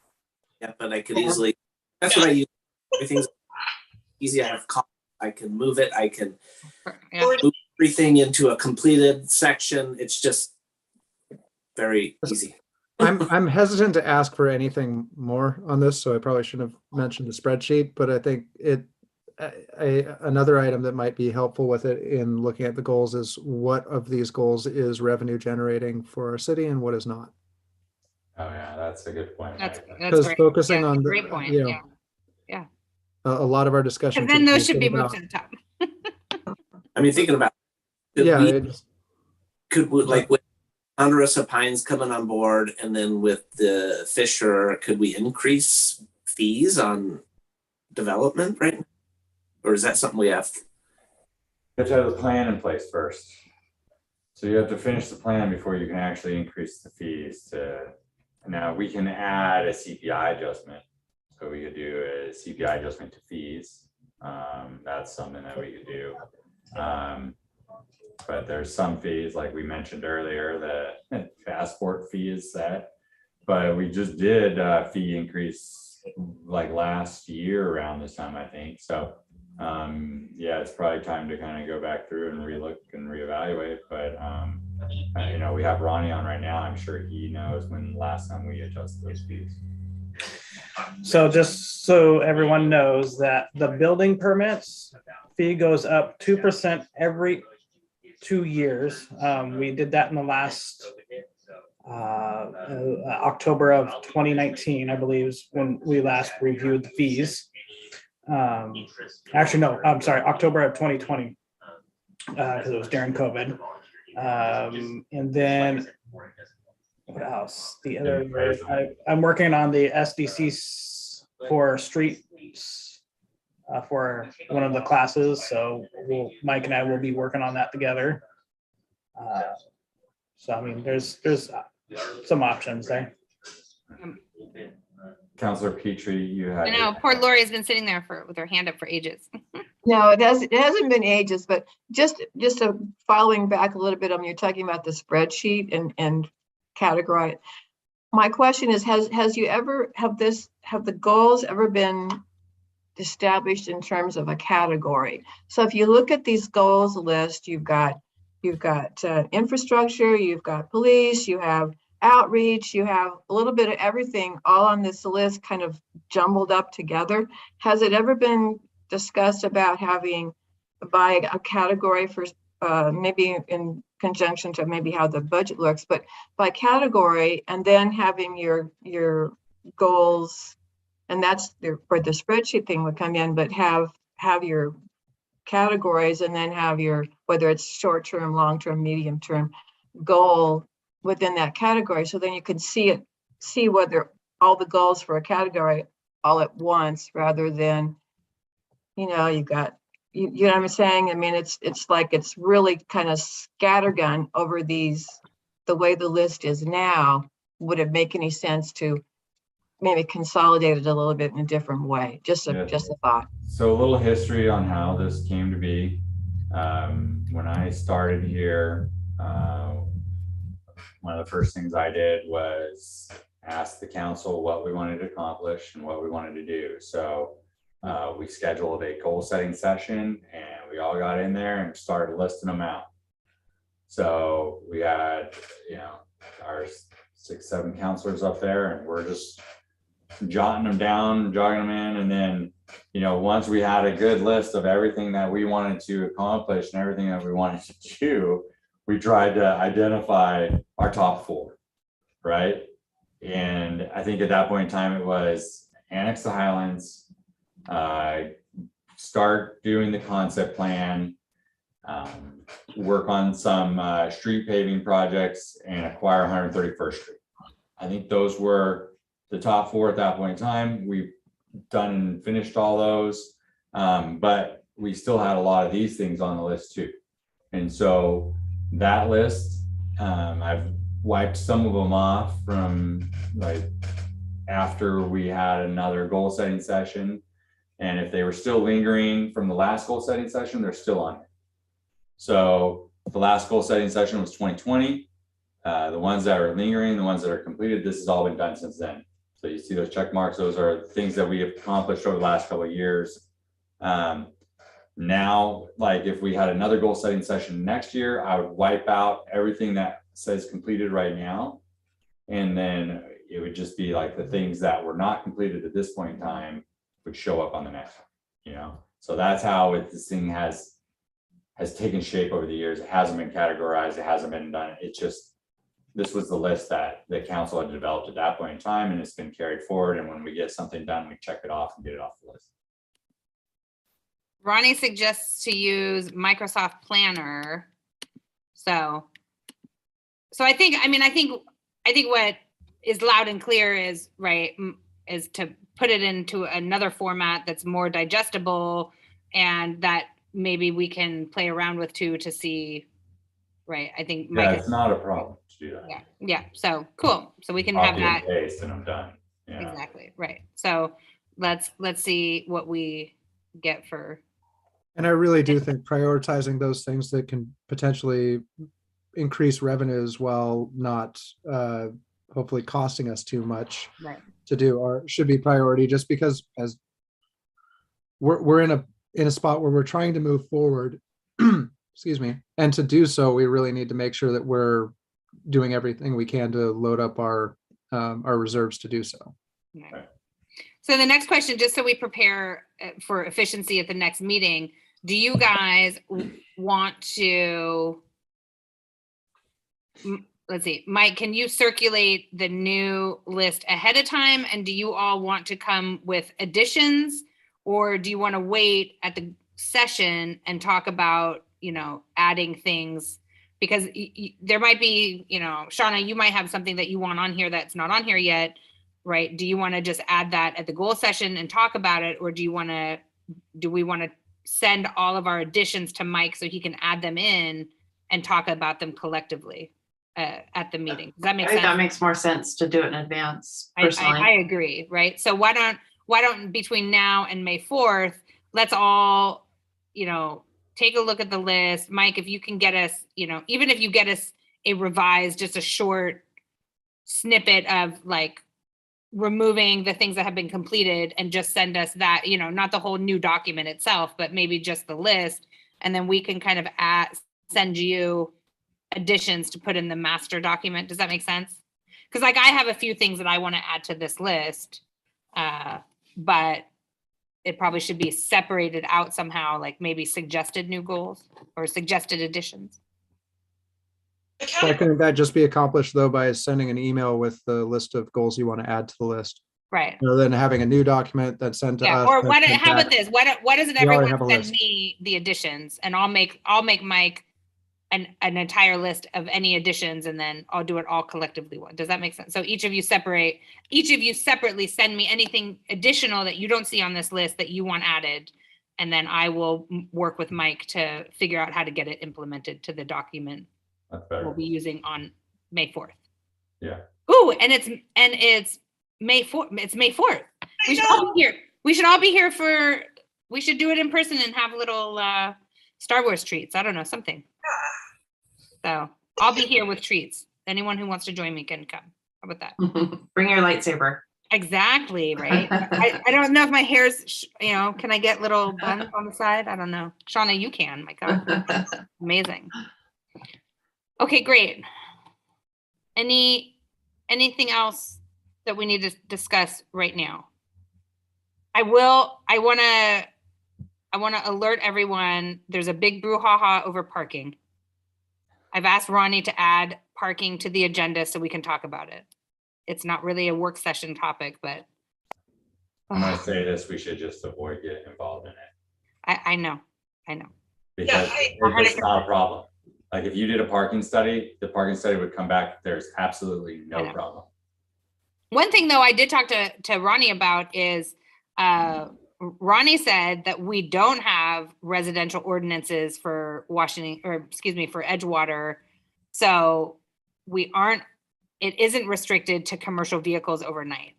yet, but I could easily. That's what I use. Everything's easy. I have columns. I can move it. I can move everything into a completed section. It's just very easy. I'm hesitant to ask for anything more on this, so I probably shouldn't have mentioned the spreadsheet, but I think another item that might be helpful with it in looking at the goals is what of these goals is revenue generating for our city and what is not. Oh yeah, that's a good point. Because focusing on the, great point. you know, Yeah. A lot of our discussion. And then those should be moved to the top. I mean, thinking about could we, like with Ponderosa Pines coming on board, and then with the Fisher, could we increase fees on development right now? Or is that something we have? You have to have the plan in place first. So you have to finish the plan before you can actually increase the fees. Now we can add a CPI adjustment So we could do a CPI adjustment to fees. That's something that we could do. But there's some fees, like we mentioned earlier, the passport fee is set. But we just did a fee increase like last year around this time, I think. So yeah, it's probably time to kind of go back through and relook and reevaluate. But you know, we have Ronnie on right now. I'm sure he knows when the last time we adjusted those fees. So just so everyone knows that the building permits fee goes up 2% every 2 years. We did that in the last October of 2019, I believe, is when we last reviewed the fees. Actually, no, I'm sorry, October of 2020, because it was during COVID. And then what else? The other, I'm working on the SDC for streets for one of the classes. So Mike and I will be working on that together. So I mean, there's some options there. Councilor Petrie, you had. I know, poor Lori's been sitting there with her hand up for ages. No, it hasn't been ages, but just following back a little bit on, you're talking about the spreadsheet and categorize. My question is, have the goals ever been established in terms of a category? So if you look at these goals list, you've got infrastructure, you've got police, you have outreach, you have a little bit of everything all on this list kind of jumbled up together. Has it ever been discussed about having by a category for maybe in conjunction to maybe how the budget looks, but by category, and then having your goals, and that's where the spreadsheet thing would come in, but have your categories and then have your, whether it's short-term, long-term, medium-term goal within that category. So then you can see whether all the goals for a category all at once, rather than, you know, you know what I'm saying? I mean, it's like, it's really kind of scattergun over these, the way the list is now. Would it make any sense to maybe consolidate it a little bit in a different way? Just a thought. So a little history on how this came to be. When I started here, one of the first things I did was ask the council what we wanted to accomplish and what we wanted to do. So we scheduled a goal setting session and we all got in there and started listing them out. So we had, you know, our 6-7 counselors up there, and we're just jotting them down, jogging them in. And then, you know, once we had a good list of everything that we wanted to accomplish and everything that we wanted to do, we tried to identify our top 4, right? And I think at that point in time, it was annex the Highlands, start doing the concept plan, work on some street paving projects, and acquire 131st Street. I think those were the top 4 at that point in time. We've done and finished all those, but we still had a lot of these things on the list too. And so that list, I've wiped some of them off from like after we had another goal setting session. And if they were still lingering from the last goal setting session, they're still on it. So the last goal setting session was 2020. The ones that are lingering, the ones that are completed, this has all been done since then. So you see those check marks, those are things that we have accomplished over the last couple of years. Now, like if we had another goal setting session next year, I would wipe out everything that says completed right now. And then it would just be like the things that were not completed at this point in time would show up on the next one, you know? So that's how this thing has taken shape over the years. It hasn't been categorized. It hasn't been done. It's just, this was the list that the council had developed at that point in time, and it's been carried forward. And when we get something done, we check it off and get it off the list. Ronnie suggests to use Microsoft Planner. So I think what is loud and clear is is to put it into another format that's more digestible, and that maybe we can play around with too to see, right? I think yeah, it's not a problem to do that. Yeah. So cool. So we can Copy have that. and paste and I'm done. Yeah. Exactly. Right. So let's see what we get for, And I really do think prioritizing those things that can potentially increase revenues while not hopefully costing us too much right. to do should be priority, just because as we're in a spot where we're trying to move forward, excuse me, and to do so, we really need to make sure that we're doing everything we can to load up our reserves to do so. Right. So the next question, just so we prepare for efficiency at the next meeting, do you guys want to, let's see, Mike, can you circulate the new list ahead of time? And do you all want to come with additions, or do you want to wait at the session and talk about, adding things? Because there might be, Shauna, you might have something that you want on here that's not on here yet, right? Do you want to just add that at the goal session and talk about it? Or do we want to send all of our additions to Mike so he can add them in and talk about them collectively at the meeting? Does that make I think sense? that makes more sense to do it in advance, personally. I agree, right? So why don't between now and May 4th, let's all, take a look at the list. Mike, if you can get us, even if you get us a revised, just a short snippet of like removing the things that have been completed, and just send us that, not the whole new document itself, but maybe just the list. And then we can kind of send you additions to put in the master document. Does that make sense? Because like I have a few things that I want to add to this list, but it probably should be separated out somehow, like maybe suggested new goals or suggested additions. Why couldn't that just be accomplished though by sending an email with the list of goals you want to add to the list? Right. Rather than having a new document that's sent to us. Or that's sent how about back. this? Why doesn't We already everyone have a send list. me the additions, and I'll make Mike an entire list of any additions, and then I'll do it all collectively. Does that make sense? So each of you separately send me anything additional that you don't see on this list that you want added. And then I will work with Mike to figure out how to get it implemented to the document That's better. we'll be using on May 4th. Yeah. Ooh, and it's May 4th. It's May 4th. We should all be here. We should all be here we should do it in person and have little Star Wars treats. I don't know, something. So I'll be here with treats. Anyone who wants to join me can come. How about that? Bring your lightsaber. Exactly, right? I don't know if my hair's, can I get little buns on the side? I don't know. Shauna, you can. My God. Amazing. Okay, great. Anything else that we need to discuss right now? I want to alert everyone, there's a big brouhaha over parking. I've asked Ronnie to add parking to the agenda so we can talk about it. It's not really a work session topic, but. I'm gonna say this, we should just avoid getting involved in it. I know. Because Yeah, it's not a problem. Like if you did a parking study, the parking study would come back, there's absolutely I no know. problem. One thing though, I did talk to Ronnie about is, Ronnie said that we don't have residential ordinances for Washington, for Edgewater. So it isn't restricted to commercial vehicles overnight.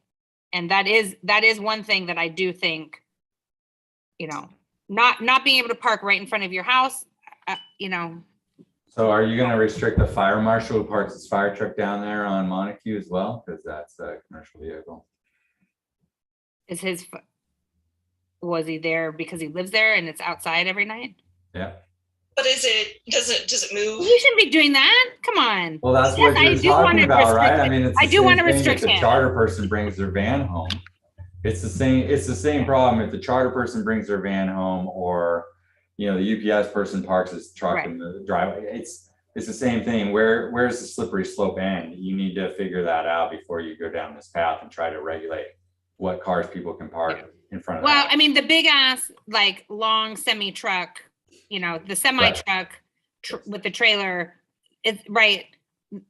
And that is one thing that I do think, not being able to park right in front of your house, So are you gonna restrict the fire marshal who parks his fire truck down there on Montague as well? Because that's a commercial vehicle. was he there because he lives there and it's outside every night? Yeah. But does it move? You shouldn't be doing that. Come on. Well, that's Yes, what I you're do wanna talking about, restrict right? I it. mean, it's I the do same wanna thing restrict if the him. charter person brings their van home. It's the same problem if the charter person brings their van home, or, the UPS person parks his truck Right. in the driveway. It's the same thing. Where's the slippery slope end? You need to figure that out before you go down this path and try to regulate what cars people can park in front of. Well, the I mean, the big ass, like long semi truck, the semi truck with the trailer, it's right.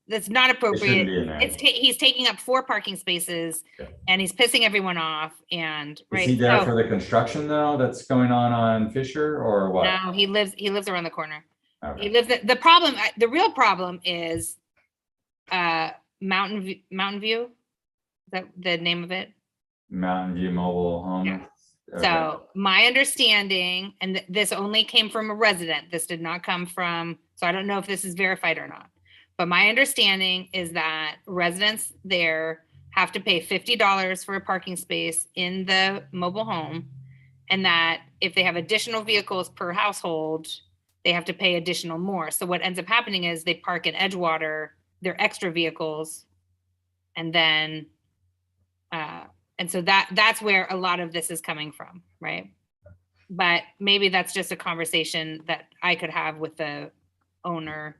That's not appropriate. be in there. He's taking up 4 parking spaces, Yeah. and he's pissing everyone off. And Is he there for the construction though? That's going on Fisher, or what? no, he lives around the corner. Okay. He lives. The real problem is, Mountain View. Is that the name of it? Mountain View Mobile Home. Yeah. Okay. So my understanding, and this only came from a resident, this did not come from, so I don't know if this is verified or not. But my understanding is that residents there have to pay $50 for a parking space in the mobile home. And that if they have additional vehicles per household, they have to pay additional more. So what ends up happening is they park in Edgewater, their extra vehicles. And then, and so that's where a lot of this is coming from, right? But maybe that's just a conversation that I could have with the owner.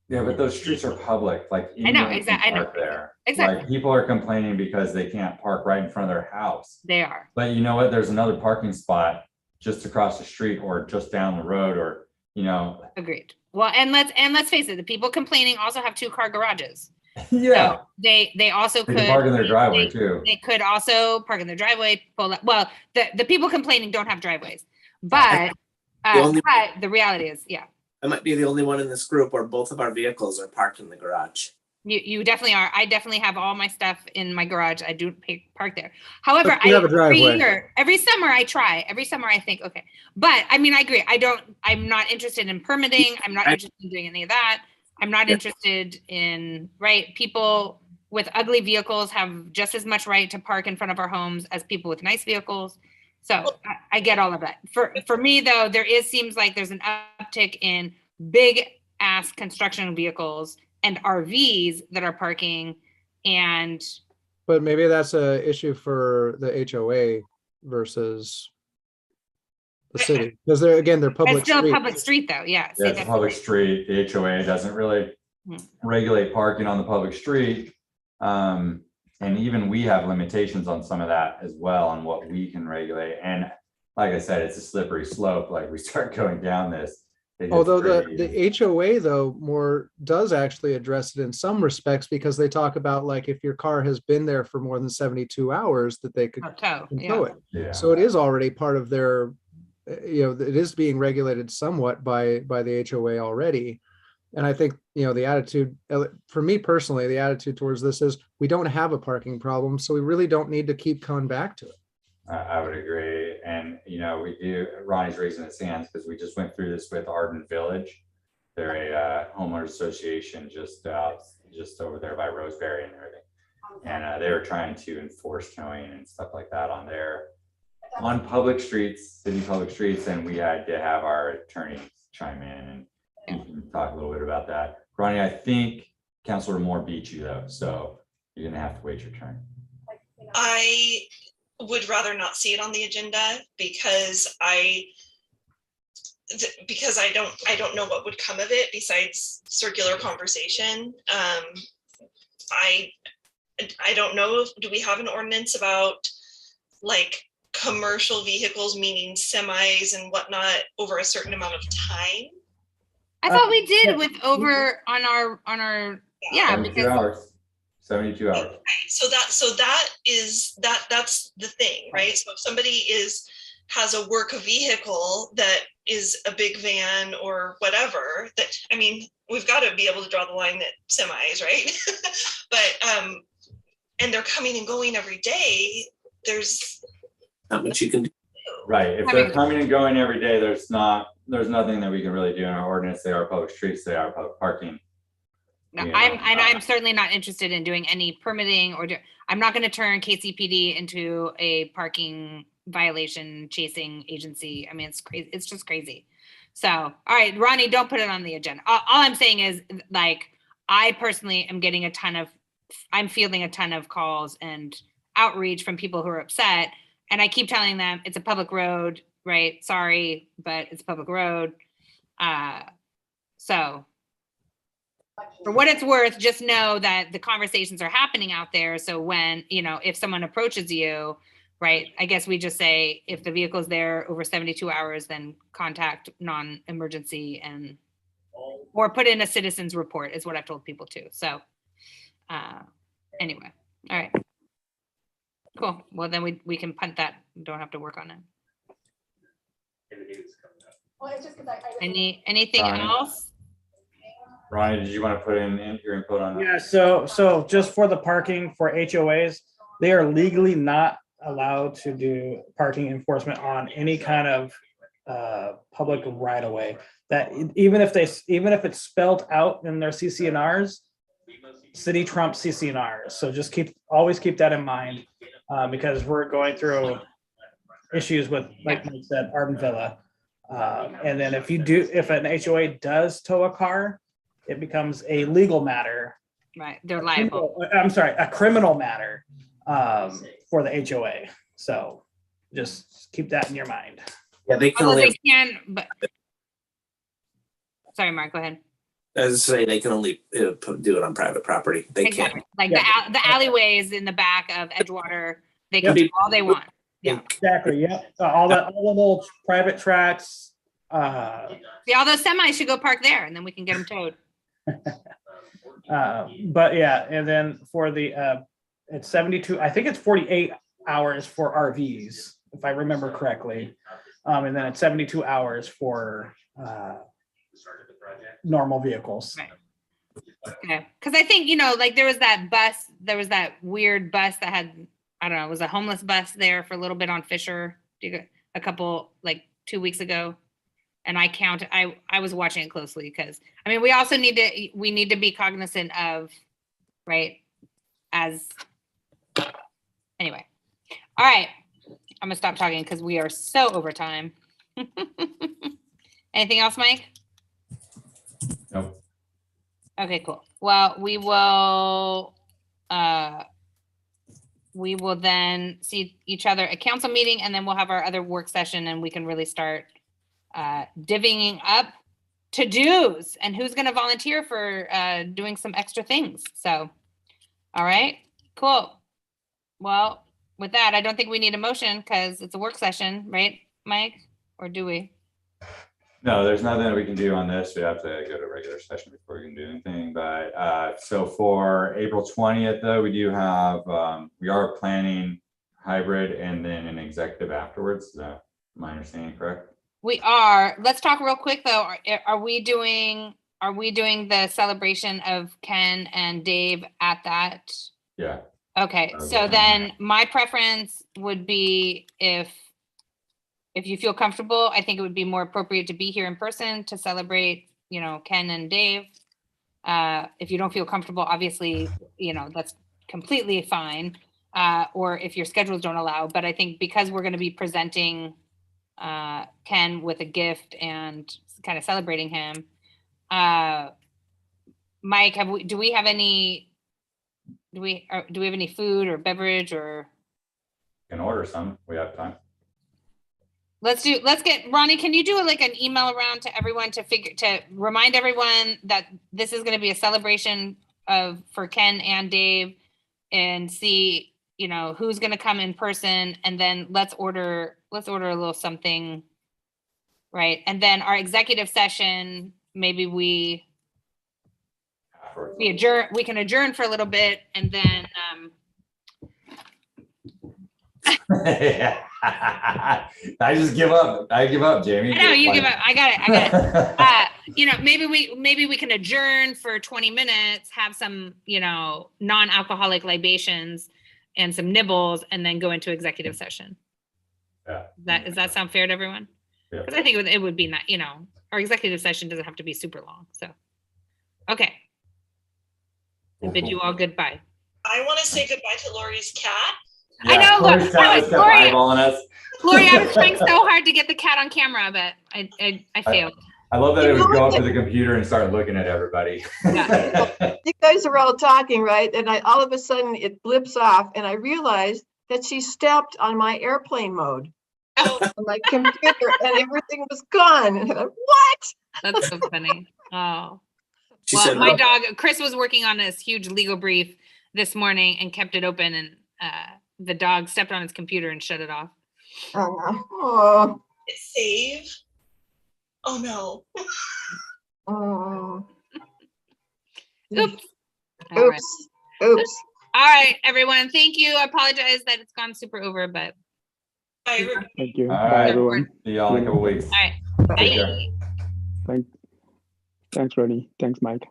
Yeah, but those streets are public, like. I know, anyone can exactly. I know. park there. Exactly. Like, people are complaining because they can't park right in front of their house. They are. But you know what? There's another parking spot just across the street or just down the road, or, you know. Agreed. Well, and let's face it, the people complaining also have 2-car garages. Yeah. So they also They could can park in their driveway too. They could also park in their driveway, pull up. Well, the people complaining don't have driveways, but the reality is, yeah, I might be the only one in this group where both of our vehicles are parked in the garage. you definitely are. I definitely have all my stuff in my garage. I do park there. However, But you have a driveway. every summer I try. Every summer I think, okay, but I mean, I agree. I'm not interested in permitting. I'm not interested in doing any of that. I'm not interested in, right? People with ugly vehicles have just as much right to park in front of our homes as people with nice vehicles. So I get all of that. For me though, seems like there's an uptick in big ass construction vehicles and RVs that are parking, and. But maybe that's a issue for the HOA versus the city, because they're public. It's still a streets. public street though, yeah. Yeah, it's a public street. The HOA doesn't really regulate parking on the public street. And even we have limitations on some of that as well, on what we can regulate. And like I said, it's a slippery slope. Like, we start going down this. Although the HOA though more does actually address it in some respects, because they talk about, like, if your car has been there for more than 72 hours, that they could tow it. Yeah. So it is already part of their, it is being regulated somewhat by the HOA already. And I think, the attitude, for me personally, the attitude towards this is, we don't have a parking problem, so we really don't need to keep coming back to it. I would agree. And, we do, Ronnie's raising his hands because we just went through this with Arden Village. They're a homeowners association just over there by Roseberry and everything. And they were trying to enforce towing and stuff like that on public streets, city public streets. And we had to have our attorney chime in, and you can talk a little bit about that. Ronnie, I think Councilor Moore beat you though, so you're gonna have to wait your turn. I would rather not see it on the agenda because I don't know what would come of it besides circular conversation. I don't know, do we have an ordinance about, like, commercial vehicles, meaning semis and whatnot, over a certain amount of time? I thought we did with over on our yeah, 72 hours. 72 hours. Okay, so that's the thing, right? So if somebody has a work vehicle that is a big van or whatever, that, I mean, we've got to be able to draw the line at semis, right? But and they're coming and going every day, there's not much you can do. Right. If they're coming and going every day, there's nothing that we can really do in our ordinance. They are public streets, they are public parking. No, I'm certainly not interested in doing any permitting I'm not going to turn KCPD into a parking violation chasing agency. I mean, it's crazy. It's just crazy. So, all right, Ronnie, don't put it on the agenda. All I'm saying is, like, I personally am getting I'm fielding a ton of calls and outreach from people who are upset. And I keep telling them it's a public road, right? Sorry, but it's a public road. So for what it's worth, just know that the conversations are happening out there. So when, if someone approaches you, right, I guess we just say, if the vehicle's there over 72 hours, then contact non-emergency or put in a citizen's report is what I've told people too. So anyway, all right. Cool. Well, then we can punt that. Don't have to work on it. Anything else? Ronnie, did you want to put in your input on that? Yeah, so just for the parking for HOAs, they are legally not allowed to do parking enforcement on any kind of public right of way. That even if it's spelled out in their CCNRs, city trumps CCNRs. So just always keep that in mind, because we're going through issues with, like Mike said, Arden Villa. And then if an HOA does tow a car, it becomes a legal matter. Right, they're liable. I'm sorry, a criminal matter for the HOA. So just keep that in your mind. Yeah, they can Although only, they can, but sorry, Mark, go ahead. as I say, they can only do it on private property. They can't. Exactly. Like Yeah. the alleyways in the back of Edgewater, they Yeah. can do all they want. Yeah. Exactly. Yeah. All the little private tracks. See, all those semis should go park there, and then we can get them towed. But yeah, and then for the it's 72. I think it's 48 hours for RVs, if I remember correctly, and then it's 72 hours for normal vehicles. Right. Okay, because I think, like there was that weird bus that had, I don't know, it was a homeless bus there for a little bit on Fisher a couple, like 2 weeks ago. And I was watching it closely because, I mean, we also need to be cognizant of, right, anyway. All right, I'm gonna stop talking because we are so over time. Anything else, Mike? Nope. Okay, cool. Well, we will then see each other at council meeting, and then we'll have our other work session, and we can really start divvying up to-dos and who's going to volunteer for doing some extra things. So, all right, cool. Well, with that, I don't think we need a motion because it's a work session, right, Mike? Or do we? No, there's nothing that we can do on this. We have to go to regular session before we can do anything. But so for April 20th, though, we do have, we are planning hybrid and then an executive afterwards. Is that my understanding correct? We are. Let's talk real quick though. Are we doing the celebration of Ken and Dave at that? Yeah. Okay, so then my preference would be if you feel comfortable, I think it would be more appropriate to be here in person to celebrate, Ken and Dave. If you don't feel comfortable, obviously, that's completely fine. Or if your schedules don't allow, but I think because we're going to be presenting Ken with a gift and kind of celebrating him, Mike, do we have any food or beverage or? Can order some. We have time. Let's get Ronnie, can you do an email around to everyone to remind everyone that this is going to be a celebration for Ken and Dave, and see, who's going to come in person, and then let's order a little something, right? And then our executive session, maybe we can adjourn for a little bit, and then I just give up. I give up, Jamie. I know you give up. I got it. Maybe we can adjourn for 20 minutes, have some, non-alcoholic libations and some nibbles, and then go into executive session. Yeah. Does that sound fair to everyone? Yeah. Because I think it would be not, our executive session doesn't have to be super long. So, okay. I bid you all goodbye. I want to say goodbye to Lori's cat. I know, Lori's cat was kept eyeballing us. Lori, I was trying so hard to get the cat on camera, but I failed. I love that it would go up to the computer and start looking at everybody. You guys are all talking, right? And all of a sudden it blips off, and I realized that she stepped on my airplane mode on my computer, and everything was gone. And I'm like, what? That's so funny. Oh. She Well, said, my dog, Chris, was working on this huge legal brief this morning and kept it open, and the dog stepped on his computer and shut it off. Oh, no. Oh. Save. Oh no. Oh. Oops. All right. Oops. All right, everyone. Thank you. I apologize that it's gone super over, but Bye. Thank you. All Bye, right. everyone. See y'all in a couple weeks. all right. Take care. Bye. Thanks, Ronnie. Thanks, Mike.